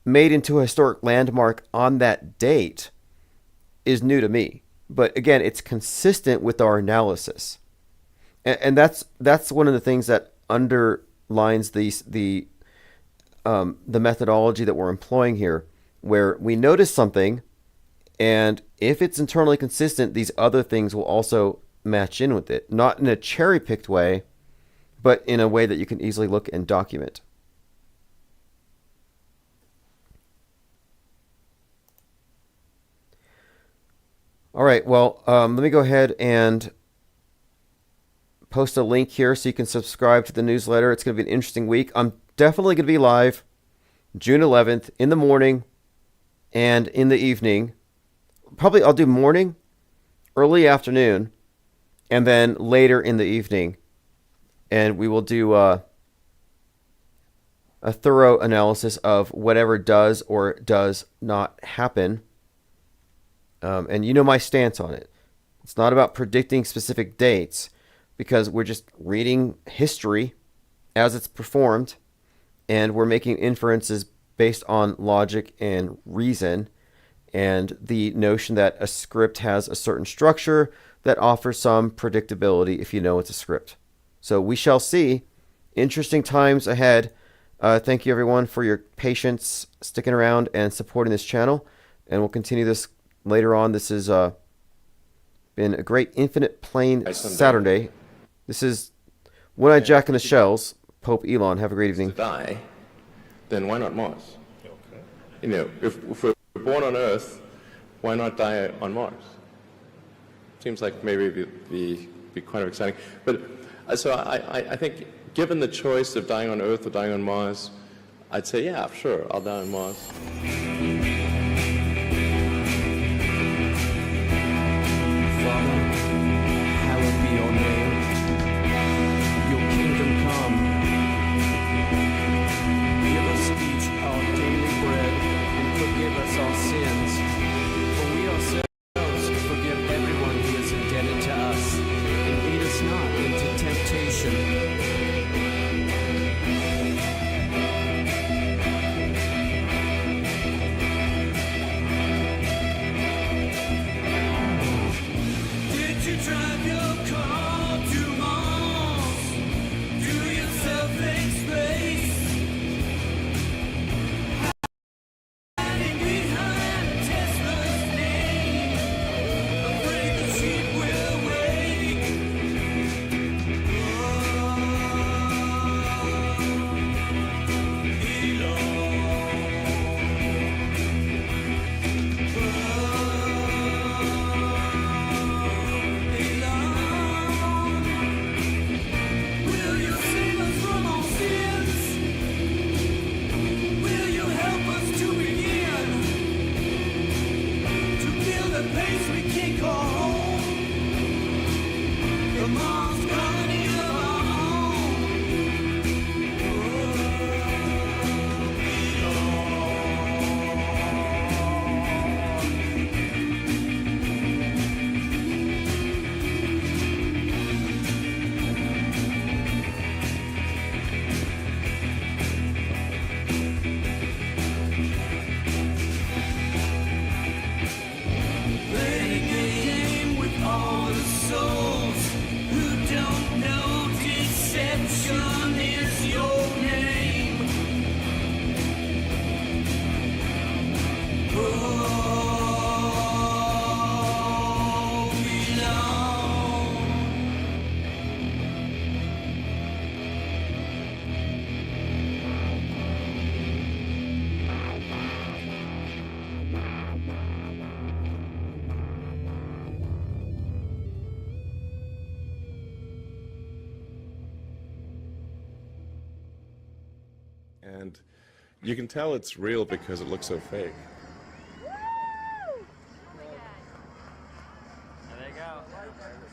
made into a historic landmark on that date is new to me. But again, it's consistent with our analysis. And that's one of the things that underlines the methodology that we're employing here, where we notice something, and if it's internally consistent, these other things will also match in with it. Not in a cherry-picked way, but in a way that you can easily look and document. All right, well, let me go ahead and post a link here so you can subscribe to the newsletter. It's going to be an interesting week. I'm definitely going to be live June 11th in the morning and in the evening. Probably I'll do morning, early afternoon, and then later in the evening. And we will do a thorough analysis of whatever does or does not happen. And you know my stance on it. It's not about predicting specific dates, because we're just reading history as it's performed, and we're making inferences based on logic and reason, and the notion that a script has a certain structure that offers some predictability if you know it's a script. So we shall see. Interesting times ahead. Thank you, everyone, for your patience, sticking around, and supporting this channel. And we'll continue this later on. This has been a great infinite plane Saturday. This is One-Eyed Jack in the Shells, Pope Elon. Have a great evening. Die, then why not Mars? Okay. You know, if we're born on Earth, why not die on Mars? Seems like maybe it'd be quite exciting. But so I think, given the choice of dying on Earth or dying on Mars, I'd say, yeah, sure, I'll die on Mars. And you can tell it's real because it looks so fake.